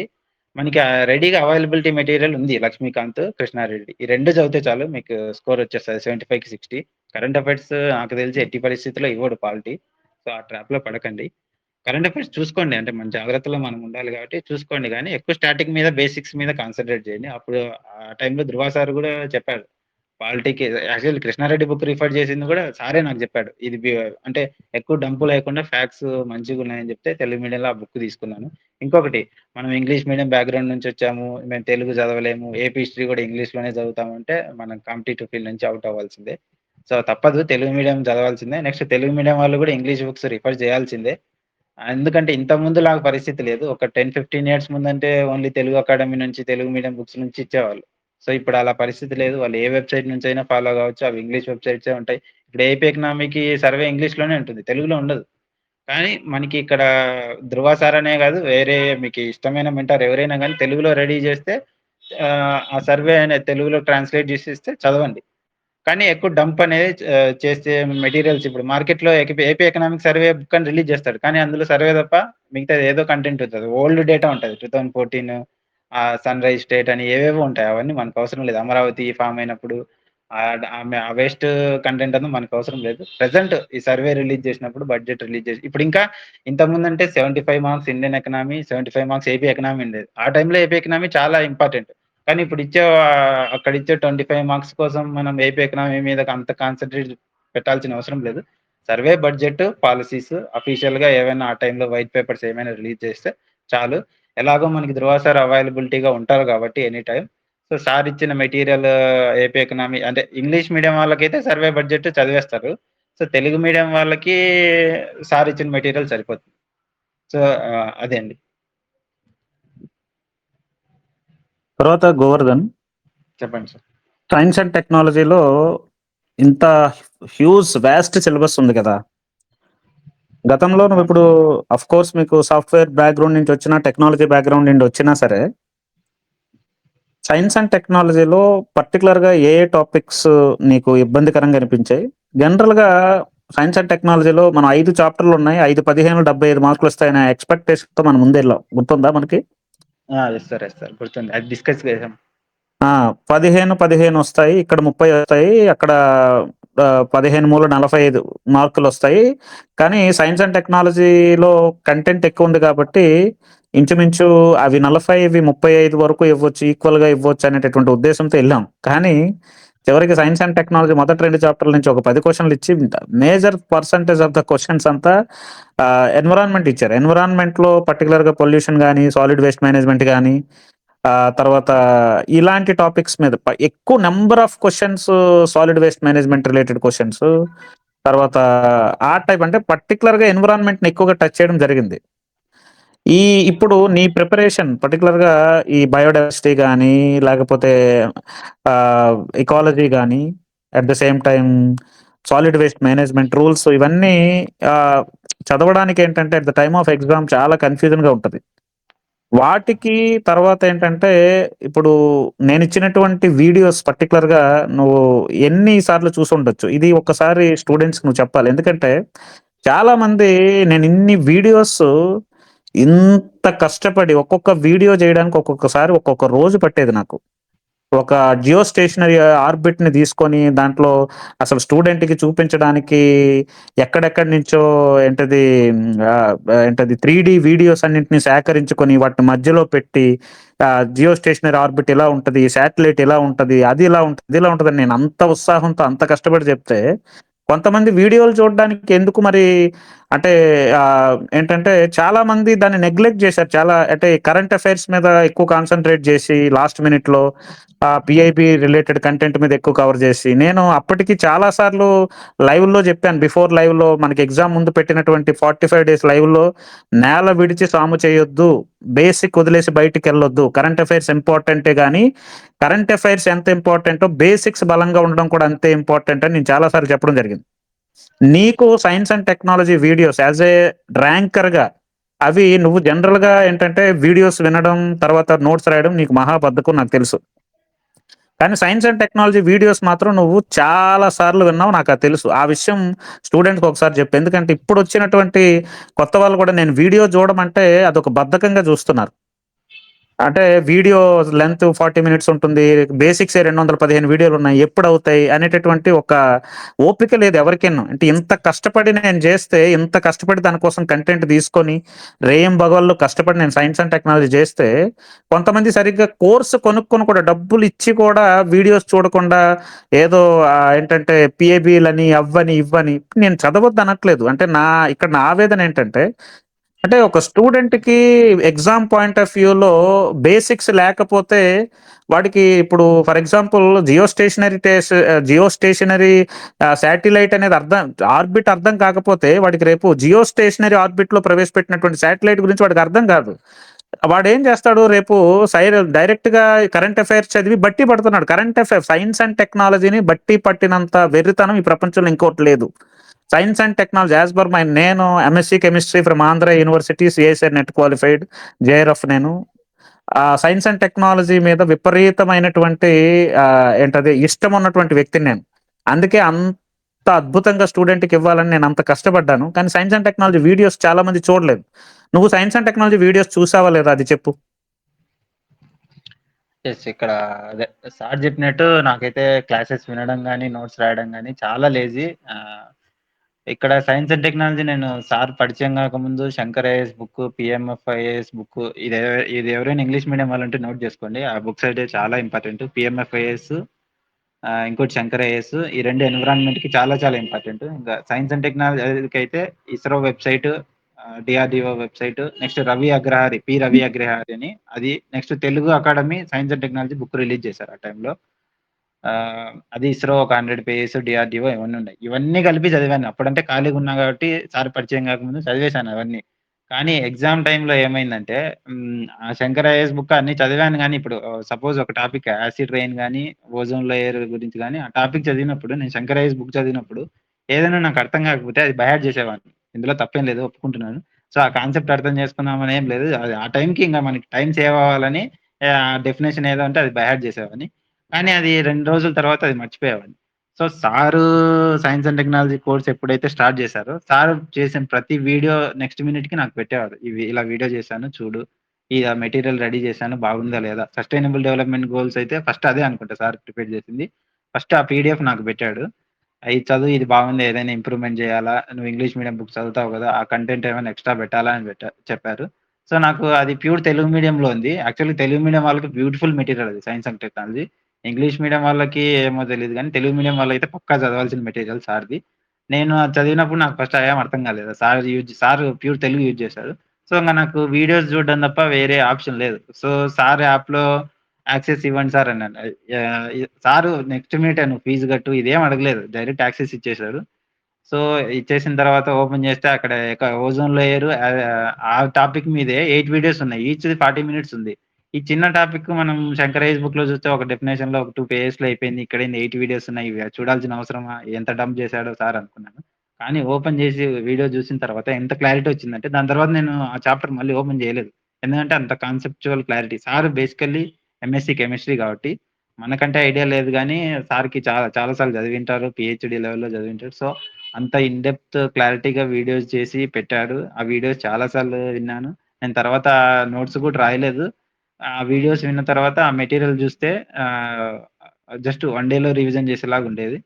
మనకి రెడీగా అవైలబిలిటీ మెటీరియల్ ఉంది 'లక్ష్మీకాంత్', 'కృష్ణారెడ్డి' ఈ 2 చదివితే చాలు మీకు స్కోర్ వచ్చేస్తది 75కి 60. కరెంట్ అఫైర్స్ నాకు తెలిసి ఎట్టి పరిస్థితిలో ఇవ్వడు పాలిటీ. సో, ఆ ట్రాప్‌లో పడకండి. కరెంట్ అఫైర్స్ చూసుకోండి. అంటే మన జాగ్రత్తలో మనం ఉండాలి కాబట్టి చూసుకోండి గానీ, ఎక్కువ స్టాటిక్ మీద, బేసిక్స్ మీద కాన్సంట్రేట్ చేయండి. అప్పుడు ఆ టైంలో ధృవ సార్ గూడా చెప్పాడు. పాలిటీకి యాక్చువల్లీ కృష్ణారెడ్డి బుక్ రిఫర్ చేసింది గూడా సారే నాకు చెప్పాడు. ఇది అంటే ఎక్కువ డంపు లేకుండా ఫ్యాక్ట్స్ మంచిగున్నాయని చెప్తే తెలుగు మీడియంలో ఆ బుక్ తీసుకున్నాను. ఇంకొకటి మనం ఇంగ్లీష్ మీడియం బ్యాక్‌గ్రౌండ్ నుంచి వచ్చాము. మేము తెలుగు చదవలేము. ఏపీ హిస్టరీ కూడా ఇంగ్లీష్‌లోనే చదువుతామంటే మనం కాంపిటీటివ్ ఫీల్డ్ నుంచి ఔట్ అవ్వాల్సిందే. సో, తప్పదు తెలుగు మీడియం చదవాల్సిందే. నెక్స్ట్ తెలుగు మీడియం వాళ్ళు కూడా ఇంగ్లీష్ బుక్స్ రిఫర్ చేయాల్సిందే. ఎందుకంటే ఇంతకుముందులాగా పరిస్థితి లేదు. ఒక 10, 15 ఇయర్స్ ముందంటే ఓన్లీ తెలుగు అకాడమీ నుంచి, తెలుగు మీడియం బుక్స్ నుంచి ఇచ్చేవాళ్ళు. సో, ఇప్పుడు అలా పరిస్థితి లేదు. వాళ్ళు ఏ వెబ్‌సైట్ నుంచైనా ఫాలో కావచ్చు. అవి ఇంగ్లీష్ వెబ్‌సైట్సే ఉంటాయి. ఇప్పుడు ఏపీ ఎకనామీకి సర్వే ఇంగ్లీష్‌లోనే ఉంటుంది. తెలుగులో ఉండదు. కానీ మనకి ఇక్కడ ధృవ సార్ అనే కాదు, వేరే మీకు ఇష్టమైన మెంటార్ ఎవరైనా గాని తెలుగులో రెడీ చేస్తే ఆ సర్వే అనేది తెలుగులో ట్రాన్స్‌లేట్ చేసి ఇస్తే చదవండి. కానీ ఎక్కువ డంప్ అనేది చేసే మెటీరియల్స్ ఇప్పుడు మార్కెట్‌లో ఏపీ ఎకనామిక్ సర్వే బుక్ అని రిలీజ్ చేస్తాడు. కానీ అందులో సర్వే తప్ప మిగతాది ఏదో కంటెంట్ ఉంటది. ఓల్డ్ డేటా ఉంటది. 2014 సన్‌రైజ్ స్టేట్ అని ఏవేవో ఉంటాయి. అవన్నీ మనకు అవసరం లేదు. అమరావతి ఫార్మ్ అయినప్పుడు ఆ వేస్ట్ కంటెంట్ అంతా మనకు అవసరం లేదు. ప్రెజెంట్ ఈ సర్వే రిలీజ్ చేసినప్పుడు బడ్జెట్ రిలీజ్ చేసి ఇప్పుడు ఇంకా ఇంతకుముందంటే 75 marks Indian economy, 75 marks AP economy ఉండేది. ఆ టైంలో ఏపీ ఎకనామీ చాలా ఇంపార్టెంట్. కానీ ఇప్పుడు అక్కడ ఇచ్చే 25 మార్క్స్ కోసం మనం ఏపీ ఎకనామీ మీద అంత కాన్సంట్రేట్ పెట్టాల్సిన అవసరం లేదు. సర్వే, బడ్జెట్, పాలిసీస్ అఫీషియల్‌గా ఏవైనా ఆ టైంలో వైట్ పేపర్స్ ఏమైనా రిలీజ్ చేస్తే చాలు. ఎలాగో మనకి ధృవ సార్ అవైలబిలిటీగా ఉంటారు కాబట్టి ఎనీ టైమ్. సో, సార్ ఇచ్చిన మెటీరియల్ ఏపీ ఎకనామీ అంటే ఇంగ్లీష్ మీడియం వాళ్ళకైతే సర్వే, బడ్జెట్ చదివేస్తారు. సో, తెలుగు మీడియం వాళ్ళకి సార్ ఇచ్చిన మెటీరియల్ సరిపోతుంది. సో, అదే అండి. తర్వాత గోవర్ధన్, చెప్పండి సార్. సైన్స్ అండ్ టెక్నాలజీలో ఇంత వాస్ట్ సిలబస్ ఉంది కదా! గతంలో అవును నువ్విప్పుడు సార్. ఆఫ్‌కోర్స్ మీకు సాఫ్ట్‌వేర్ బ్యాక్‌గ్రౌండ్ నుంచి వచ్చినా, టెక్నాలజీ బ్యాక్‌గ్రౌండ్ నుండి వచ్చినా సరే, సైన్స్ అండ్ టెక్నాలజీలో పర్టిక్యులర్‌గా ఏ టాపిక్స్ నీకు ఇబ్బందికరంగా అనిపించాయి? జనరల్‌గా సైన్స్ అండ్ టెక్నాలజీలో మనం 5 చాప్టర్‌లున్నాయి. 5, 15, 75 మార్కులొస్తాయనే ఎక్స్‌పెక్టేషన్‌తో మనం ముందెళ్ళాం. గుర్తుందా మనకి? Yes sir. Yes sir. గుర్తుంది. అది డిస్కస్ చేసాం. ఆ! 15 ఒస్తాయి. ఇక్కడ 30 ఒస్తాయి. అక్కడ 15 మూల 45 మార్కులొస్తాయి. కానీ సైన్స్ అండ్ టెక్నాలజీలో కంటెంట్ ఎక్కువుంది కాబట్టి ఇంచుమించు అవి 40, ఇవి 35 వరకు ఇవ్వచ్చు. ఈక్వల్‌గా ఇవ్వచ్చు అనేటటువంటి ఉద్దేశంతో ఎళ్ళాం. కానీ చివరికి సైన్స్ అండ్ టెక్నాలజీ మొదటి 2 చాప్టర్‌ల నుంచి ఒక 10 క్వెషన్‌లిచ్చి major percentage of the questions అంతా ఎన్విరాన్మెంట్ ఇచ్చారు. ఎన్విరాన్మెంట్‌లో పర్టిక్యులర్‌గా పొల్యూషన్ గాని, సాలిడ్ వేస్ట్ మేనేజ్మెంట్ గాని, తర్వాత ఇలాంటి టాపిక్స్ మీద ఎక్కువ number of questions solid waste management related questions. తర్వాత ఆ టైప్ అంటే పర్టిక్యులర్‌గా ఎన్విరాన్మెంట్‌ని ఎక్కువగా టచ్ చేయడం జరిగింది. ఈ ఇప్పుడు నీ ప్రిపరేషన్ పర్టిక్యులర్‌గా ఈ బయోడైవర్సిటీ గానీ, లేకపోతే ఎకాలజీ గానీ, at the same time solid waste management rules ఇవన్నీ ఆహ్, చదవడానికేంటంటే at the time of exam చాలా కన్‌ఫ్యూజన్‌గా ఉంటది. వాటికి తర్వాతేంటంటే, ఇప్పుడు నేనిచ్చినటువంటి వీడియోస్ పర్టిక్యులర్‌గా నువ్వు ఎన్ని సార్లు చూసుండొచ్చు. ఇది ఒక్కసారి స్టూడెంట్స్‌కి నువ్వు చెప్పాలి. ఎందుకంటే, చాలామంది నేనిన్ని వీడియోస్ ఇంత కష్టపడి ఒక్కొక్క వీడియో జేయడానికి ఒక్కొక్కసారి ఒక్కొక్క రోజు పట్టేది నాకు. ఒక జియో స్టేషనరీ ఆర్బిట్‌ని తీసుకొని దాంట్లో అసలు స్టూడెంట్‌కి చూపించడానికి ఎక్కడెక్కడి నుంచో ఏంటది ఏంటది 3 వీడియోస్ అన్నిటిని సేకరించుకొని వాటిని మధ్యలో పెట్టి జియో స్టేషనరీ ఆర్బిట్ ఇలా ఉంటది. శాటిలైట్ ఇలా ఉంటది. అది ఇలా ఉంటది. ఇది ఇలా ఉంటదని నేను అంత ఉత్సాహంతో అంత కష్టపడి చెప్తే కొంతమంది వీడియోలు చూడడానికి ఎందుకు మరి అంటే ఏంటంటే చాలా మంది దాన్ని నెగ్లెక్ట్ చేశారు. చాలా అంటే కరెంట్ అఫైర్స్ మీద ఎక్కువ కాన్సంట్రేట్ చేసి లాస్ట్ మినిట్‌లో పీఐబీ రిలేటెడ్ కంటెంట్ మీద ఎక్కువ కవర్ చేసి, నేను అప్పటికి చాలా సార్లు లైవ్‌లో చెప్పాను. బిఫోర్ లైవ్‌లో మనకి ఎగ్జామ్ ముందు పెట్టినటువంటి 45 డేస్ లైవ్‌లో నేల విడిచి సాము చేయొద్దు. బేసిక్ వదిలేసి బయటికెళ్ళొద్దు. కరెంట్ అఫైర్స్ ఇంపార్టెంటే గానీ, కరెంట్ అఫైర్స్ ఎంత ఇంపార్టెంటో బేసిక్స్ బలంగా ఉండడం కూడా అంతే ఇంపార్టెంట్ అని నేను చాలా సార్లు చెప్పడం జరిగింది. నీకు science and technology videos as a ర్యాంకర్‌గా అవి నువ్వు జనరల్‌గా ఏంటంటే వీడియోస్ వినడం, తర్వాత నోట్స్ రాయడం నీకు మహా బద్ధకం నాకు తెలుసు. కానీ సైన్స్ అండ్ టెక్నాలజీ వీడియోస్ మాత్రం నువ్వు చాలా సార్లు విన్నావు నాకది తెలుసు. ఆ విషయం స్టూడెంట్‌కి ఒకసారి చెప్పు. ఎందుకంటే ఇప్పుడొచ్చినటువంటి కొత్త వాళ్ళు కూడా నేను వీడియో చూడమంటే అదొక బద్ధకంగా చూస్తున్నారు. అంటే వీడియో లెంత్ 40 మినిట్స్ ఉంటుంది. బేసిక్సే 215 వీడియోలున్నాయి. ఎప్పుడవుతాయి అనేటటువంటి ఒక ఓపిక లేదు ఎవరికిను. అంటే ఇంత కష్టపడి నేను జేస్తే, ఇంత కష్టపడి దాని కోసం కంటెంట్ తీసుకొని, రేయింబగళ్ళు కష్టపడి నేను సైన్స్ అండ్ టెక్నాలజీ జేస్తే, కొంతమంది సరిగ్గా కోర్స్ కొనుక్కొని కూడా డబ్బులిచ్చి కూడా వీడియోస్ చూడకుండా ఏదో ఏంటంటే పీఏబీలని, అవ్వని, ఇవ్వని నేను చదవద్దనట్లేదు. అంటే ఇక్కడ నా ఆవేదనేంటంటే అంటే ఒక స్టూడెంట్‌కి ఎగ్జామ్ పాయింట్ ఆఫ్ వ్యూలో బేసిక్స్ లేకపోతే వాడికి ఇప్పుడు for example geostationary satellite అనేది ఆర్బిట్ అర్థం కాకపోతే వాడికి రేపు జియో స్టేషనరీ ఆర్బిట్‌లో ప్రవేశపెట్టినటువంటి శాటిలైట్ గురించి వాడికి అర్థం కాదు. వాడేం చేస్తాడు రేపు డైరెక్ట్‌గా కరెంట్ అఫైర్స్ చదివి బట్టి పడుతున్నాడు. కరెంట్ అఫైర్స్ సైన్స్ అండ్ టెక్నాలజీని బట్టి పట్టినంత వెర్రితనం ఈ ప్రపంచంలో ఇంకోటి లేదు. Science and technology as per నేను MSc chemistry from Andhra university CICR NET qualified JRF నేను. సైన్స్ అండ్ టెక్నాలజీ మీద విపరీతమైనటువంటి ఏంటది ఇష్టం ఉన్నటువంటి వ్యక్తిని నేను. అందుకే అంత అద్భుతంగా స్టూడెంట్‌కి ఇవ్వాలని నేను అంత కష్టపడ్డాను. కానీ సైన్స్ అండ్ టెక్నాలజీ వీడియోస్ చాలా మంది చూడలేదు. నువ్వు సైన్స్ అండ్ టెక్నాలజీ వీడియోస్ చూసావా లేదా అది చెప్పు? యెస్. ఇక్కడ అదే సార్ జెప్పినట్టు నాకైతే క్లాసెస్ వినడం గాని, నోట్స్ రాయడం గాని చాలా లేజీ. ఇక్కడ సైన్స్ అండ్ టెక్నాలజీ నేను సార్ పరిచయం గాకముందు 'Shankar IAS' book, 'PMF IAS' book ఇది ఎవరైనా ఇంగ్లీష్ మీడియం వాళ్ళుంటే నోట్ జేసుకోండి. ఆ బుక్స్ అయితే చాలా ఇంపార్టెంట్. 'పీఎంఎఫ్ ఐఏఎస్' ఇంకోటి 'శంకర్ ఐఏఎస్' ఈ 2 ఎన్విరాన్మెంట్‌కి చాలా చాలా ఇంపార్టెంట్. ఇంకా సైన్స్ అండ్ టెక్నాలజీకైతే ISRO website, DRDO website, next Ravi Agrahari అని అది next Telugu academy science and technology book release చేశారు ఆ టైంలో. అది ఇస్రో ఒక 100 పేజెస్, డీఆర్‌డీఓ ఇవన్నీ ఉన్నాయి. ఇవన్నీ కలిపి చదివాను. అప్పుడంటే ఖాళీగా ఉన్నా కాబట్టి సార్ పరిచయం కాకముందు చదివేశాను అవన్నీ. కానీ ఎగ్జామ్ టైమ్‌లో ఏమైందంటే ఆ 'శంకర్ ఐఏఎస్' బుక్ అన్నీ చదివాను గానీ ఇప్పుడు సపోజ్ ఒక టాపిక్ యాసిడ్ రెయిన్ గాని, ఓజోన్ లేయర్ గురించి గాని ఆ టాపిక్ చదివినప్పుడు నేను 'శంకర్ ఐఏఎస్' బుక్ చదివినప్పుడు ఏదైనా నాకు అర్థం కాకపోతే అది బై హార్ట్ చేసేవాడిని. ఇందులో తప్పేం లేదు ఒప్పుకుంటున్నాను. సో, ఆ కాన్సెప్ట్ అర్థం చేసుకుందామని ఏం లేదు. అది ఆ టైంకి ఇంక మనకి టైమ్ సేవ్ అవ్వాలని డెఫినిషన్ ఏదో ఉంటే అది బై హార్ట్ చేసేవాడిని. కానీ అది 2 రోజుల తర్వాత అది మర్చిపోయేవాడిని. So, sir science and technology course ఎప్పుడైతే స్టార్ట్ చేశారో, సారు చేసిన ప్రతి వీడియో నెక్స్ట్ మినిట్‌కి నాకు పెట్టేవారు. ఇలా వీడియో చేశాను చూడు. మెటీరియల్ రెడీ చేశాను బాగుందా లేదా? సస్టైనబుల్ డెవలప్‌మెంట్ గోల్స్ అయితే ఫస్ట్ అదే అనుకుంటా సార్ ప్రిపేర్ చేసింది. ఫస్ట్ ఆ పీడీఎఫ్ నాకు పెట్టాడు. ఇది చదువు ఇది బాగుంది ఏదైనా ఇంప్రూవ్‌మెంట్ చేయాలా? నువ్వు ఇంగ్లీష్ మీడియం బుక్స్ చదువుతావు కదా! ఆ కంటెంట్ ఏమైనా ఎక్స్‌ట్రా పెట్టాలా అని చెప్పారు. సో, నాకు అది ప్యూర్ తెలుగు మీడియంలో ఉంది. యాక్చువల్లీ తెలుగు మీడియం వాళ్ళకి బ్యూటిఫుల్ మెటీరియల్ అది science and technology. English medium వాళ్ళకి ఏమో తెలీదు గానీ, తెలుగు మీడియం వాళ్ళైతే పక్కా చదవాల్సిన మెటీరియల్ సార్‌ది. నేను అది చదివినప్పుడు నాకు ఫస్ట్ అయేం అర్థం కాలేదు. సార్ ప్యూర్ తెలుగు యూజ్ చేశారు. సో, ఇంగ నాకు వీడియోస్ చూడడం తప్ప వేరే ఆప్షన్ లేదు. సో, సార్ యాప్‌లో యాక్సెస్ ఇవ్వండి సార్ అన్నాను. సారు నెక్స్ట్ మినిటే నువ్వు ఫీజ్ కట్టు ఇదేం అడగలేదు. డైరెక్ట్ యాక్సెస్ ఇచ్చేసారు. సో, ఇచ్చేసిన తర్వాత ఓపెన్ చేస్తే అక్కడ ఓజోన్ లేయర్ ఆ టాపిక్ మీదే 8 వీడియోస్ ఉన్నాయి. ఈచ్‌ది 40 మినిట్స్ ఉంది. ఈ చిన్న టాపిక్ మనం శంకరేజ్ బుక్‌లో చూస్తే ఒక డెఫినిషన్‌లో ఒక 2 పేజెస్‌లో అయిపోయింది. ఇక్కడేంది 8 వీడియోస్ ఉన్నాయి. ఇవి చూడాల్సిన అవసరమా? ఎంత డంప్ చేసాడో సార్ అనుకున్నాను. కానీ ఓపెన్ చేసి వీడియో చూసిన తర్వాత ఎంత క్లారిటీ వచ్చిందంటే దాని తర్వాత నేను ఆ చాప్టర్ మళ్ళీ ఓపెన్ చేయలేదు. ఎందుకంటే అంత conceptual clarity. Sir basically MSc chemistry కాబట్టి మనకంటే ఐడియా లేదు గానీ సార్‌కి చాలా చాలా సార్లు చదివింటారు. పీహెచ్‌డీ లెవెల్‌లో చదివింటారు. సో, అంత ఇన్ డెప్త్ క్లారిటీగా వీడియోస్ చేసి పెట్టారు. ఆ వీడియోస్ చాలా సార్లు విన్నాను. నేను తర్వాత నోట్స్ కూడా రాయలేదు. ఆ వీడియోస్ విన్న తర్వాత ఆ మెటీరియల్ చూస్తే ఆహ్, జస్ట్ వన్ డేలో రివిజన్ చేసేలాగుండేది.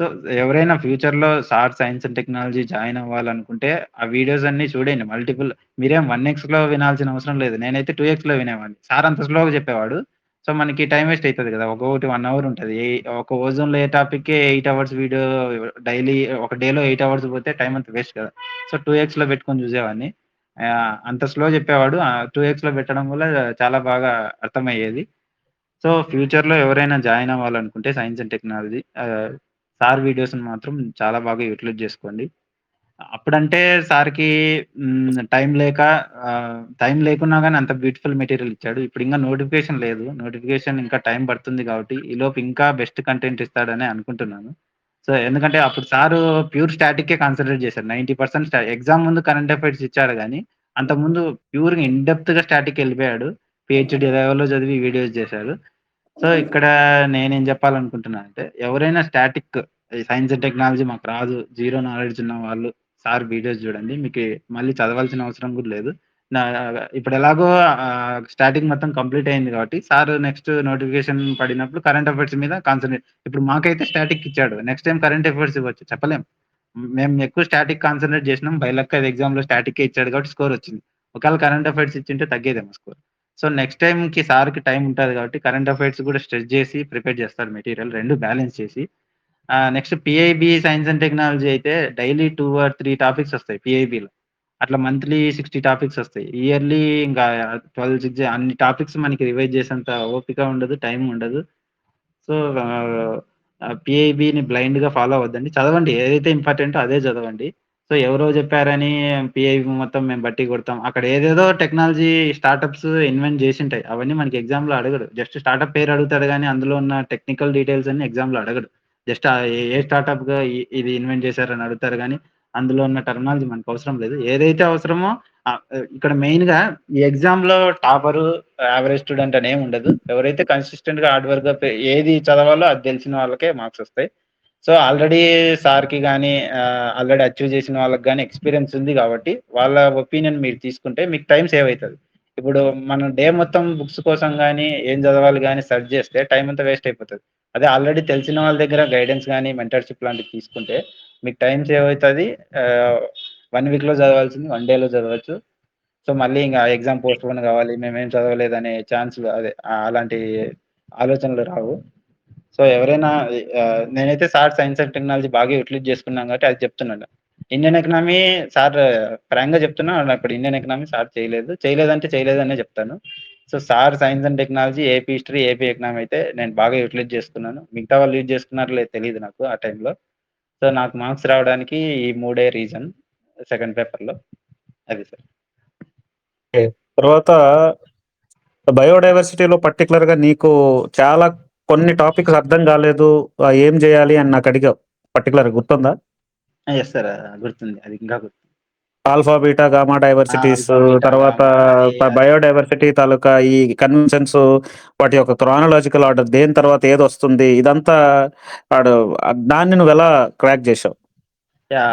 సో, ఎవరైనా ఫ్యూచర్‌లో sir science and technology join అవ్వాలనుకుంటే, ఆ వీడియోస్ అన్నీ చూడండి. మల్టిపుల్ మీరేం 1 వినాల్సిన అవసరం లేదు. నేనైతే 2 వినేవాడిని. సార్ అంత స్లోగా చెప్పేవాడు. సో, మనకి టైమ్ వేస్ట్ అయితది కదా! ఒక్కొక్కటి 1 అవర్ ఉంటది. ఒక ఓజోన్ లేయర్ టాపిక్‌కే 8 అవర్స్ వీడియో డైలీ ఒక డేలో 8 అవర్స్ పోతే టైమ్ అంతా వేస్ట్ కదా! సో, 2 పెట్టుకొని చూసేవాడిని. అంత స్లో చెప్పేవాడు. 2 పెట్టడం వల్ల చాలా బాగా అర్థమయ్యేది. సో, ఫ్యూచర్‌లో ఎవరైనా జాయిన్ అవ్వాలనుకుంటే సైన్స్ అండ్ టెక్నాలజీ సార్ వీడియోస్‌ని మాత్రం చాలా బాగా యుటిలైజ్ జేసుకోండి. అప్పుడంటే సార్‌కి టైం లేకున్నా గాని అంత బ్యూటిఫుల్ మెటీరియల్ ఇచ్చాడు. ఇప్పుడింకా నోటిఫికేషన్ లేదు. నోటిఫికేషన్ ఇంకా టైం పడుతుంది కాబట్టి, ఈలోపు ఇంకా బెస్ట్ కంటెంట్ ఇస్తాడనే అనుకుంటున్నాను. సో, ఎందుకంటే అప్పుడు సారు ప్యూర్ స్టాటిక్కే కాన్సంట్రేట్ చేశారు. 90% ఎగ్జామ్ ముందు కరెంట్ అఫైర్స్ ఇచ్చాడు గానీ, అంతకుముందు ప్యూర్‌గా ఇన్ డెప్త్‌గా స్టాటిక్‌కెళ్ళిపోయాడు. పీహెచ్‌డీ లెవెల్‌లో చదివి వీడియోస్ చేశారు. సో, ఇక్కడ నేనేం జెప్పాలనుకుంటున్నానంటే, ఎవరైనా స్టాటిక్ ఈ సైన్స్ అండ్ టెక్నాలజీ మాకు రాదు, జీరో నాలెడ్జ్ ఉన్న వాళ్ళు సార్ వీడియోస్ జూడండి. మీకి మళ్ళీ చదవాల్సిన అవసరం గూడా లేదు. నా ఇప్పుడెలాగో స్టాటిక్ మొత్తం కంప్లీట్ అయింది గాబట్టి, సార్ నెక్స్ట్ నోటిఫికేషన్ పడినప్పుడు కరెంట్ అఫైర్స్ మీద కాన్సంట్రేట్ ఇప్పుడు మాకైతే స్టాటిక్ ఇచ్చాడు. నెక్స్ట్ టైమ్ కరెంట్ అఫైర్స్ ఇవ్వచ్చు చెప్పలేం. మేము ఎక్కువ స్టాటిక్ కాన్సంట్రేట్ జేసినాం. బై లక్ అది ఎగ్జామ్‌లో స్టాటిక్కే ఇచ్చాడు గాబట్టి స్కోరొచ్చింది. ఒకవేళ కరెంట్ అఫైర్స్ ఇచ్చుంటే తగ్గేదేమో స్కోర్. సో, నెక్స్ట్ టైమ్‌కి సార్‌కి టైమ్ ఉంటది గాబట్టి కరెంట్ అఫైర్స్ గూడా స్ట్రెచ్ జేసి ప్రిపేర్ జేస్తాడు మెటీరియల్ 2 బ్యాలెన్స్ చేసి. Next PIB science and technology అయితే డైలీ 2 ఆర్ 3 టాపిక్స్ ఒస్తాయి పీఐబీలో. అట్లా మంత్లీ 60 టాపిక్స్ ఒస్తాయి. ఇయర్లీ ఇంకా 12, 6 అన్ని టాపిక్స్ మనకి రివైజ్ చేసేంత ఓపిక ఉండదు, టైం ఉండదు. సో, పీఐబీని బ్లైండ్‌గా ఫాలో అవ్వద్దండి. చదవండి. ఏదైతే ఇంపార్టెంటో అదే చదవండి. సో, ఎవరో చెప్పారని పీఐబీ మొత్తం మేము బట్టి కొడతాం. అక్కడ ఏదేదో టెక్నాలజీ స్టార్టప్స్ ఇన్వెంట్ జేసుంటాయి. అవన్నీ మనకి ఎగ్జామ్‌లో అడగడు. జస్ట్ స్టార్టప్ పేరు అడుగుతాడు గానీ, అందులో ఉన్న టెక్నికల్ డీటెయిల్స్ అన్నీ ఎగ్జామ్‌లో అడగడు. జస్ట్ ఏ స్టార్టప్‌గా ఇది ఇన్వెంట్ చేశారని అడుగుతారు గానీ, అందులో ఉన్న టెర్మినాలజీ మనకవసరం లేదు. ఏదైతే అవసరమో ఇక్కడ మెయిన్‌గా ఈ ఎగ్జామ్‌లో టాపరు, యావరేజ్ స్టూడెంట్ అని ఏముండదు. ఎవరైతే కన్సిస్టెంట్‌గా హార్డ్ వర్క్‌గా ఏది చదవాలో అది తెలిసిన వాళ్ళకే మార్క్స్ ఒస్తాయి. సో, ఆల్రెడీ సార్‌కి గాని ఆల్రెడీ అచీవ్ చేసిన వాళ్ళకి గాని ఎక్స్‌పీరియన్స్ ఉంది గాబట్టి, వాళ్ళ ఒపీనియన్ మీరు తీసుకుంటే మీకు టైమ్ సేవ్ అయితది. ఇప్పుడు మనం డే మొత్తం బుక్స్ కోసం గాని, ఏం చదవాలి గాని సెర్చ్ చేస్తే టైమ్ అంతా వేస్ట్ అయిపోతది. అదే ఆల్రెడీ తెలిసిన వాళ్ళ దగ్గర గైడెన్స్ గాని, మెంటర్‌షిప్ లాంటివి తీసుకుంటే మీకు టైమ్ సేవ్ అయితది. ఆహ్, 1 వీక్‌లో చదవాల్సింది 1 డేలో చదవచ్చు. సో, మళ్ళీ ఇంగ ఎగ్జామ్ పోస్ట్‌పోన్ కావాలి. మేమేం చదవలేదనే ఛాన్స్‌లు అదే అలాంటి ఆలోచనలు రావు. సో, ఎవరైనా నేనైతే సార్ సైన్స్ అండ్ టెక్నాలజీ బాగా యుటిలైజ్ చేసుకున్నాను కాబట్టి అది చెప్తున్నాను. ఇండియన్ ఎకనామీ సార్ ఫ్రాంక్‌గా చెప్తున్నా ఇప్పుడు ఇండియన్ ఎకనామీ సార్ చేయలేదు. చేయలేదంటే చేయలేదనే చెప్తాను. So, sir science and technology, AP history, AP economy అయితే నేను బాగా యుటిలైజ్ చేసుకున్నాను. మిగతా వాళ్ళు యూజ్ చేసుకున్నారో లేదో తెలీదు నాకు ఆ టైంలో. సో, నాకు మార్క్స్ రావడానికి ఈ 3 రీజన్ సెకండ్ పేపర్‌లో. అది సార్. ఓకే. తర్వాత బయోడైవర్సిటీలో పర్టిక్యులర్‌గా నీకు చాలా కొన్ని టాపిక్స్ అర్థం కాలేదు. ఏం చేయాలి అని నాకు అడిగావు. పర్టిక్యులర్‌గా గుర్తుందా? Yes sir. గుర్తుంది. అది ఇంకా గుర్తుంది. Alpha, beta, gamma diversities alpha, beta, తర్వాత గామా అది అది బయోడైవర్సిటీ తాలూకా ఈ కన్వెన్షన్స్ వాటి యొక్క క్రోనలాజికల్ ఆర్డర్ దేని తర్వాత ఏదొస్తుంది ఇదంతా ఆడు దాన్ని నువ్వెలా క్రాక్ చేశావు?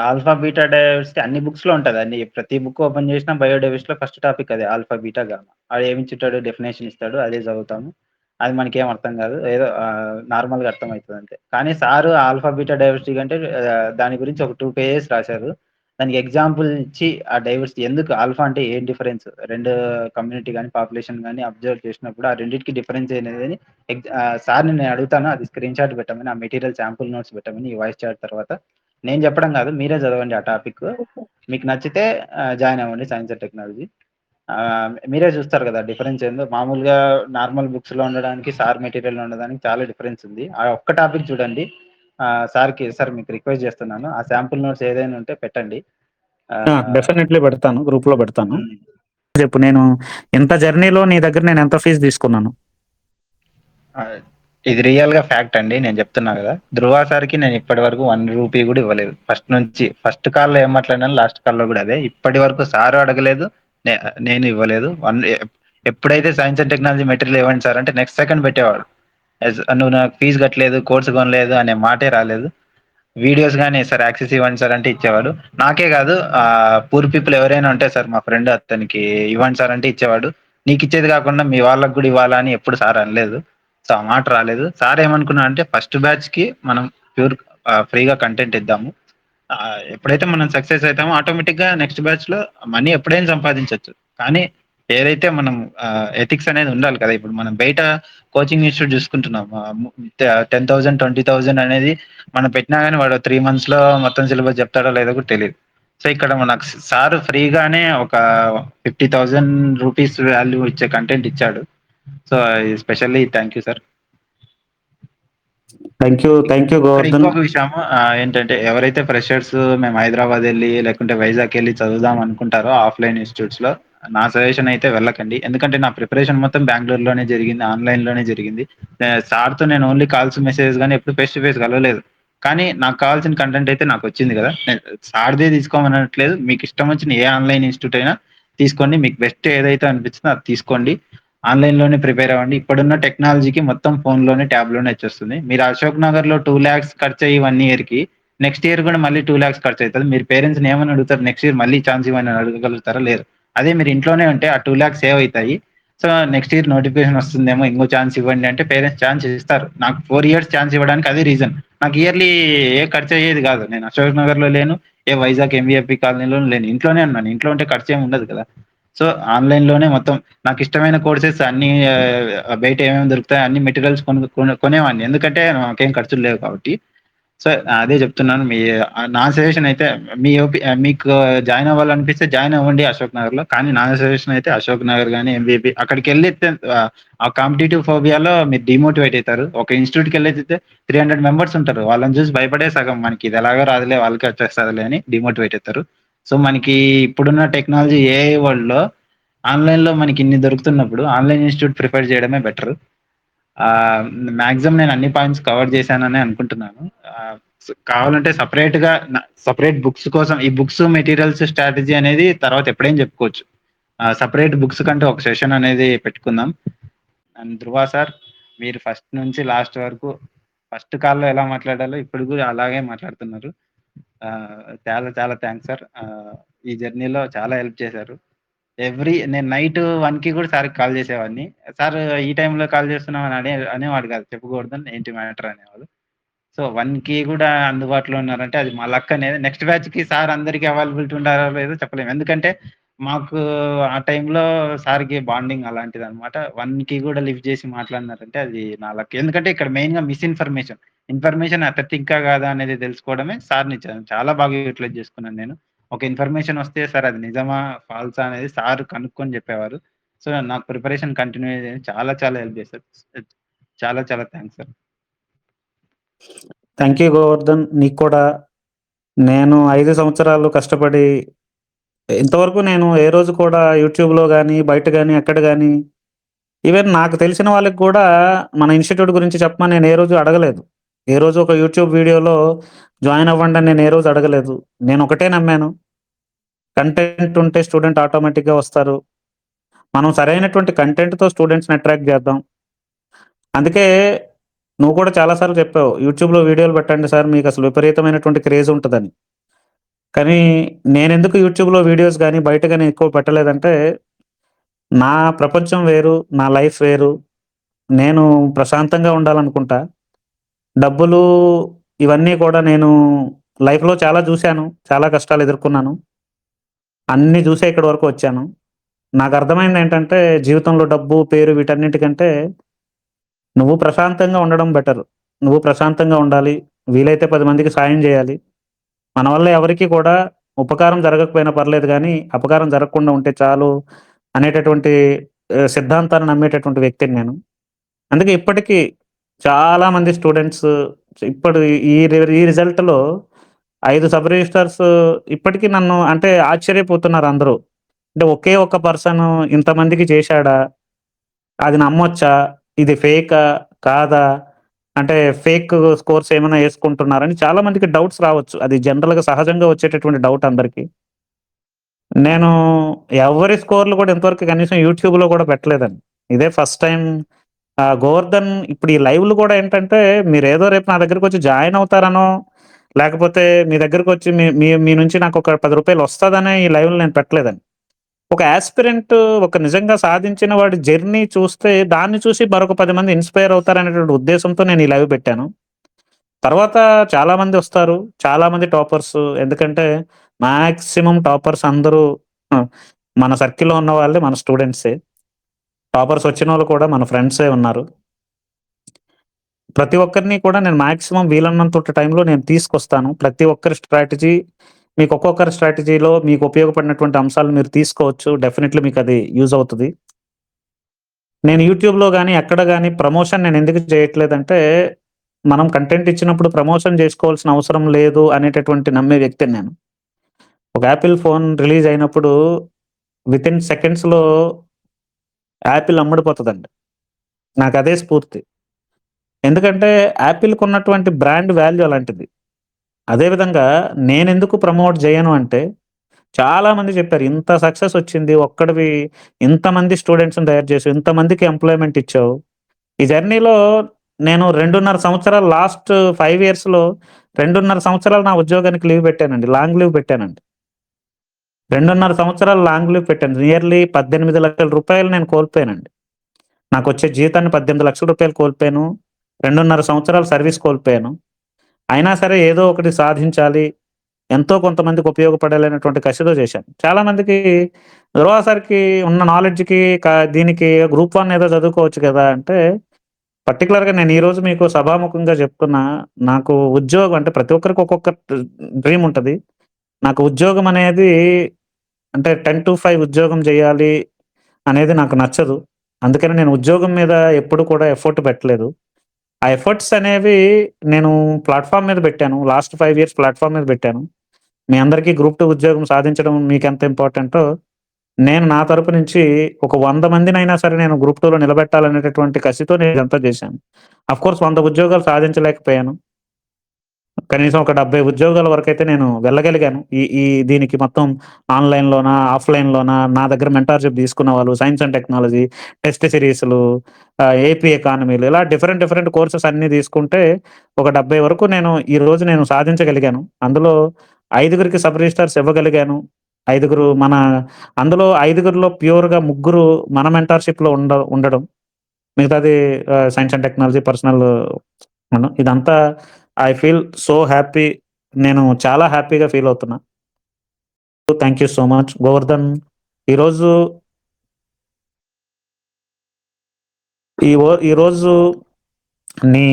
ఆల్ఫా, బీటా డైవర్సిటీ అన్ని బుక్స్‌లో ఉంటది. ప్రతి బుక్ ఓపెన్ చేసినా బయోడైవర్సిటీలో ఫస్ట్ టాపిక్ అదే ఆల్ఫా, బీటా, గామా. ఆడు ఏమిచ్చుంటాడు డెఫినిషన్ ఇస్తాడు. అదే చదువుతాము. అది మనకేం అర్థం కాదు. ఏదో నార్మల్‌గా అర్థమైతది అంతే. కానీ సారు ఆల్ఫా, బీటా డైవర్సిటీ కంటే దాని గురించి ఒక 2 పేజెస్ రాశారు. దానికి ఎగ్జాంపుల్ ఇచ్చి ఆ డైవర్సిటీ ఎందుకు ఆల్ఫా అంటే ఏం డిఫరెన్స్ 2 కమ్యూనిటీ గాని, పాపులేషన్ గాని అబ్జర్వ్ చేసినప్పుడు ఆ రెండిటికి డిఫరెన్స్ ఏంటిదని సార్‌ని నేను అడుగుతాను. అది స్క్రీన్‌షాట్ పెట్టమని, ఆ మెటీరియల్ శాంపుల్ నోట్స్ పెట్టమని ఈ వాయిస్ చాట్ తర్వాత. నేను చెప్పడం కాదు. మీరే చదవండి ఆ టాపిక్. మీకు నచ్చితే జాయిన్ అవ్వండి సైన్స్ అండ్ టెక్నాలజీ. మీరే చూస్తారు కదా! డిఫరెన్స్ ఏందో. మామూలుగా నార్మల్ బుక్స్‌లో ఉండడానికి, సార్ మెటీరియల్‌లో ఉండడానికి చాలా డిఫరెన్స్ ఉంది. ఆ ఒక్క టాపిక్ చూడండి. సార్‌కి సార్ మీకు రిక్వెస్ట్ చేస్తున్నాను. ఆ శాంపుల్ నోట్స్ ఏదైనా ఉంటే పెట్టండి. ఆహ్, డెఫినెట్‌లీ పెడతాను. గ్రూప్‌లో పెడతాను. హ్మ్. చెప్పు నేను ఇంత జర్నీలో నీ దగ్గర నేను ఎంత ఫీస్ తీసుకున్నాను? ఆహ్, ఇది రియల్‌గా ఫ్యాక్ట్ అండి. నేను చెప్తున్నా గదా! ధ్రువ సార్‌కి నేను ఇప్పటి వరకు రూ. 1 గూడా ఇవ్వలేదు. ఫస్ట్ నుంచి. ఫస్ట్ కాల్‌లో ఏం మాట్లాడినానో లాస్ట్ కాల్‌లో గూడా అదే. ఇప్పటి వరకు సారు అడగలేదు. నే నేను ఇవ్వలేదు. ఎప్పుడైతే సైన్స్ అండ్ టెక్నాలజీ మెటీరియల్ ఇవ్వండి సార్ అంటే నెక్స్ట్ సెకండ్ పెట్టేవాడు. నువ్వు నాకు ఫీస్ కట్టలేదు, కోర్స్ కొనలేదు అనే మాటే రాలేదు. వీడియోస్ గాని సార్ యాక్సెస్ ఇవ్వండి సార్ అంటే ఇచ్చేవాడు. నాకే కాదు పూర్ పీపుల్ ఎవరైనా ఉంటే సార్ మా ఫ్రెండ్ అతనికి ఇవ్వండి సార్ అంటే ఇచ్చేవాడు. నీకిచ్చేది కాకుండా మీ వాళ్ళకి కూడా ఇవ్వాలా అని ఎప్పుడు సార్ అనలేదు. సో, ఆ మాట రాలేదు. సార్ ఏమనుకున్నాడంటే ఫస్ట్ బ్యాచ్‌కి మనం ప్యూర్ ఫ్రీగా కంటెంట్ ఇద్దాము. ఎప్పుడైతే మనం సక్సెస్ అయితామో ఆటోమేటిక్‌గా నెక్స్ట్ బ్యాచ్‌లో మనీ ఎప్పుడైనా సంపాదించొచ్చు. కానీ ఏదైతే మనం ఎథిక్స్ అనేది ఉండాలి కదా! ఇప్పుడు మనం బయట కోచింగ్ ఇన్‌స్టిట్యూట్ చూసుకుంటున్నాం. 10,000, 20,000 అనేది మనం పెట్టినా గాని వాడు 3 మంత్స్‌లో మొత్తం సిలబస్ చెప్తాడో లేదో కూడా తెలీదు. సో, ఇక్కడ మనకు సార్ ఫ్రీగానే ఒక రూ. 50,000 వాల్యూ ఇచ్చే కంటెంట్ ఇచ్చాడు. So, specially thank you sir. Thank you ఇక్కడ గోవర్ధన్. ఇంకొక విషయము ఏంటంటే ఎవరైతే ఫ్రెషర్స్ మేము హైదరాబాద్ ఎళ్లి లేకుంటే వైజాగ్ ఎళ్లి చదువుదాం అనుకుంటారో ఆఫ్‌లైన్ ఇన్‌స్టిట్యూట్స్‌లో నా సజెషన్ అయితే వెళ్ళకండి. ఎందుకంటే నా ప్రిపరేషన్ మొత్తం బెంగుళూరులోనే జరిగింది. ఆన్‌లైన్‌లోనే జరిగింది. సార్‌తో నేను ఓన్లీ కాల్స్, మెసేజెస్ గాని ఎప్పుడు ఫేస్ టు ఫేస్ కలవలేదు. కానీ నాకు కావాల్సిన కంటెంట్ అయితే నాకొచ్చింది గదా! సార్‌దే తీసుకోమనట్లేదు. మీకిష్టం వచ్చిన ఏ ఆన్‌లైన్ ఇన్‌స్టిట్యూట్ అయినా తీసుకోండి. మీకు బెస్ట్ ఏదైతే అనిపిస్తుందో అది తీసుకోండి. ఆన్‌లైన్‌లోనే ప్రిపేర్ అవ్వండి. ఇప్పుడున్న టెక్నాలజీకి మొత్తం ఫోన్‌లోనే, ట్యాబ్‌లోనే వచ్చేస్తుంది. మీరు అశోక్ నగర్‌లో 2,00,000 ఖర్చయ్యి 1 ఇయర్‌కి నెక్స్ట్ ఇయర్ గూడా మళ్ళీ 2,00,000 ఖర్చయితది. మీరు పేరెంట్స్‌ని ఏమని అడుగుతారు? నెక్స్ట్ ఇయర్ మళ్ళీ ఛాన్స్ ఇవ్వని అడగగలుగుతారా? లేదు. అదే మీరు ఇంట్లోనే ఉంటే ఆ 2,00,000 సేవ్ అయితాయి. సో, నెక్స్ట్ ఇయర్ నోటిఫికేషన్ వస్తుందేమో ఇంకో ఛాన్స్ ఇవ్వండి అంటే పేరెంట్స్ ఛాన్స్ ఇస్తారు. నాకు 4 ఇయర్స్ ఛాన్స్ ఇవ్వడానికి అదే రీజన్. నాకు ఇయర్‌లీ ఏ ఖర్చయ్యేది గాదు. నేను అశోక్ నగర్‌లో లేను. వైజాగ్ ఎంవీఎఫ్‌బీ కాలనీలోను లేను. ఇంట్లోనే ఉన్నాను. ఇంట్లో ఉంటే ఖర్చేమి ఉండదు కదా! సో, ఆన్‌లైన్‌లోనే మొత్తం నాకిష్టమైన కోర్సెస్ అన్నీ బయట ఏమేమి దొరుకుతాయో అన్ని మెటీరియల్స్ కొనేవాడిని. ఎందుకంటే నాకేం ఖర్చులు లేవు కాబట్టి. సో, అదే చెప్తున్నాను. నా సజెషన్ అయితే మీకు జాయిన్ అవ్వాలనిపిస్తే జాయిన్ అవ్వండి అశోక్ నగర్‌లో. కానీ నా సజెషన్ అయితే అశోక్ నగర్ గాని, ఎంవీపీ అక్కడికెళ్ళితే ఆ కాంపిటీటివ్ ఫోబియాలో మీరు డీమోటివేట్ అయితారు. ఒక ఇన్‌స్టిట్యూట్‌కెళ్ళైతే 300 మెంబర్స్ ఉంటారు. వాళ్ళని చూసి భయపడే సగం మనకి ఇది ఎలాగో రాదులే వాళ్ళకే వచ్చేస్తదిలే అని డీమోటివేట్ అయితారు. సో, మనకి ఇప్పుడున్న టెక్నాలజీ ఏఐ వరల్డ్‌లో ఆన్‌లైన్‌లో మనకిన్ని దొరుకుతున్నప్పుడు ఆన్‌లైన్ ఇన్‌స్టిట్యూట్ ప్రిఫర్ చేయడమే బెటర్. ఆహ్, మాక్సిమం నేను అన్ని పాయింట్స్ కవర్ చేశాననే అనుకుంటున్నాను. ఆహ్, కావాలంటే సెపరేట్ బుక్స్ కోసం ఈ బుక్స్, మెటీరియల్స్ స్ట్రాటజీ అనేది తర్వాత ఎప్పుడైనా చెప్పుకోవచ్చు. సెపరేట్ బుక్స్ కంటే ఒక సెషన్ అనేది పెట్టుకుందాం. అండ్ ధ్రువ సార్ మీరు ఫస్ట్ నుంచి లాస్ట్ వరకు ఫస్ట్ కాల్‌లో ఎలా మాట్లాడాలో ఇప్పుడు కూడా అలాగే మాట్లాడుతున్నారు. చాలా చాలా థాంక్స్ సార్. ఈ జర్నీలో చాలా హెల్ప్ చేశారు. నేను నైట్ 1కి కూడా సార్‌కి కాల్ చేసేవాడిని. సార్ ఈ టైంలో కాల్ చేస్తున్నావు అని అనేవాడు కాదు. చెప్పకూడదని ఏంటి మ్యాటర్ అనేవాడు. సో, 1కి కూడా అందుబాటులో ఉన్నారంటే అది మా లక్ అనేది. నెక్స్ట్ బ్యాచ్‌కి సార్ అందరికి అవైలబిలిటీ ఉండారో లేదో చెప్పలేము. ఎందుకంటే మాకు ఆ టైంలో సార్‌కి బాండింగ్ అలాంటిదనమాట. 1కి కూడా లిఫ్ట్ చేసి మాట్లాడినారంటే అది నా లక్. ఎందుకంటే ఇక్కడ మెయిన్‌గా మిస్‌ఇన్ఫర్మేషన్. ఇన్ఫర్మేషన్ అథెంటికా కాదా అనేది తెలుసుకోవడమే సార్‌ని చాలా బాగా యుటిలైజ్ చేసుకున్నాను నేను. ఒక ఇన్ఫర్మేషన్ వస్తే సార్ అది నిజమా? ఫాల్సా? అనేది సార్ కనుక్కొని చెప్పేవారు. సో, నాకు ప్రిపరేషన్ కంటిన్యూ చేయడానికి చాలా చాలా హెల్ప్ చేశారు. చాలా చాలా thanks sir. Thank you Govardhan. నీకు కూడా నేను 5 సంవత్సరాలు కష్టపడి ఇంతవరకు నేను ఏ రోజు కూడా యూట్యూబ్‌లో గాని, బయట గాని, ఎక్కడ గాని ఈవెన్ నాకు తెలిసిన వాళ్ళకి కూడా మన ఇన్‌స్టిట్యూట్ గురించి చెప్పమని నేను ఏ రోజు అడగలేదు. ఏ రోజు ఒక యూట్యూబ్ వీడియోలో జాయిన్ అవ్వండి అని నేను ఏ రోజు అడగలేదు. నేను ఒకటే నమ్మాను. కంటెంట్ ఉంటే స్టూడెంట్ ఆటోమేటిక్‌గా వస్తారు. మనం సరైనటువంటి కంటెంట్‌తో స్టూడెంట్స్‌ని అట్రాక్ట్ చేద్దాం. అందుకే నువ్వు కూడా చాలా సార్లు చెప్పావు. యూట్యూబ్‌లో వీడియోలు పెట్టండి సార్ మీకసలు విపరీతమైనటువంటి క్రేజ్ ఉంటదని. కానీ నేనెందుకు యూట్యూబ్‌లో వీడియోస్ గాని, బయట గాని ఎక్కువ పెట్టలేదంటే, నా ప్రపంచం వేరు, నా లైఫ్ వేరు. నేను ప్రశాంతంగా ఉండాలనుకుంటా. డబ్బులు ఇవన్నీ కూడా నేను లైఫ్‌లో చాలా చూసాను. చాలా కష్టాలు ఎదుర్కొన్నాను. అన్నీ చూసే ఇక్కడి వరకు వచ్చాను. నాకర్థమైందేంటంటే జీవితంలో డబ్బు, పేరు వీటన్నిటికంటే నువ్వు ప్రశాంతంగా ఉండడం బెటర్. నువ్వు ప్రశాంతంగా ఉండాలి. వీలైతే 10 మందికి సాయం జేయాలి. మన వల్ల ఎవరికీ కూడా ఉపకారం జరగకపోయినా పర్లేదు గానీ, అపకారం జరగకుండా ఉంటే చాలు అనేటటువంటి సిద్ధాంతాన్ని నమ్మేటటువంటి వ్యక్తిని నేను. అందుకే ఇప్పటికీ చాలా మంది స్టూడెంట్స్ ఇప్పుడు ఈ రిజల్ట్‌లో 5 సబ్ రిజిస్ట్రార్స్ ఇప్పటికి నన్ను అంటే ఆశ్చర్యపోతున్నారు అందరూ. అంటే ఒకే ఒక్క పర్సన్ ఇంతమందికి చేశాడా? అది నమ్మొచ్చా? ఇది ఫేకా? కాదా? అంటే ఫేక్ స్కోర్స్ ఏమైనా యేసుకుంటున్నారని చాలా మందికి డౌట్స్ రావచ్చు. అది జనరల్‌గా సహజంగా వచ్చేటటువంటి డౌట్ అందరికి. నేను ఎవ్వరి స్కోర్‌లు కూడా ఇంతవరకు కనీసం యూట్యూబ్‌లో కూడా పెట్టలేదండి. ఇదే ఫస్ట్ టైమ్. గోవర్ధన్ ఇప్పుడు ఈ లైవ్‌లు కూడా ఏంటంటే మీరేదో రేపు నా దగ్గరకొచ్చి జాయిన్ అవుతారనో, లేకపోతే మీ దగ్గరకొచ్చి మీ మీ మీ నుంచి నాకొక రూ. 10 వస్తదనే ఈ లైవ్‌లు నేను పెట్టలేదండి. ఒక యాస్పిరెంట్ ఒక నిజంగా సాధించిన వాడి జర్నీ చూస్తే దాన్ని చూసి మరొక 10 మంది ఇన్‌స్పైర్ అవుతారనేటువంటి ఉద్దేశంతో నేను ఈ లైవ్ పెట్టాను. తర్వాత చాలా మందొస్తారు. చాలా మంది టాపర్స్. ఎందుకంటే మాక్సిమం టాపర్స్ అందరూ హ్మ్. మన సర్కిల్‌లో ఉన్న వాళ్ళే మన స్టూడెంట్సే. టాపర్స్ వచ్చినోళ్ళు కూడా మన ఫ్రెండ్సే ఉన్నారు. ప్రతి ఒక్కరిని కూడా నేను మాక్సిమం వీలన్నంత టైంలో నేను తీసుకొస్తాను. ప్రతి ఒక్కరి స్ట్రాటజీ మీకు ఒక్కొక్కరి స్ట్రాటజీలో మీకు ఉపయోగపడినటువంటి అంశాలు మీరు తీసుకోవచ్చు. డెఫినైట్‌లీ మీకది యూజ్ అవుతది. నేను యూట్యూబ్‌లో గాని, ఎక్కడ గాని ప్రమోషన్ నేనెందుకు చేయట్లేదంటే, మనం కంటెంట్ ఇచ్చినప్పుడు ప్రమోషన్ జేసుకోవాల్సిన అవసరం లేదు అనేటటువంటి నమ్మే వ్యక్తిని నేను. ఒక యాపిల్ ఫోన్ రిలీజ్ అయినప్పుడు వితిన్ సెకండ్స్‌లో యాపిల్ అమ్ముడుపోతదండి. నాకదే స్ఫూర్తి. ఎందుకంటే యాపిల్‌కున్నటువంటి బ్రాండ్ వాల్యూ అలాంటిది. అదే విధంగా నేనెందుకు ప్రమోట్ జేయను అంటే, చాలా మంది చెప్పారు. ఇంత సక్సెస్ వచ్చింది. ఒక్కడివి ఇంతమంది స్టూడెంట్స్‌ని తయారు చేసావు. ఇంతమందికి ఎంప్లాయ్‌మెంట్ ఇచ్చావు. ఈ జర్నీలో నేను 2.5 సంవత్సరాలు లాస్ట్ 5 ఇయర్స్‌లో 2.5 సంవత్సరాలు నా ఉద్యోగానికి లీవ్ పెట్టానండి. లాంగ్ లీవ్ పెట్టానండి. 2.5 సంవత్సరాలు లాంగ్ లీవ్ పెట్టాను. నియర్లీ రూ. 18,00,000 నేను కోల్పోయానండి. నాకొచ్చే జీతాన్ని రూ. 18,00,000 కోల్పోయాను. 2.5 సంవత్సరాలు సర్వీస్ కోల్పోయాను. అయినా సరే ఏదో ఒకటి సాధించాలి. ఎంతో కొంతమందికి ఉపయోగపడాలనేటువంటి కసితో చేశాను. చాలా మందికి దుర్వాసర్‌కి ఉన్న నాలెడ్జ్‌కి దీనికి గ్రూప్ 1 ఏదో చదువుకోవచ్చు కదా! అంటే పర్టిక్యులర్‌గా నేను ఈరోజు మీకు సభాముఖంగా చెప్తున్నా. నాకు ఉద్యోగం అంటే ప్రతి ఒక్కరికి ఒక్కొక్క డ్రీమ్ ఉంటది. నాకు ఉద్యోగం అనేది అంటే 10-5 ఉద్యోగం చేయాలి అనేది నాకు నచ్చదు. అందుకని నేను ఉద్యోగం మీద ఎప్పుడు కూడా ఎఫర్ట్ పెట్టలేదు. ఆ ఎఫర్ట్స్ అనేవి నేను ప్లాట్‌ఫార్మ్ మీద పెట్టాను. లాస్ట్ 5 ఇయర్స్ ప్లాట్‌ఫార్మ్ మీద పెట్టాను. మీ అందరికీ గ్రూప్ 2 ఉద్యోగం సాధించడం మీకెంత ఇంపార్టెంటో, నేను నా తరపు నుంచి ఒక 100 మందినైనా సరే నేను గ్రూప్ 2లో నిలబెట్టాలనేటటువంటి కసితో నేను ఇదంతా చేశాను. ఆఫ్‌కోర్స్ 100 ఉద్యోగాలు సాధించలేకపోయాను. కనీసం ఒక 70 ఉద్యోగాల వరకైతే నేను వెళ్ళగలిగాను. ఈ ఈ దీనికి మొత్తం ఆన్‌లైన్‌లోనా, ఆఫ్‌లైన్‌లోనా నా దగ్గర మెంటార్‌షిప్ తీసుకున్న వాళ్ళు సైన్స్ అండ్ టెక్నాలజీ, టెస్ట్ సిరీస్‌లు, ఏపీ ఎకానమీలు ఇలా డిఫరెంట్ డిఫరెంట్ కోర్సెస్ అన్నీ తీసుకుంటే ఒక 70 వరకు ఈరోజు నేను సాధించగలిగాను. అందులో ఐదుగురికి సబ్ రిజిస్ట్రార్స్ ఇవ్వగలిగాను. ఐదుగురు మన అందులో ఐదుగురిలో ప్యూర్‌గా ముగ్గురు మన మెంటార్‌షిప్‌లో ఉండడం. మిగతాది సైన్స్ అండ్ టెక్నాలజీ పర్సనల్ ఇదంతా ఐ ఫీల్ సో హ్యాపీ. నేను చాలా హ్యాపీగా ఫీల్ అవుతున్నా. Thank you so much. Govardhan ఈరోజు ఈరోజు నీ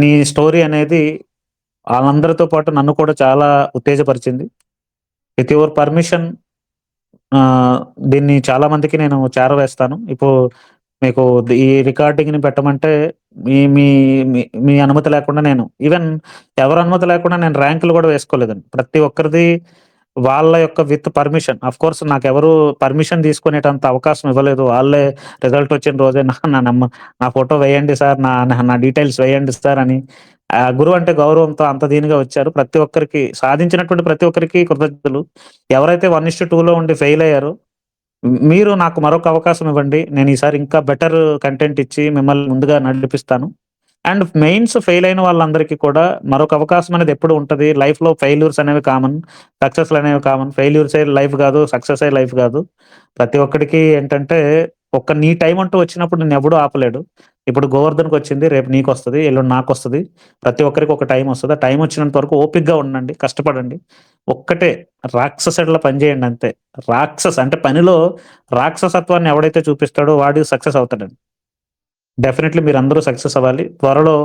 నీ స్టోరీ అనేది ఆళ్ళందరితో పాటు నన్ను కూడా చాలా ఉత్తేజపరిచింది. విత్ యువర్ పర్మిషన్ ఆహ్, దీన్ని చాలా మందికి నేను చేరవేస్తాను. ఇప్పుడు మీకు ఈ రికార్డింగ్‌ని పెట్టమంటే మీ మీ మీ మీ అనుమతి లేకుండా నేను ఈవెన్ ఎవరి అనుమతి లేకుండా నేను ర్యాంకులు గూడా వేసుకోలేదండి. ప్రతి ఒక్కరిది వాళ్ళ యొక్క విత్ పర్మిషన్. ఆఫ్‌కోర్స్ నాకెవరు పర్మిషన్ తీసుకునేటంత అవకాశం ఇవ్వలేదు. వాళ్ళే రిజల్ట్ వచ్చిన రోజే నా ఫోటో వేయండి సార్. నా నా నా డీటెయిల్స్ వేయండి సార్ అని గురువు అంటే గౌరవంతో అంత దీనిగా వచ్చారు. ప్రతి ఒక్కరికి సాధించినటువంటి ప్రతి ఒక్కరికి కృతజ్ఞతలు. ఎవరైతే 1:2లో ఉండి ఫెయిల్ అయ్యారో మీరు నాకు మరొక అవకాశం ఇవ్వండి. నేను ఈసారి ఇంకా బెటర్ కంటెంట్ ఇచ్చి మిమ్మల్ని ముందుగా నడిపిస్తాను. అండ్ మెయిన్స్ ఫెయిల్ అయిన వాళ్ళందరికీ కూడా మరొక అవకాశం అనేది ఎప్పుడు ఉంటది. లైఫ్‌లో ఫెయిల్యూర్స్ అనేవి కామన్. సక్సెస్‌లనేవి కామన్. ఫెయిల్యూర్సే లైఫ్ గాదు. సక్సెసే లైఫ్ గాదు. ప్రతి ఒక్కడికి ఏంటంటే నీ టైమ్ అంటూ వచ్చినప్పుడు నిన్నెవడు ఆపలేడు. ఇప్పుడు గోవర్ధన్‌కొచ్చింది. రేపు నీకొస్తది. ఎల్లుండి నాకొస్తది. ప్రతి ఒక్కరికి ఒక టైమ్ వస్తది. ఆ టైమ్ వచ్చినంత వరకు ఓపికగా ఉండండి. కష్టపడండి. ఒక్కటే రాక్షసుడిలా పని చేయండి అంతే. అంటే పనిలో రాక్షసత్వాన్ని ఎవడైతే చూపిస్తాడో వాడు సక్సెస్ అవుతాడండి. డెఫినైట్‌లీ మీరందరూ సక్సెస్ అవ్వాలి. త్వరలో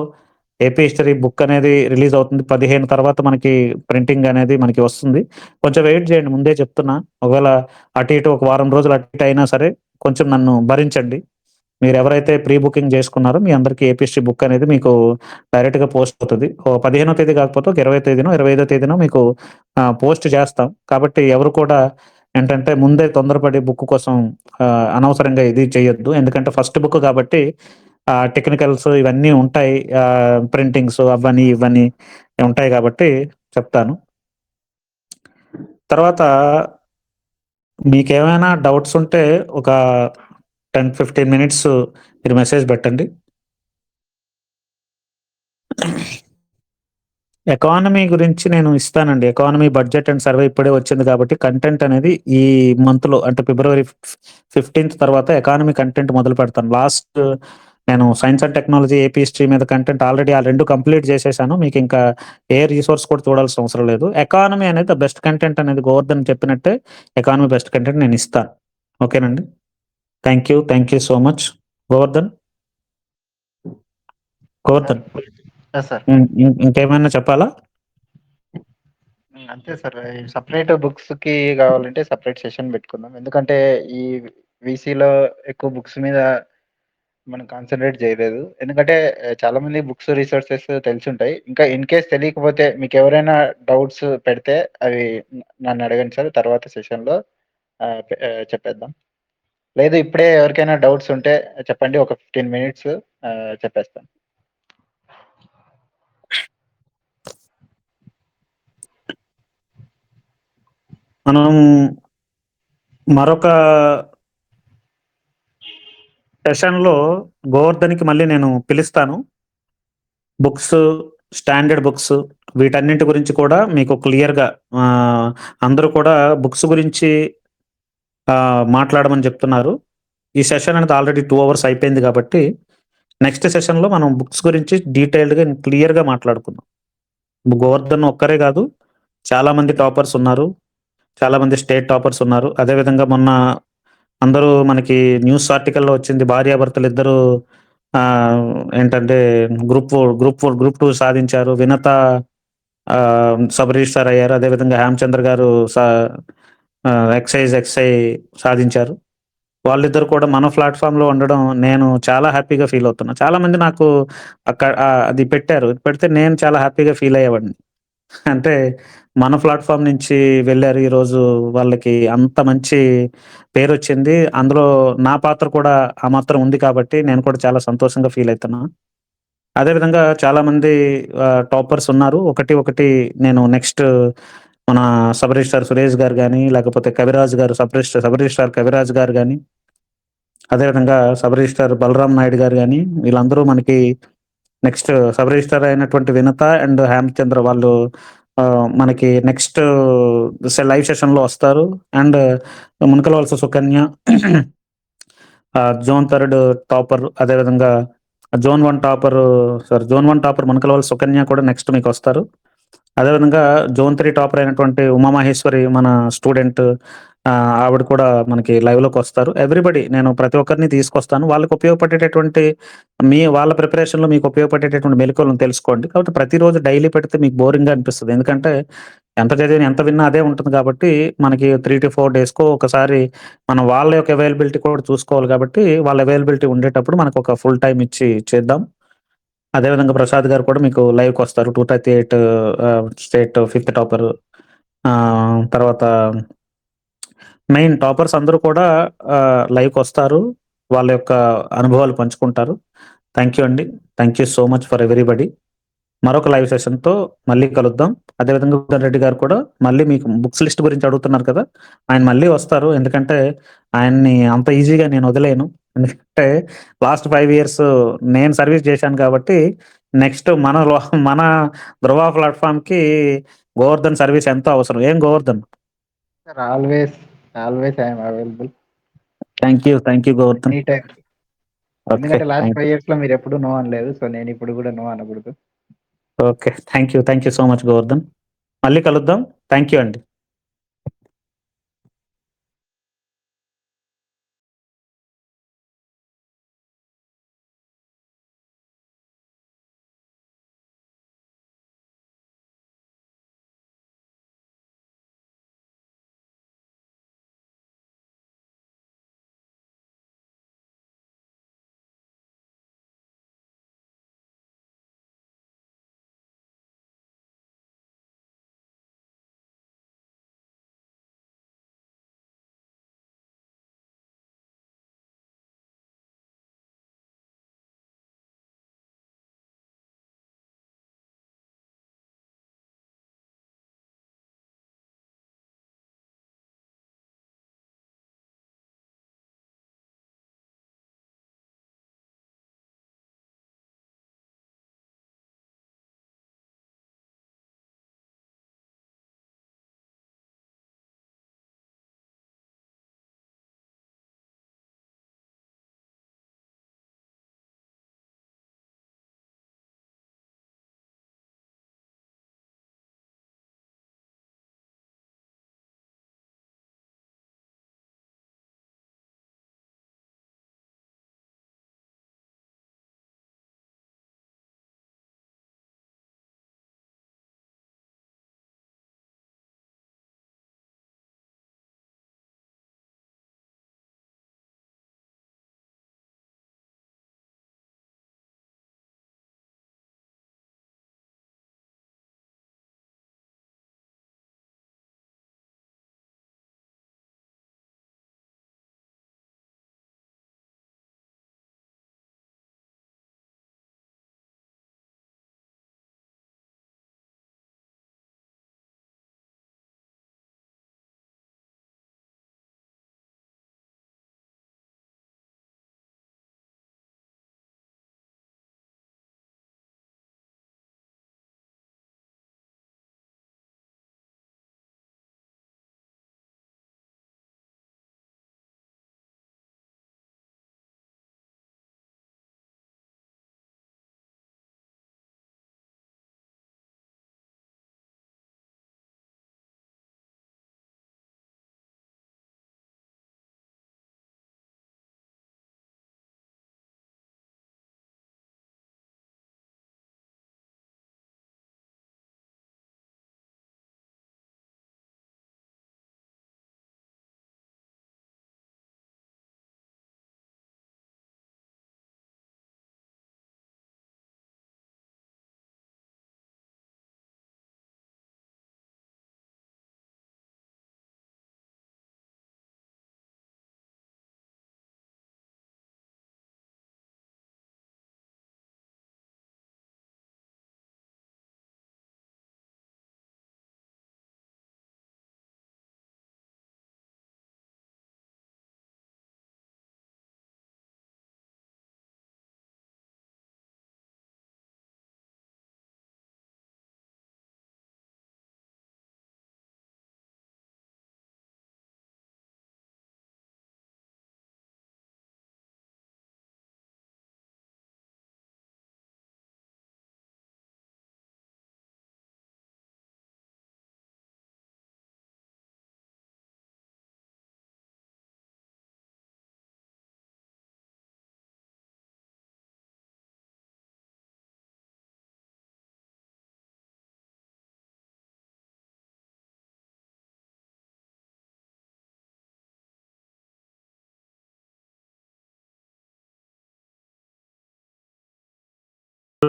ఏపీ హిస్టరీ బుక్ అనేది రిలీజ్ అవుతుంది. 15 తర్వాత మనకి ప్రింటింగ్ అనేది మనకి వస్తుంది. కొంచెం వెయిట్ చేయండి ముందే చెప్తున్నా. ఒకవేళ అటు ఇటు ఒక వారం రోజులు అటు ఇటు అయినా సరే కొంచెం నన్ను భరించండి. మీరెవరైతే ప్రీ బుకింగ్ చేసుకున్నారో మీ అందరికీ ఏపీఎస్‌సి బుక్ అనేది మీకు డైరెక్ట్‌గా పోస్ట్ అవుతది. ఓ 15వ తేదీ కాకపోతే ఒక 20 తేదీనో, 25వ తేదీనో మీకు పోస్ట్ చేస్తాం. కాబట్టి ఎవరు కూడా ఏంటంటే ముందే తొందరపడి బుక్ కోసం అనవసరంగా ఇది చేయొద్దు. ఎందుకంటే ఫస్ట్ బుక్ కాబట్టి టెక్నికల్స్ ఇవన్నీ ఉంటాయి. ప్రింటింగ్స్ అవ్వని, ఇవ్వని ఉంటాయి కాబట్టి చెప్తాను. తర్వాత మీకేమైనా డౌట్స్ ఉంటే ఒక 10, 15 మినిట్స్ మీరు మెసేజ్ పెట్టండి. ఎకానమీ గురించి నేను ఇస్తానండి. ఎకానమీ బడ్జెట్ అండ్ సర్వే ఇప్పుడే వచ్చింది కాబట్టి కంటెంట్ అనేది ఈ మంత్‌లో అంటే ఫిబ్రవరి 15థ్ తర్వాత ఎకానమీ కంటెంట్ మొదలు పెడతాను. నేను science and technology, AP history మీద కంటెంట్ ఆల్రెడీ ఆ 2 కంప్లీట్ చేసేసాను. మీకింకా ఏ రిసోర్స్ కూడా చూడాల్సిన అవసరం లేదు. ఎకానమీ అనేది ద బెస్ట్ కంటెంట్ అనేది గోవర్ధన్ చెప్పినట్టే ఎకానమీ బెస్ట్ కంటెంట్ నేనిస్తాను. ఓకేనండి. Thank you. Thank you so much. Govardhan. Sir. Govardhan. Sir. ఇంకేమైనా చెప్పాలా? అంతే సార్. సెపరేట్ బుక్స్‌కి కావాలంటే సెపరేట్ సెషన్ పెట్టుకుందాం. ఎందుకంటే ఈ వీసీలో ఎక్కువ బుక్స్ మీద మనం కాన్సంట్రేట్ చేయలేదు. ఎందుకంటే చాలా మంది బుక్స్ రిసోర్సెస్ తెలిసుంటాయి. ఇంకా ఇన్ కేస్ తెలియకపోతే మీకెవరైనా డౌట్స్ పెడితే అవి నన్ను అడగండి సార్. తర్వాత సెషన్‌లో చెప్పేద్దాం. లేదు ఇప్పుడే ఎవరికైనా డౌట్స్ ఉంటే చెప్పండి. ఒక 15 మినిట్స్ చెప్పేస్తాను. మనం మరొక సెషన్‌లో గోవర్ధన్‌కి మళ్ళీ నేను పిలుస్తాను. బుక్స్, స్టాండర్డ్ బుక్స్ వీటన్నింటి గురించి కూడా మీకు క్లియర్‌గా అందరూ కూడా బుక్స్ గురించి మాట్లాడమని చెప్తున్నారు. ఈ సెషన్ అనేది ఆల్రెడీ 2 అవర్స్ అయిపోయింది కాబట్టి, నెక్స్ట్ సెషన్‌లో మనం బుక్స్ గురించి డీటెయిల్డ్‌గా, క్లియర్‌గా మాట్లాడుకుందాం. గోవర్ధన్ ఒక్కరే గాదు, చాలా మంది టాపర్స్ ఉన్నారు. చాలా మంది స్టేట్ టాపర్స్ ఉన్నారు. అదే విధంగా మొన్న అందరూ మనకి న్యూస్ ఆర్టికల్‌లో వచ్చింది భార్యాభర్తలిద్దరూ ఏంటంటే గ్రూప్ 2 సాధించారు. వినత సబ్ రిజిస్ట్రార్ అయ్యారు. అదే విధంగా హేమచంద్ర గారు ఎక్సై సాధించారు. వాళ్ళిద్దరు కూడా మన ప్లాట్‌ఫార్మ్‌లో ఉండడం నేను చాలా హ్యాపీగా ఫీల్ అవుతున్నా. చాలా మంది నాకు అది పెట్టారు. పెడితే నేను చాలా హ్యాపీగా ఫీల్ అయ్యేవాడిని. అంటే మన ప్లాట్‌ఫార్మ్ నుంచి వెళ్లారు ఈరోజు వాళ్ళకి అంత మంచి పేరొచ్చింది. అందులో నా పాత్ర కూడా ఆ మాత్రం ఉంది కాబట్టి నేను కూడా చాలా సంతోషంగా ఫీల్ అయితున్నా. అదే విధంగా చాలామంది టాపర్స్ ఉన్నారు. ఒకటి నేను నెక్స్ట్ మన సబ్ రిజిస్ట్రార్ సురేష్ గారు గాని, లేకపోతే కవిరాజ్ గారు సబ్ రిజిస్ట్రార్ కవిరాజ్ గారు గాని, అదే విధంగా సబ్ రిజిస్ట్రార్ బలరాం నాయుడు గారు గాని, వీళ్ళందరూ మనకి నెక్స్ట్ సబ్ రిజిస్ట్రార్ అయినటువంటి వినత అండ్ హేమచంద్ర వాళ్ళు మనకి నెక్స్ట్ లైవ్ సెషన్‌లో వస్తారు. అండ్ మునకలవలస సుకన్య జోన్ 3 టాపర్ అదే విధంగా జోన్ 1 టాపర్ మునకలవలస సుకన్య కూడా నెక్స్ట్ మీకొస్తారు. అదే విధంగా జోన్ 3 టాపర్ అయినటువంటి ఉమామహేశ్వరి మన స్టూడెంట్ ఆవిడ కూడా మనకి లైవ్‌లోకొస్తారు. ఎవ్రీబడీ నేను ప్రతి ఒక్కరిని తీసుకొస్తాను. వాళ్ళకి ఉపయోగపడేటటువంటి వాళ్ళ ప్రిపరేషన్‌లో మీకు ఉపయోగపడేటటువంటి మెళకువలను తెలుసుకోండి. కాబట్టి ప్రతిరోజు డైలీ పెడితే మీకు బోరింగ్‌గా అనిపిస్తది. ఎందుకంటే ఎంత చదివినా, ఎంత విన్నా అదే ఉంటుంది కాబట్టి మనకి 3-4 డేస్‌కో ఒకసారి మనం వాళ్ళ యొక్క అవైలబిలిటీ కూడా చూసుకోవాలి కాబట్టి వాళ్ళ అవైలబిలిటీ ఉండేటప్పుడు మనకొక ఫుల్ టైమ్ ఇచ్చి చేద్దాం. అదే విధంగా ప్రసాద్ గారు కూడా మీకు లైవ్‌కొస్తారు. 238 స్టేట్ ఫిఫ్త్ టాపర్. తర్వాత మెయిన్ టాపర్స్ అందరూ కూడా లైవ్‌కొస్తారు. వాళ్ళ యొక్క అనుభవాలు పంచుకుంటారు. థాంక్ యూ అండి. Thank you so much for everybody. మరొక లైవ్ సెషన్‌తో మళ్ళీ కలుద్దాం. అదే విధంగా గోవర్ధన్ రెడ్డి గారు కూడా మళ్ళీ మీకు బుక్స్ లిస్ట్ గురించి అడుగుతున్నారు కదా! ఆయన మళ్ళీ వస్తారు. ఎందుకంటే ఆయన్ని అంత ఈజీగా నేను వదిలేయను. ఎందుకంటే లాస్ట్ 5 ఇయర్స్ నేను సర్వీస్ చేశాను కాబట్టి నెక్స్ట్ మన ధృవ ప్లాట్‌ఫార్మ్‌కి గోవర్ధన్ సర్వీస్ ఎంతో అవసరం. ఏం Govardhan? Sir always I am available. Thank you Govardhan. Any time. Okay. ఎందుకంటే లాస్ట్ థాంక్ 5 యూ. ఇయర్స్‌లో మీరెప్పుడూ నో అనలేదు. సో, నేనిప్పుడు గూడా నో అనకూడదు. Okay. Thank you so much Govardhan. మళ్ళీ కలుద్దాం. థాంక్ యూ అండి.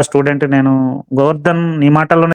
స్టూడెంట్ నేను. గోవర్ధన్ నీ మాటల్లోనే